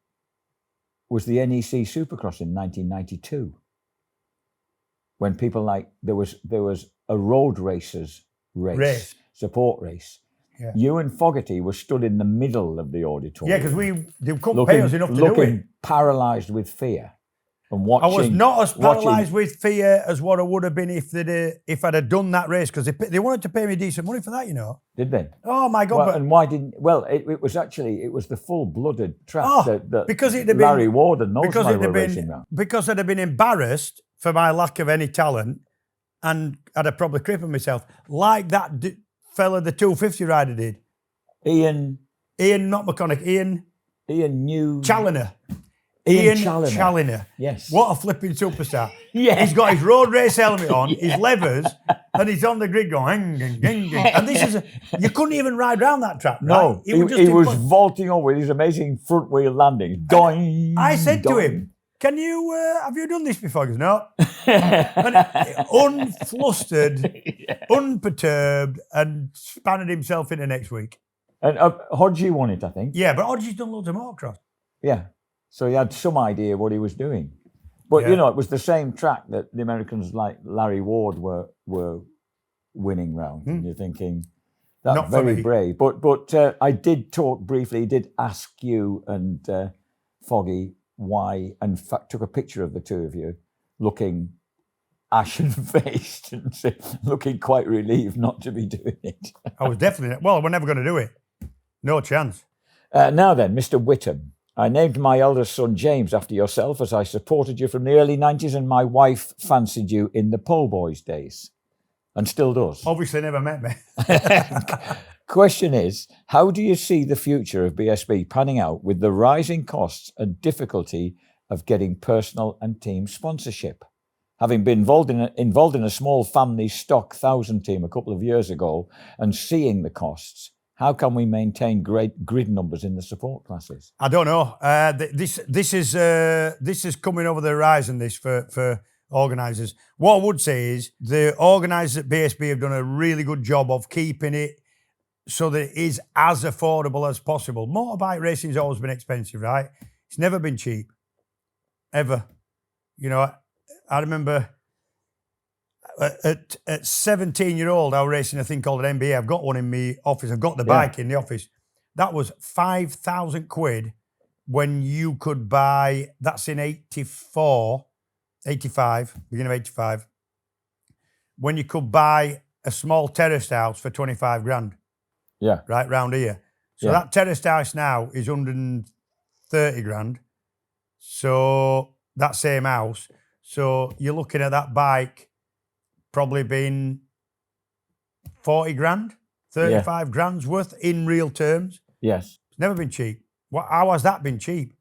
was the NEC Supercross in 1992, when people there was a road racers race. Support race. Yeah. You and Fogarty were stood in the middle of the auditorium. Yeah, because they couldn't pay us enough to do it. Looking paralysed with fear. And watching, I was not as paralysed with fear as what I would have been if I'd have done that race, because they wanted to pay me decent money for that, Did they? Oh my God! And why didn't? Well, it was the full-blooded track that because it'd have Larry been, Ward and those because were racing around. Because I'd have been embarrassed for my lack of any talent, and I'd have probably crippled myself like that fella, the 250 rider did. Ian, not McConaughey. Ian Challoner. Ian Challoner. Yes. What a flipping superstar. Yeah. He's got his road race helmet on, his levers, and he's on the grid going, and this is you couldn't even ride around that track. No, right? he was vaulting over with his amazing front wheel landing. Doing. I said to him, "Can you have you done this before?" He goes, "No." And unflustered, unperturbed, and spanned himself into next week. And Hodgie won it, I think. Yeah, but Hodgie's done loads of motocross. Yeah. So he had some idea what he was doing. But, it was the same track that the Americans like Larry Ward were winning round. And you're thinking, that's not very brave. But I did talk briefly, he did ask you and Foggy why, and in fact took a picture of the two of you looking ashen-faced and looking quite relieved not to be doing it. I was definitely, we're never going to do it. No chance. Now then, Mr. Whittam. I named my eldest son James after yourself, as I supported you from the early 90s, and my wife fancied you in the Pole Boys days, and still does. Obviously never met me. Question is, how do you see the future of BSB panning out with the rising costs and difficulty of getting personal and team sponsorship? Having been involved in a small family stock 1,000 team a couple of years ago and seeing the costs, how can we maintain great grid numbers in the support classes? I don't know. This is coming over the horizon. This for organisers. What I would say is the organisers at BSB have done a really good job of keeping it so that it is as affordable as possible. Motorbike racing has always been expensive, right? It's never been cheap, ever. I remember at 17-year-old, I was racing a thing called an MBA. I've got one in my office. I've got the bike in the office. That was 5,000 quid when you could buy, that's in 85, beginning of 85, when you could buy a small terraced house for 25 grand. Yeah. Right, round here. So that terraced house now is 130 grand. So that same house. So you're looking at that bike probably being 40 grand, 35 grand's worth in real terms. Yes. It's never been cheap. How has that been cheap?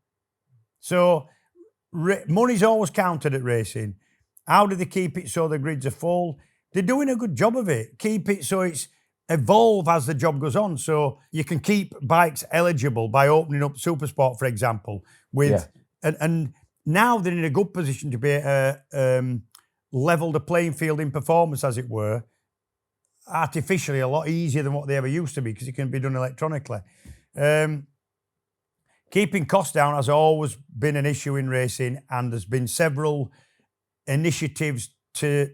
So money's always counted at racing. How do they keep it so the grids are full? They're doing a good job of it. Keep it so it's evolve as the job goes on. So you can keep bikes eligible by opening up Supersport, for example, with and now they're in a good position to be level the playing field in performance, as it were, artificially a lot easier than what they ever used to be because it can be done electronically. Keeping costs down has always been an issue in racing, and there's been several initiatives to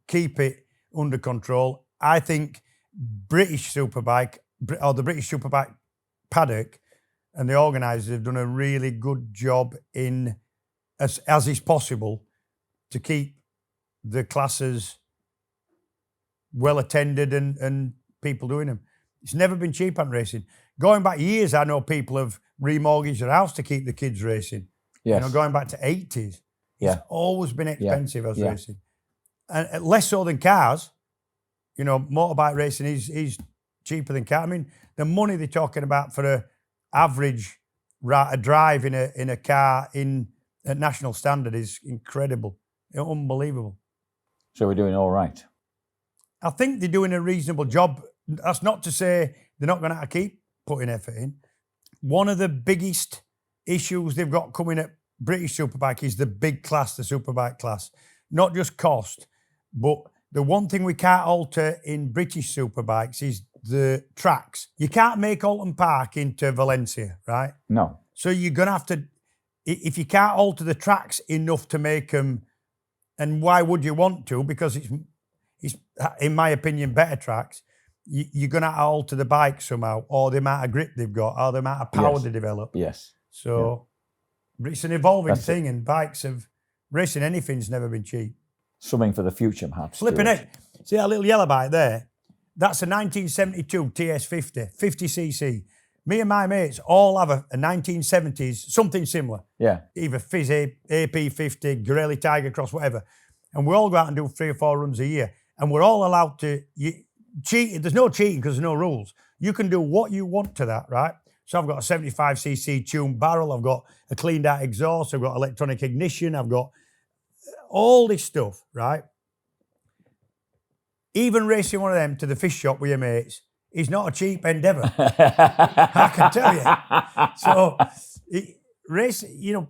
keep it under control. I think British Superbike, or the British Superbike Paddock, and the organisers have done a really good job in, as is possible, to keep the classes well attended and people doing them. It's never been cheap on racing. Going back years, I know people have remortgaged their house to keep the kids racing. Yes. You know, going back to 80s. It's always been expensive as racing. And less so than cars. You know, motorbike racing is cheaper than car. I mean, the money they're talking about for a average a drive in a car at national standard is incredible. Unbelievable. So we're doing all right. I think they're doing a reasonable job. That's not to say they're not going to have to keep putting effort in. One of the biggest issues they've got coming at British Superbike is the big class, the Superbike class. Not just cost, but the one thing we can't alter in British Superbikes is the tracks. You can't make Oulton Park into Valencia, right? No. So you're going to have to, if you can't alter the tracks enough to make them, and why would you want to? Because it's in my opinion, better tracks. You're going to alter the bike somehow, or the amount of grip they've got, or the amount of power they develop. Yes. So it's an evolving thing, and racing anything's never been cheap. Something for the future, perhaps. Flipping it. See that little yellow bike there? That's a 1972 TS50, 50cc. Me and my mates all have a 1970s, something similar. Yeah. Either Fizz AP50, Gorelli Tiger Cross, whatever. And we all go out and do 3 or 4 runs a year. And we're all allowed to cheat. There's no cheating because there's no rules. You can do what you want to that, right? So I've got a 75cc tuned barrel. I've got a cleaned out exhaust. I've got electronic ignition. I've got all this stuff, right? Even racing one of them to the fish shop with your mates is not a cheap endeavour. I can tell you. So, racing, you know,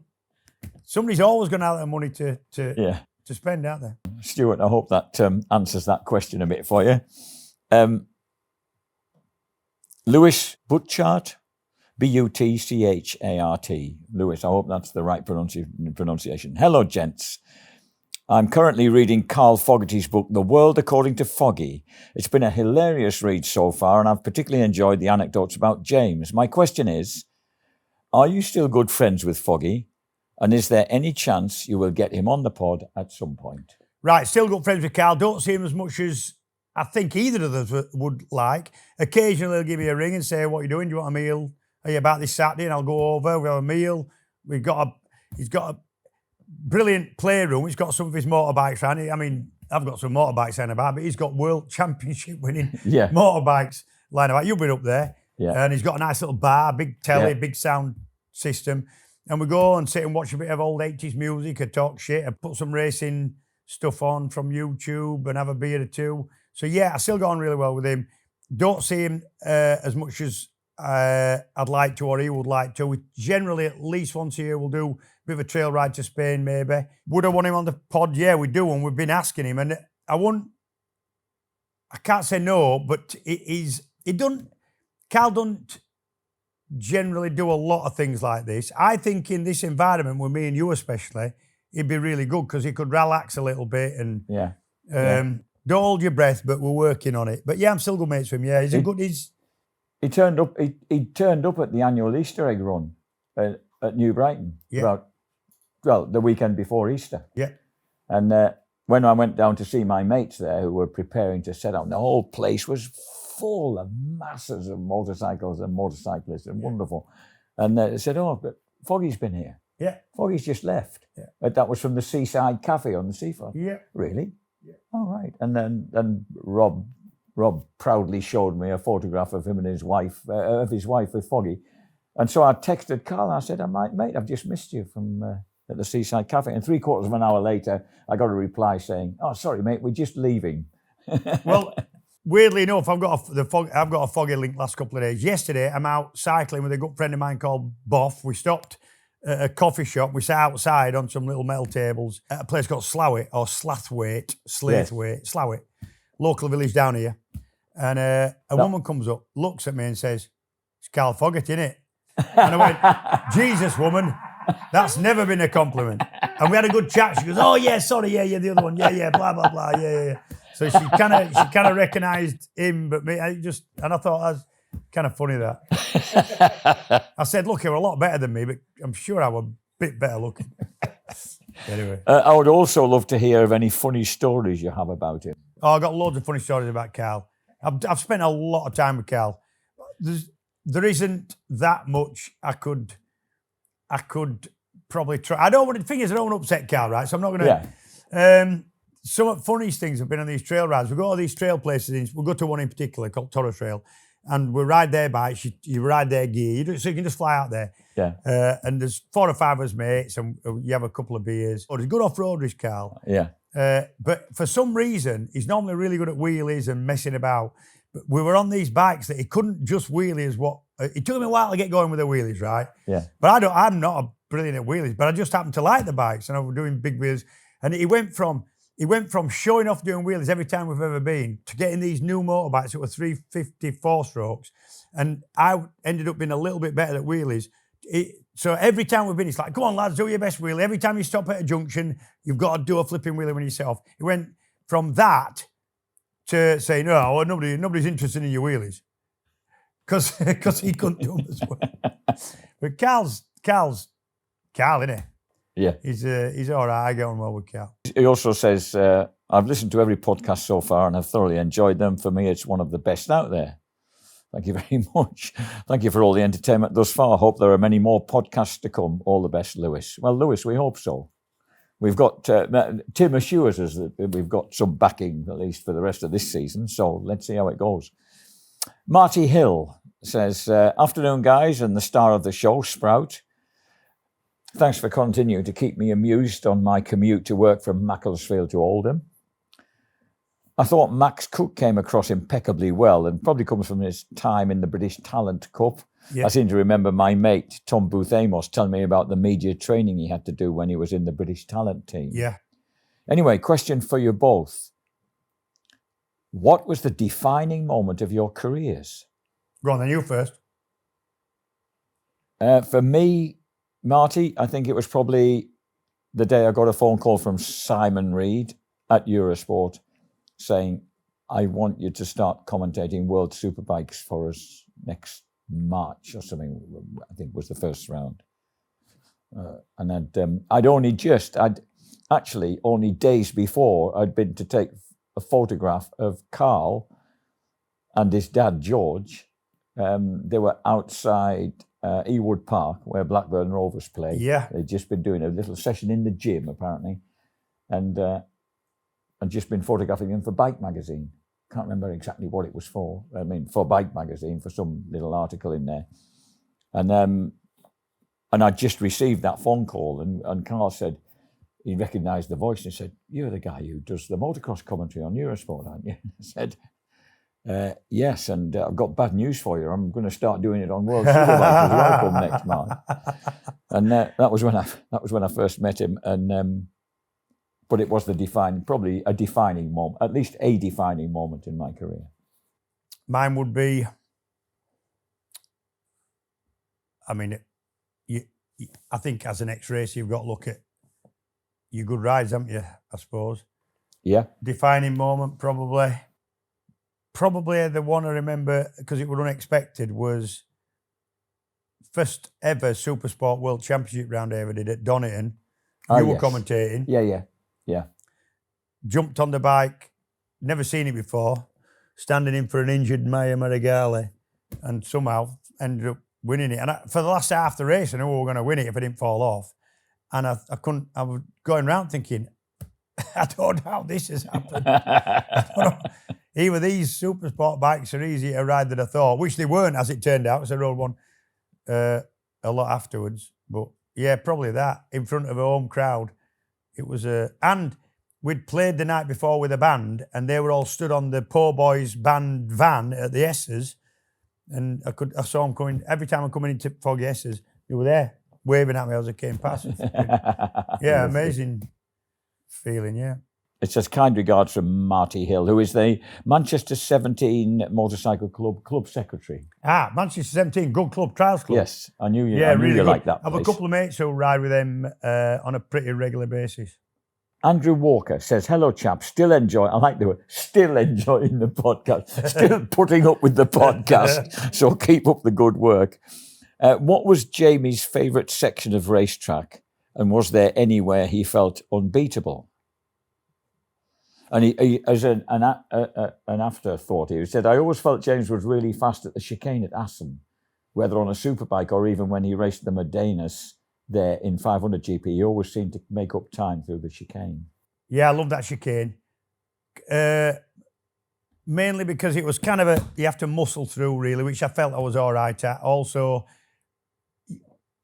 somebody's always going to have the money to spend out there. Stuart, I hope that answers that question a bit for you. Lewis Butchart, Butchart. Lewis, I hope that's the right pronunciation. Hello, gents. I'm currently reading Carl Fogarty's book, The World According to Foggy. It's been a hilarious read so far, and I've particularly enjoyed the anecdotes about James. My question is, are you still good friends with Foggy? And is there any chance you will get him on the pod at some point? Right, still good friends with Carl. Don't see him as much as I think either of us would like. Occasionally he'll give me a ring and say, what are you doing? Do you want a meal? Are you about this Saturday? And I'll go over, we'll have a meal. He's got a brilliant playroom. He's got some of his motorbikes around. I mean, I've got some motorbikes lying about, but he's got World Championship winning motorbikes lying about. You've been up there. Yeah. And he's got a nice little bar, big telly, big sound system. And we go and sit and watch a bit of old 80s music and talk shit and put some racing stuff on from YouTube and have a beer or two. So, yeah, I still got on really well with him. Don't see him as much as I'd like to or he would like to. We generally, at least once a year, we'll do a bit of a trail ride to Spain, maybe. Would I want him on the pod? Yeah, we do, and we've been asking him. And I can't say no, but Carl don't generally do a lot of things like this. I think in this environment, with me and you especially, he'd be really good because he could relax a little bit and don't hold your breath, but we're working on it. But yeah, I'm still good mates with him. Yeah, He turned up. He turned up at the annual Easter egg run at New Brighton. Yeah. The weekend before Easter. Yeah. And when I went down to see my mates there who were preparing to set out, the whole place was full of masses of motorcycles and motorcyclists and wonderful. And they said, "Oh, but Foggy's been here." Yeah. Foggy's just left. Yeah. But that was from the Seaside Cafe on the seafront. Yeah. Really? Yeah. All right. And then Rob proudly showed me a photograph of him and his wife with Foggy. And so I texted Carl. I said, "Mate, I've just missed you from at the Seaside Cafe. And 3/4 of an hour later, I got a reply saying, "Oh, sorry, mate, we're just leaving." Well, weirdly enough, I've got a foggy link last couple of days. Yesterday, I'm out cycling with a good friend of mine called Boff. We stopped at a coffee shop. We sat outside on some little metal tables at a place called Slowett or Slathwaite, Slowett, local village down here. And a woman comes up, looks at me and says, "It's Carl Foggett, innit?" And I went, "Jesus, woman, that's never been a compliment." And we had a good chat. She goes, "Oh, yeah, sorry, yeah, the other one. Yeah, blah, blah, blah, yeah. So she kind of recognised him, but me, and I thought that's kind of funny that. I said, "Look, you're a lot better than me, but I'm sure I was a bit better looking." Anyway. I would also love to hear of any funny stories you have about him. Oh, I've got loads of funny stories about Carl. I've spent a lot of time with Carl. There isn't that much I could probably try. I don't want to upset Carl, right? So I'm not going to. Yeah. Some of the funniest things have been on these trail rides. We go to these trail places. We go to one in particular called Toro Trail, and we ride their bikes. You ride their gear, so you can just fly out there. Yeah. And there's 4 or 5 of us mates, and you have a couple of beers. Oh, he's good off-roaders, Carl. Yeah. But for some reason, he's normally really good at wheelies and messing about. But we were on these bikes that he couldn't just wheelie as what. It took him a while to get going with the wheelies, right? Yeah. But I'm not brilliant at wheelies, but I just happened to like the bikes, and I was doing big wheels. And he went from showing off doing wheelies every time we've ever been to getting these new motorbikes that were 350 4-strokes. And I ended up being a little bit better at wheelies. So every time we've been, it's like, "Come on, lads, do your best wheelie. Every time you stop at a junction, you've got to do a flipping wheelie when you set off." It went from that to saying, "No, nobody's interested in your wheelies," because he couldn't do them as well. But Carl, isn't he? Yeah. He's all right. I get on well with Carl. He also says, "I've listened to every podcast so far and I've thoroughly enjoyed them. For me, it's one of the best out there." Thank you very much. Thank you for all the entertainment thus far. I hope there are many more podcasts to come. All the best, Lewis. Well, Lewis, we hope so. We've got, Tim assures us that we've got some backing, at least for the rest of this season. So let's see how it goes. Marty Hill says, "Afternoon, guys, and the star of the show, Sprout. Thanks for continuing to keep me amused on my commute to work from Macclesfield to Oldham. I thought Max Cook came across impeccably well and probably comes from his time in the British Talent Cup. Yeah. I seem to remember my mate, Tom Booth Amos, telling me about the media training he had to do when he was in the British Talent team. Yeah. Anyway, question for you both. What was the defining moment of your careers? Go on, then you first. For me, Marty, I think it was probably the day I got a phone call from Simon Reed at Eurosport saying, "I want you to start commentating World Superbikes for us next March," or something, I think was the first round. I'd only days before, I'd been to take a photograph of Carl and his dad, George. They were outside Oulton Park, where Blackburn Rovers play. Yeah. They'd just been doing a little session in the gym, apparently. And just been photographing them for Bike Magazine. Can't remember exactly what it was for. I mean, for Bike Magazine, for some little article in there. And I just received that phone call, and Carl said, he recognised the voice and said, "You're the guy who does the motocross commentary on Eurosport, aren't you?" I said, "Yes, and I've got bad news for you. I'm going to start doing it on World Superbike as well come next March." And that was when I first met him. And but it was probably a defining moment, at least a defining moment in my career. Mine would be, I think as an ex-racer, you've got to look at your good rides, haven't you, I suppose? Yeah. Defining moment, probably the one I remember, because it was unexpected, was first ever Supersport World Championship round I ever did at Donington. You were commentating. Yeah. Jumped on the bike, never seen it before, standing in for an injured Maya Marigale, and somehow ended up winning it. And for the last half of the race, I knew we were going to win it if I didn't fall off. And I was going around thinking, I don't know how this has happened. I don't know. Either these Supersport bikes are easier to ride than I thought, which they weren't, as it turned out, because I rode one a lot afterwards. But Yeah, probably that. In front of a home crowd. It was and we'd played the night before with a band, and they were all stood on the Po Boys band van at the S's, and I saw them coming every time I'm coming into Foggy S's. They were there waving at me as I came past. Yeah, amazing feeling. Yeah. It says kind regards from Marty Hill, who is the Manchester 17 Motorcycle Club secretary. Manchester 17, good club, trials club. Yes, I knew you. Yeah, I knew really you like that. I have a couple of mates who ride with them on a pretty regular basis. Andrew Walker says, hello, chaps. Still enjoying the podcast. Still putting up with the podcast. So keep up the good work. What was Jamie's favourite section of racetrack? And was there anywhere he felt unbeatable? And he as an afterthought, he said, I always felt James was really fast at the chicane at Assen, whether on a superbike or even when he raced the Modenas there in 500 GP. He always seemed to make up time through the chicane. Yeah, I love that chicane. Mainly because it was kind of you have to muscle through, really, which I felt I was all right at. Also,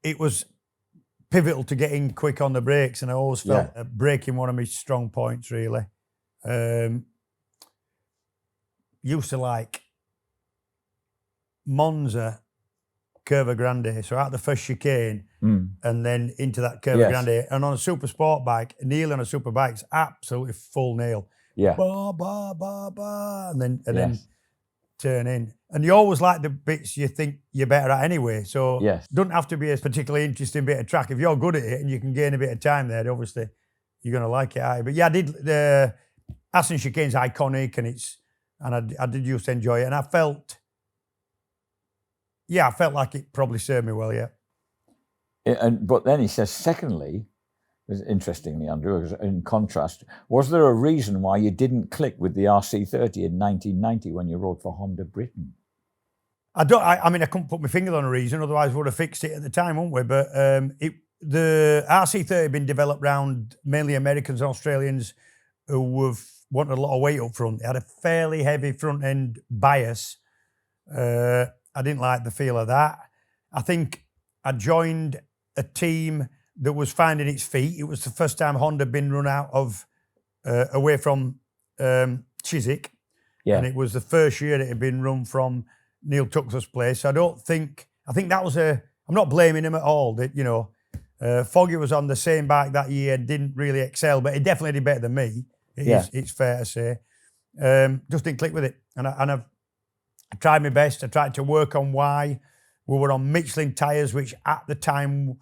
it was pivotal to getting quick on the brakes, and I always felt braking one of my strong points, really. Used to like Monza Curva Grande, so out the first chicane and then into that Curva Grande, and on a super sport bike, Neil on a super bike's absolutely full nail. Yeah. Ba ba ba ba, and then turn in. And you always like the bits you think you're better at anyway. So doesn't have to be a particularly interesting bit of track. If you're good at it and you can gain a bit of time there, obviously you're gonna like it. But yeah, I did the Assen chicane's iconic, and I did used to enjoy it, and I felt like it probably served me well, But then he says, secondly, interestingly, Andrew, in contrast, was there a reason why you didn't click with the RC30 in 1990 when you rode for Honda Britain? I mean, I couldn't put my finger on a reason, otherwise we would have fixed it at the time, wouldn't we? But the RC30 had been developed around mainly Americans and Australians who have wanted a lot of weight up front. It had a fairly heavy front end bias. I didn't like the feel of that. I think I joined a team that was finding its feet. It was the first time Honda had been run out of, away from Chiswick. Yeah. And it was the first year it had been run from Neil Tux's place. So I think that was I'm not blaming him at all. That, Foggy was on the same bike that year, didn't really excel, but he definitely did better than me. It's fair to say. Just didn't click with it. And I've tried my best. I tried to work on why. We were on Michelin tyres, which at the time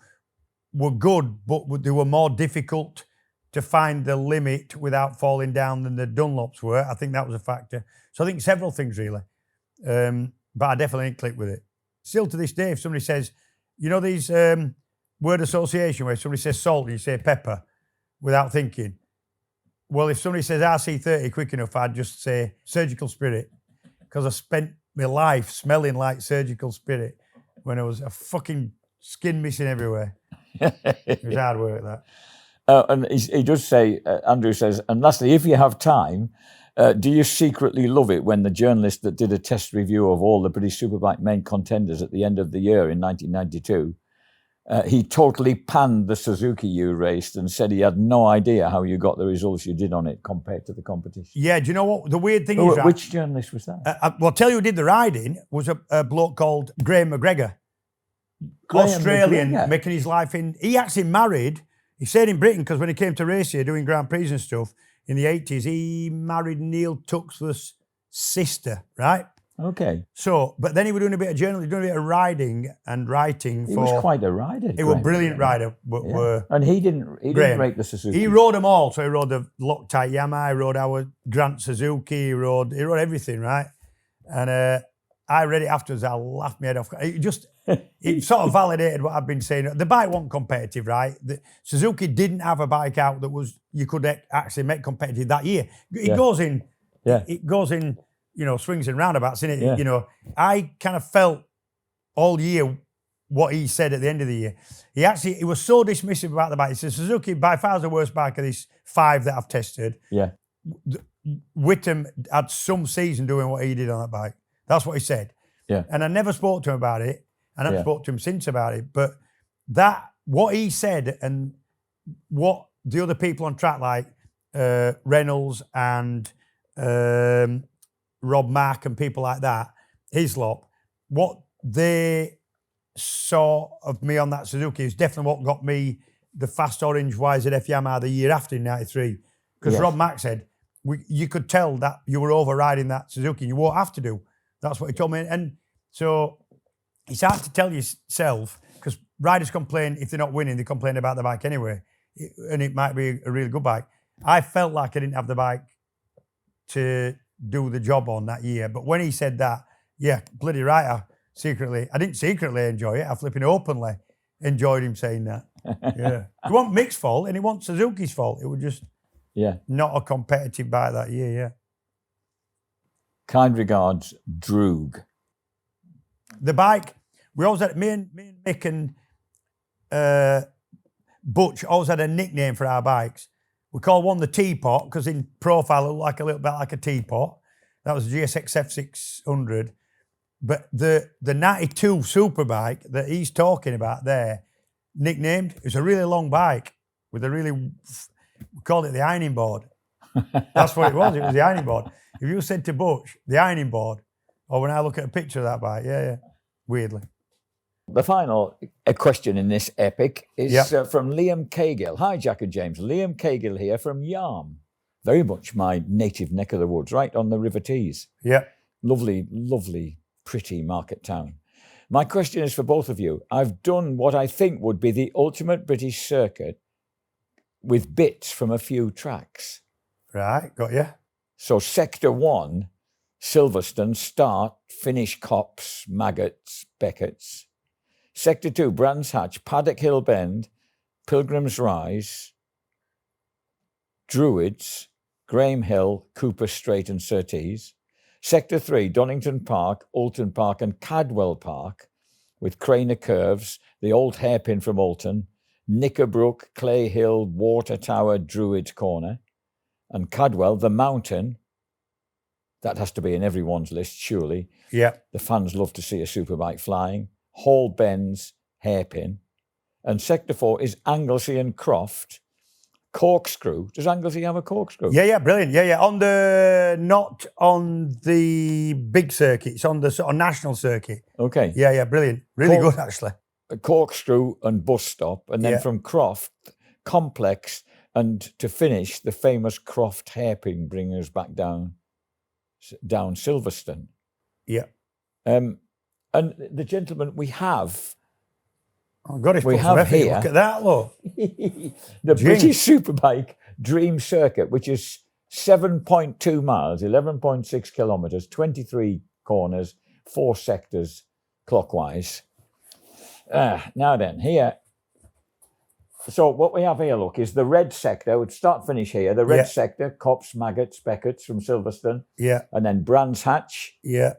were good, but they were more difficult to find the limit without falling down than the Dunlops were. I think that was a factor. So I think several things, really. But I definitely didn't click with it. Still to this day, if somebody says, these word association where somebody says salt and you say pepper without thinking. Well, if somebody says RC30 quick enough, I'd just say Surgical Spirit, because I spent my life smelling like Surgical Spirit when I was a fucking skin missing everywhere. It was hard work, that. And he does say, Andrew says, and lastly, if you have time, do you secretly love it when the journalist that did a test review of all the British Superbike main contenders at the end of the year in 1992, he totally panned the Suzuki you raced and said he had no idea how you got the results you did on it compared to the competition? Yeah, do you know what? The weird thing is... Which journalist was that? I'll tell you who did the riding was a bloke called Graham McGregor. Australian, making his life in... He actually married... He stayed in Britain because when he came to race here, doing Grand Prix and stuff, in the 80s, he married Neil Tux's sister, right? Okay. So, but then he was doing a bit of journalism, doing a bit of riding and writing. He was quite a rider. He was a brilliant rider. And he didn't rate the Suzuki. He rode them all. So he rode the Loctite Yamaha, he rode our Grant Suzuki, he rode everything, right? And I read it afterwards, I laughed my head off. It sort of validated what I've been saying. The bike wasn't competitive, right? The Suzuki didn't have a bike out that you could actually make competitive that year. It goes in, swings and roundabouts, innit? Yeah. I kind of felt all year what he said at the end of the year. He was so dismissive about the bike. He said, Suzuki by far is the worst bike of these 5 that I've tested. Yeah. Whittam had some season doing what he did on that bike. That's what he said. Yeah. And I never spoke to him about it. I never spoke to him since about it. But that what he said and what the other people on track, like Reynolds and Rob Mack and people like that, Hislop, what they saw of me on that Suzuki is definitely what got me the fast orange YZF Yamaha the year after in 93. Because Rob Mack said, you could tell that you were overriding that Suzuki and you won't have to do. That's what he told me. And so it's hard to tell yourself, because riders complain, if they're not winning, they complain about the bike anyway. And it might be a really good bike. I felt like I didn't have the bike to do the job on that year. But when he said that, yeah, bloody right, I didn't secretly enjoy it. I flipping openly enjoyed him saying that. Yeah. It wasn't Mick's fault and it wasn't Suzuki's fault. It was just not a competitive bike that year, yeah. Kind regards, Droog. The bike, we always had, me and Mick and Butch always had a nickname for our bikes. We called one the teapot, because in profile it looked like a little bit like a teapot. That was a GSX F600. But the 92 Superbike that he's talking about there, nicknamed, it was a really long bike with a really, we called it the ironing board. That's what it was the ironing board. If you said to Butch, the ironing board, or when I look at a picture of that bike, weirdly. The final question in this epic is from Liam Cagill. Hi, Jack and James. Liam Cagill here from Yarm. Very much my native neck of the woods, right on the River Tees. Yeah. Lovely, lovely, pretty market town. My question is for both of you. I've done what I think would be the ultimate British circuit with bits from a few tracks. Right, got you. So Sector 1, Silverstone, start, finish Copse, Maggots, Beckett's. Sector 2, Brands Hatch, Paddock Hill Bend, Pilgrim's Rise, Druids, Graham Hill, Cooper Strait and Surtees. Sector 3, Donington Park, Oulton Park and Cadwell Park, with Craner Curves, the old hairpin from Oulton, Knickerbrook, Clay Hill, Water Tower, Druids Corner, and Cadwell, the mountain. That has to be in everyone's list, surely. Yeah. The fans love to see a superbike flying. Hall Bends, hairpin. And Sector 4 is Anglesey and Croft. Corkscrew. Does Anglesey have a corkscrew? Yeah, brilliant. Yeah. Not on the big circuit. It's on the sort of national circuit. Okay. Yeah, brilliant. Really good, actually. A corkscrew and bus stop. And then from Croft, complex. And to finish, the famous Croft hairpin bring us back down Silverstone. Yeah. And the gentleman we have... Oh, God, we have here... Look at that, look. The British Superbike Dream Circuit, which is 7.2 miles, 11.6 kilometres, 23 corners, 4 sectors clockwise. Now then, here... So what we have here, look, is the red sector. We'd start finish here. The red sector, Copse, Maggots, Beckett's from Silverstone. Yeah. And then Brands Hatch. Yeah.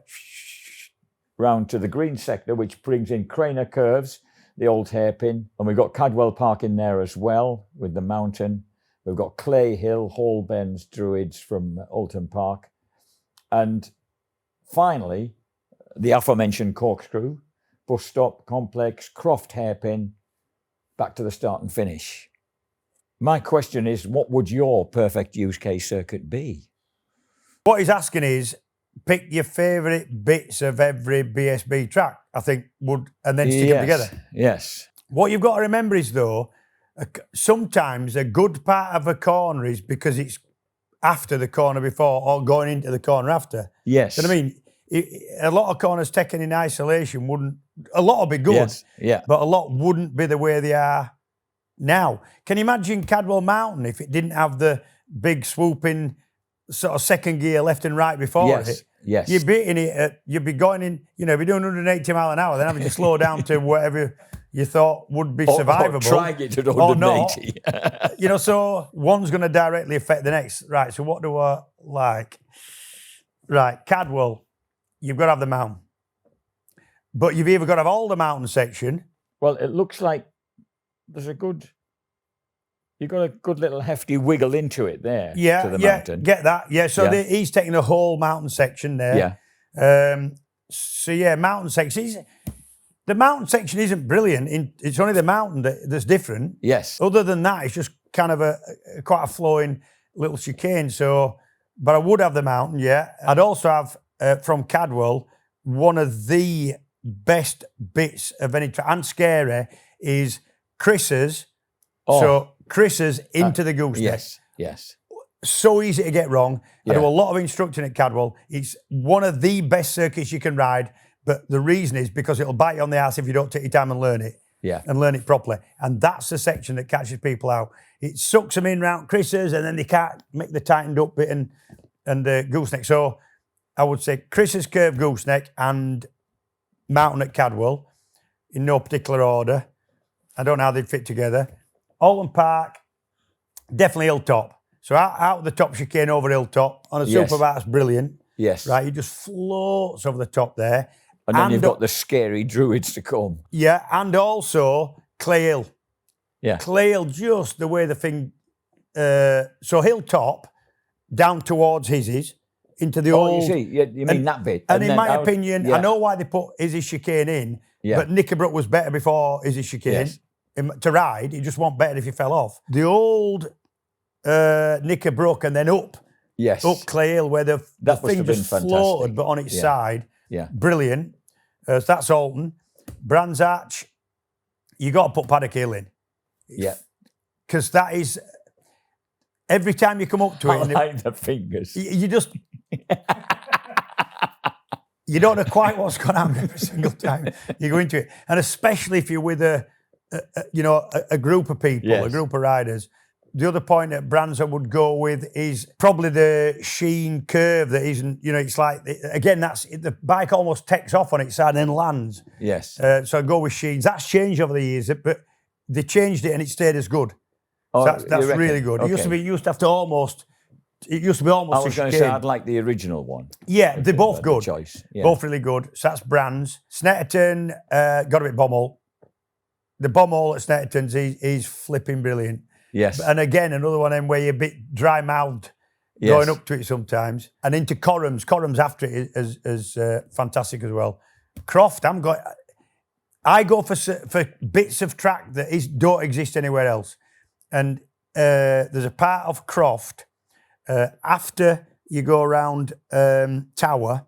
Round to the green sector, which brings in Craner Curves, the old hairpin. And we've got Cadwell Park in there as well, with the mountain. We've got Clay Hill, Hall Bends, Druids from Oulton Park. And finally, the aforementioned Corkscrew, Bus Stop, Complex, Croft hairpin, back to the start and finish. My question is, what would your perfect use case circuit be? What he's asking is, pick your favourite bits of every BSB track, I think, and then stick them together. Yes. What you've got to remember is, though, sometimes a good part of a corner is because it's after the corner before or going into the corner after. Yes. You know what I mean? A lot of corners taken in isolation wouldn't... A lot will be good, but a lot wouldn't be the way they are now. Can you imagine Cadwell Mountain if it didn't have the big swooping sort of second gear left and right before it? Yes. You'd be in it, you'd be going in, you'd be doing 180 mile an hour, then having to slow down to whatever you thought would be survivable. Or trying it at 180. Not. So one's going to directly affect the next. Right, so what do I like? Right, Cadwell, you've got to have the mountain. But you've either got to have all the mountain section. Well, it looks like there's you've got a good little hefty wiggle into it there. Yeah, to the mountain. Get that. Yeah, so he's taking the whole mountain section there. Yeah. So mountain section. The mountain section isn't brilliant. It's only the mountain that's different. Yes. Other than that, it's just kind of quite a flowing little chicane. So, but I would have the mountain, yeah. I'd also have from Cadwell, one of the best bits of any track, and scary, is Chris's. Oh. So Chris's into the gooseneck. Yes, yes. So easy to get wrong. Yeah. I do a lot of instructing at Cadwell. It's one of the best circuits you can ride, but the reason is because it'll bite you on the ass if you don't take your time and learn it. Yeah. And learn it properly. And that's the section that catches people out. It sucks them in round Chris's, and then they can't make the tightened up bit and gooseneck. So I would say Chris's curved gooseneck and mountain at Cadwell in no particular order. I don't know how they'd fit together. Oulton Park, definitely hilltop. So out of the top chicane over hilltop on a Yes. superbike, that's brilliant. Yes. Right, it just floats over the top there. And then you've got the scary druids to come. Yeah, and also Clay Hill. Yeah. Clay Hill, just the way the thing... so hilltop, down towards Hizzy's, into the old... you see, you mean that bit. And in then my out- opinion, yeah. I know why they put Hizzy's chicane in, Yeah. but Knickerbrook was better before Hizzy's chicane. Yes. To ride, it just wasn't better if you fell off. The old Knickerbrook and then up Yes. Clay Hill, where the That must thing have been just fantastic. floated, but on its Yeah. side. Yeah. Brilliant. So that's Oulton. Brands Hatch, you got to put Paddock Hill in. Yeah. Because that is, every time you come up to it, I and like the fingers. you just, you don't know quite what's going on every single time you go into it. And especially if you're with a group of people, Yes. a group of riders. The other point that brands I would go with is probably the sheen curve that isn't, it's like, again, that's the bike almost takes off on its side and then lands. Yes. So I go with sheens. That's changed over the years, but they changed it and it stayed as good. Oh, So that's you reckon? really good. It used to Okay. be, you used to have to almost, it used to be almost I was a going to chicane. say I'd like the original one. Yeah, they're both The good. choice. Yeah. Both really good. So that's brands. Snetterton, got a bit Bommel. The Bommel at Snetterton's, he's flipping brilliant. Yes. And again, another one of them where you're a bit dry-mouthed Yes. going up to it sometimes. And into Corrams. Corrams after it is fantastic as well. Croft, I go for bits of track that don't exist anywhere else. And there's a part of Croft after you go around Tower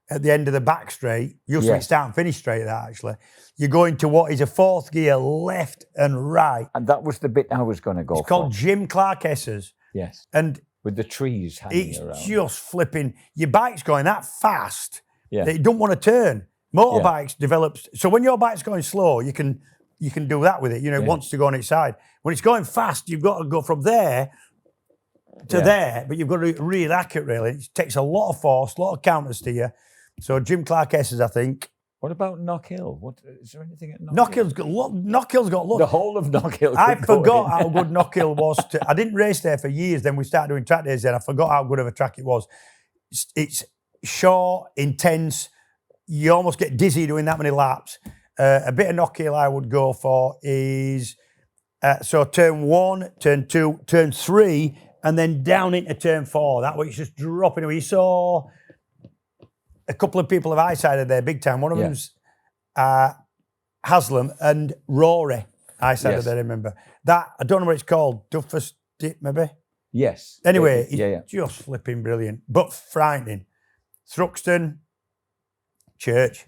at the end of the back straight. Used to be Yes. start and finish straight, that actually. You go into what is a fourth gear left and right. And that was the bit I was going to go It's called Jim Clark S's. Yes. And With the trees hanging it's around. just flipping. Your bike's going that fast Yeah. that you don't want to turn. Motorbikes develops. So when your bike's going slow, you can do that with it. It wants to go on its side. When it's going fast, you've got to go from there to there, but you've got to be really accurate, really. It takes a lot of force, a lot of counters to you. So Jim Clark S's, I think. What about Knockhill? Is there anything at Knockhill? Knockill's got luck. The whole of Knockhill. I could go forgot in. how good Knockhill was. I didn't race there for years. Then we started doing track days there. I forgot how good of a track it was. It's short, intense. You almost get dizzy doing that many laps. A bit of Knockhill I would go for is, so turn 1, turn 2, turn 3, and then down into turn 4. That way it's just dropping away. You saw a couple of people have eye-sided there big time. One of them's Haslam and Rory eye-sided there, I remember. That, I don't know what it's called, Duffus Dip maybe? Yes. Anyway, Yeah. it's just flipping brilliant, but frightening. Thruxton, Church.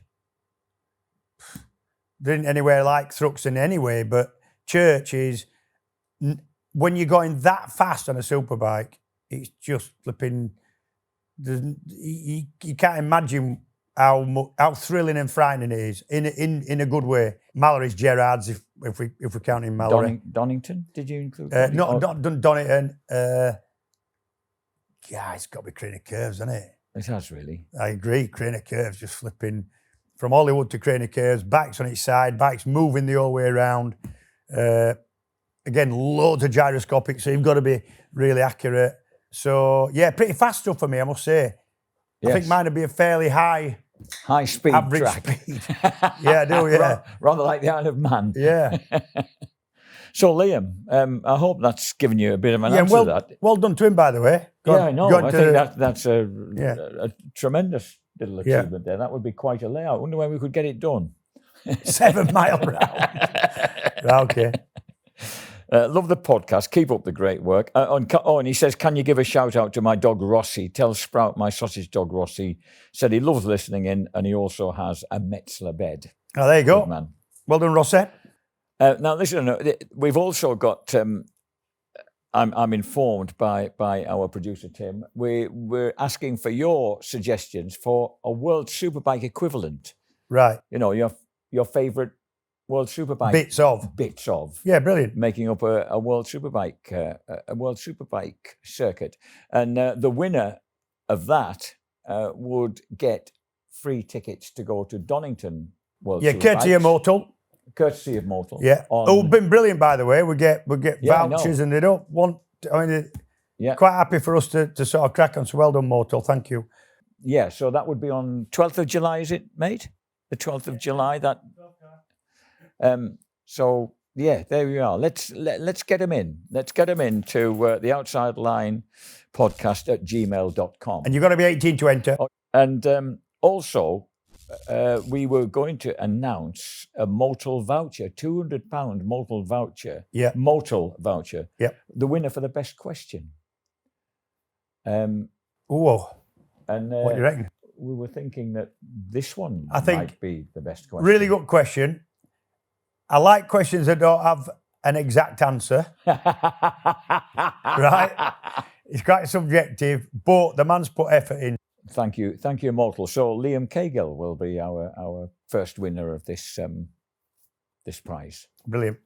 Didn't anywhere like Thruxton anyway, but Church is, when you're going that fast on a superbike, it's just flipping, you can't imagine how thrilling and frightening it is in a good way. Mallory's Jerez, if we're counting Mallory. Donington, did you include? Not Donington. Yeah, it's got to be Crane of Curves, hasn't it? It has really. I agree. Crane of Curves just flipping from Hollywood to Crane of Curves. Bikes on its side, bikes moving the whole way around. Again, loads of gyroscopic, so you've got to be really accurate. So, yeah, pretty fast stuff for me, I must say. Yes. I think mine would be a fairly high speed average track. speed. Yeah, I do, yeah. Rather like the Isle of Man. Yeah. So, Liam, I hope that's given you a bit of an answer to that. Well done to him, by the way. I know. I think that's a tremendous little Yeah. achievement there. That would be quite a layout. I wonder when we could get it done. 7 mile round. Okay. Love the podcast. Keep up the great work. And he says, can you give a shout out to my dog Rossi? Tell Sprout, my sausage dog Rossi, said he loves listening in, and he also has a Metzler bed. Oh, there you go. Good man. Well done, Rossi. Now, listen, we've also got, I'm informed by our producer, Tim, we're asking for your suggestions for a World Superbike equivalent. Right. You know, your favourite World Superbike. Bits of. Yeah, brilliant. Making up a World Superbike, circuit. And the winner of that would get free tickets to go to Donington World Superbike. Yeah, courtesy of Motul. Courtesy of Motul. Yeah. Been brilliant, by the way. We get vouchers and they don't want, quite happy for us to sort of crack on. So well done, Motul. Thank you. Yeah, so that would be on 12th of July, is it, mate? The 12th of July, that... So yeah, there we are. Let's get them in. Let's get them into the Outside Line podcast at gmail.com. And you've got to be 18 to enter. And also, we were going to announce a Motul voucher, £200 Motul voucher. Yeah. Motul voucher. Yeah. The winner for the best question. And what do you reckon? We were thinking that this one I think might be the best question. Really good question. I like questions that don't have an exact answer. Right? It's quite subjective, but the man's put effort in. Thank you, Motul. So Liam Cagill will be our first winner of this prize. Brilliant.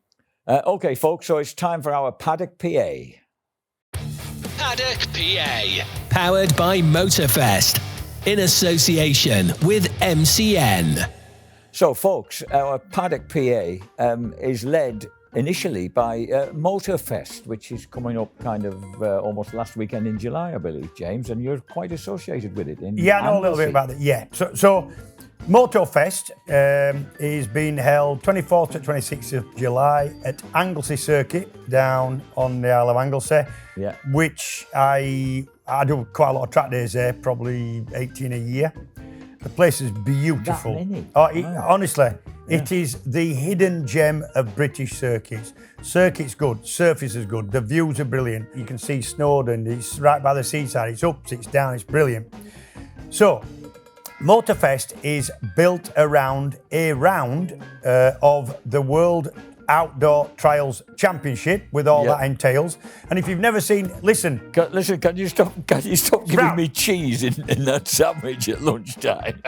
Okay, folks. So it's time for our Paddock PA. Paddock PA, powered by Motorfest, in association with MCN. So, folks, our Paddock PA is led initially by Motorfest, which is coming up kind of almost last weekend in July, I believe, James, and you're quite associated with it. I know a little bit about it, yeah. So Motorfest is being held 24th to 26th of July at Anglesey Circuit down on the Isle of Anglesey, which I do quite a lot of track days there, probably 18 a year. The place is beautiful. That many? Honestly, it is the hidden gem of British circuits. Circuit's good, surface is good, the views are brilliant. You can see Snowdon, it's right by the seaside, it's up, it's down, it's brilliant. So, Motorfest is built around a round of the World Outdoor Trials Championship with all that entails. And if you've never seen, listen, can you stop giving me cheese in that sandwich at lunchtime?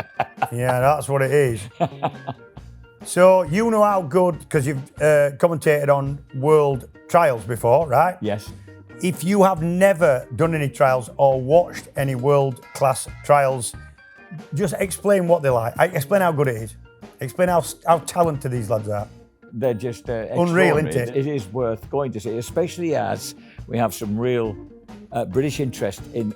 Yeah, that's what it is. So you know how good, because you've commentated on World Trials before, right? Yes. If you have never done any trials or watched any world class trials, just explain what they're like. Explain how good it is. Explain how talented these lads are. They're just unreal, isn't it? It is worth going to see, especially as we have some real British interest in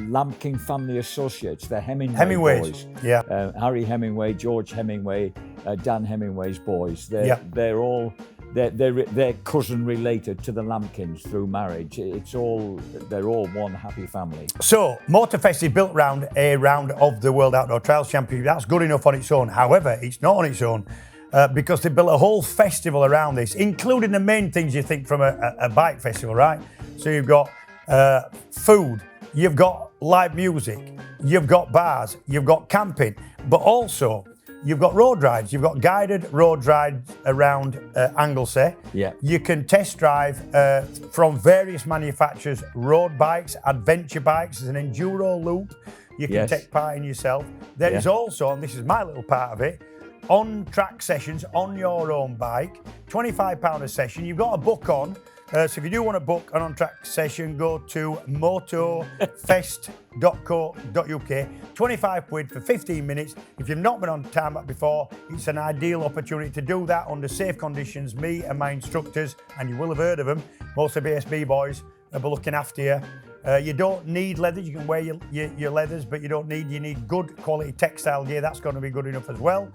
Lambkin family associates. They're Hemingway boys. Yeah. Harry Hemingway, George Hemingway, Dan Hemingway's boys. They're all cousin related to the Lambkins through marriage. They're all one happy family. So Motorfest is built around a round of the World Outdoor Trials Championship. That's good enough on its own. However, it's not on its own. Because they built a whole festival around this, including the main things you think from a bike festival, right? So you've got food, you've got live music, you've got bars, you've got camping, but also you've got road rides. You've got guided road rides around Anglesey. Yeah. You can test drive from various manufacturers, road bikes, adventure bikes. There's an enduro loop you can take part in yourself. There is also, and this is my little part of it, on-track sessions on your own bike, £25 a session. You've got a book on, so if you do want to book an on-track session, go to motofest.co.uk. 25 quid for 15 minutes. If you've not been on tarmac before, it's an ideal opportunity to do that under safe conditions. Me and my instructors, and you will have heard of them, most of the BSB boys, will be looking after you. You don't need leathers. You can wear your leathers, but you need good quality textile gear. That's going to be good enough as well.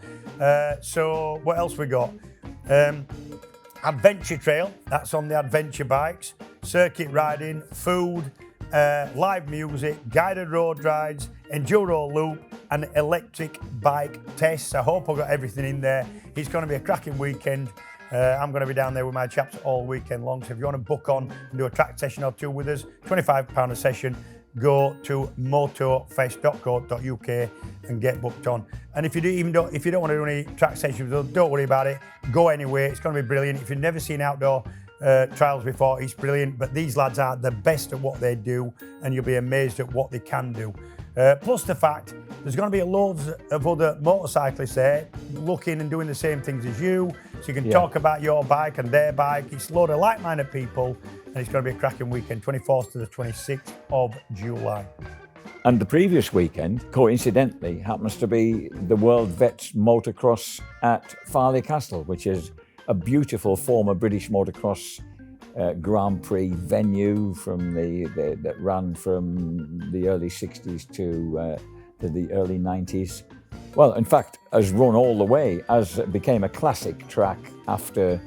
So what else we got? Adventure trail. That's on the adventure bikes. Circuit riding, food, live music, guided road rides, enduro loop, and electric bike tests. I hope I've got everything in there. It's going to be a cracking weekend. I'm going to be down there with my chaps all weekend long. So if you want to book on and do a track session or two with us, £25 a session, go to motofest.co.uk and get booked on. And if you don't want to do any track sessions, don't worry about it. Go anyway. It's going to be brilliant. If you've never seen outdoor trials before, it's brilliant. But these lads are the best at what they do, and you'll be amazed at what they can do. Plus the fact there's going to be loads of other motorcyclists there looking and doing the same things as you. So you can talk about your bike and their bike. It's a load of like-minded people, and it's going to be a cracking weekend, 24th to the 26th of July. And the previous weekend, coincidentally, happens to be the World Vets Motocross at Farleigh Castle, which is a beautiful former British motocross Grand Prix venue from that ran from the early 60s to the early 90s. Well, in fact, has run all the way, as it became a classic track after,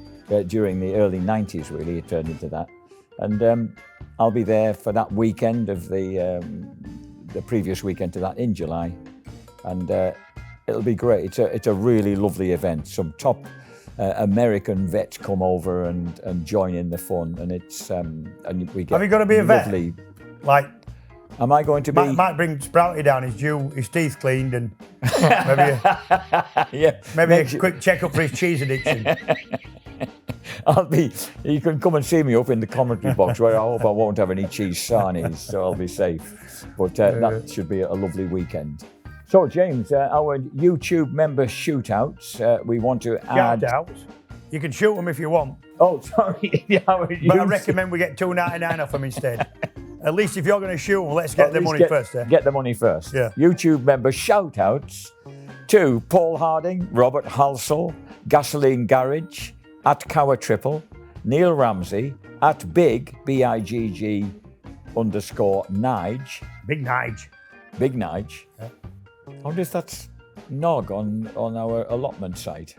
during the early 90s, really, it turned into that. And I'll be there for that weekend of the previous weekend to that in July. And it'll be great. It's a really lovely event. Some top American vets come over and join in the fun. And it's, and we get Have you got to be a lovely, vet? Like, am I going to be? Might bring Sprouty down, his teeth cleaned, and maybe a quick check-up for his cheese addiction. You can come and see me up in the commentary box, where I hope I won't have any cheese sarnies, so I'll be safe. But that should be a lovely weekend. So, James, our YouTube member shootouts, we want to add... Shoutouts? You can shoot them if you want. Oh, sorry. But I recommend we get $2.99 off them instead. At least if you're going to shoot them, let's get the money first. Get the money first. Yeah. YouTube member shout-outs to Paul Harding, Robert Halsall, Gasoline Garage, at Cower Triple, Neil Ramsey, at Big, BIGG _Nige. Big Nige. Big Nige. Yeah. I wonder if that's Nog on our allotment site.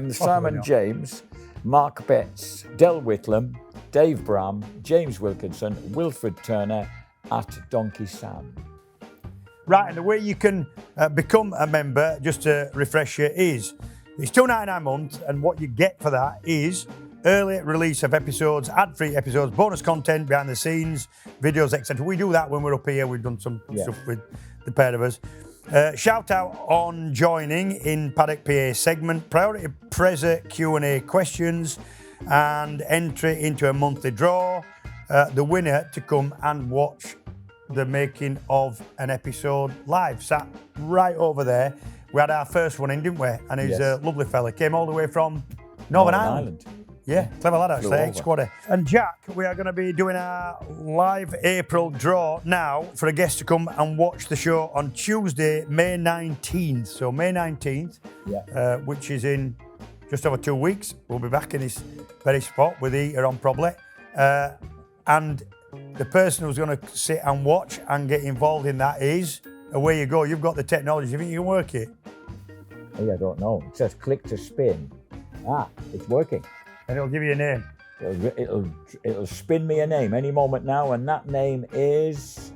Simon James, Mark Betts, Del Whitlam, Dave Bram, James Wilkinson, Wilfred Turner, at Donkey Sam. Right, and the way you can become a member, just to refresh you, is it's $2.99 a month, and what you get for that is early release of episodes, ad-free episodes, bonus content, behind the scenes, videos, etc. We do that when we're up here. We've done some stuff with the pair of us. Shout out on joining in Paddock PA segment, priority Preza Q&A questions, and entry into a monthly draw. The winner to come and watch the making of an episode live, sat right over there. We had our first one in, didn't we? And he's a lovely fella. Came all the way from Northern Ireland. Yeah, clever lad actually, ex-squadder. And Jack, we are going to be doing our live April draw now for a guest to come and watch the show on Tuesday, May 19th. So May 19th, which is in just over 2 weeks. We'll be back in this very spot with Eater on probably. And the person who's going to sit and watch and get involved in that is, away you go. You've got the technology. You think you can work it? I don't know. It says click to spin. It's working. And it'll give you a name. It'll spin me a name any moment now, and that name is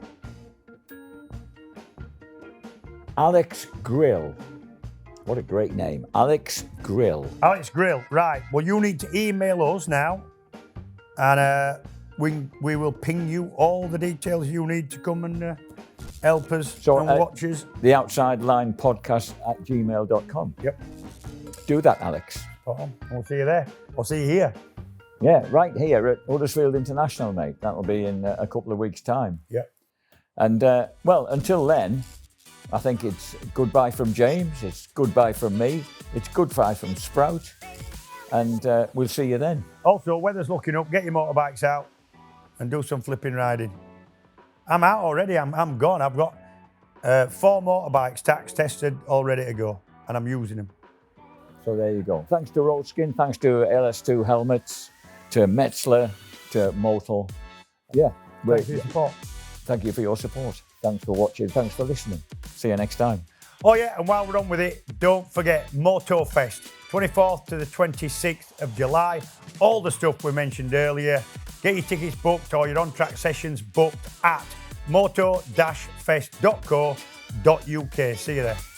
Alex Grill. What a great name, Alex Grill. Alex Grill, right. Well, you need to email us now, and we will ping you all the details you need to come and help us and watch us. The Outside Line Podcast at gmail.com. Yep. Do that, Alex. We'll see you there. I'll see you here. Yeah, right here at Huddersfield International, mate. That'll be in a couple of weeks' time. Yeah. And, well, until then, I think it's goodbye from James. It's goodbye from me. It's goodbye from Sprout. And we'll see you then. Also, weather's looking up. Get your motorbikes out and do some flipping riding. I'm out already. I'm gone. I've got 4 motorbikes tax tested, all ready to go. And I'm using them. So there you go. Thanks to Roadskin, thanks to LS2 helmets, to Metzler, to Motul. Yeah. Thanks for your support. Thank you for your support. Thanks for watching. Thanks for listening. See you next time. Oh yeah, and while we're on with it, don't forget MotoFest, 24th to the 26th of July. All the stuff we mentioned earlier. Get your tickets booked or your on-track sessions booked at moto-fest.co.uk. See you there.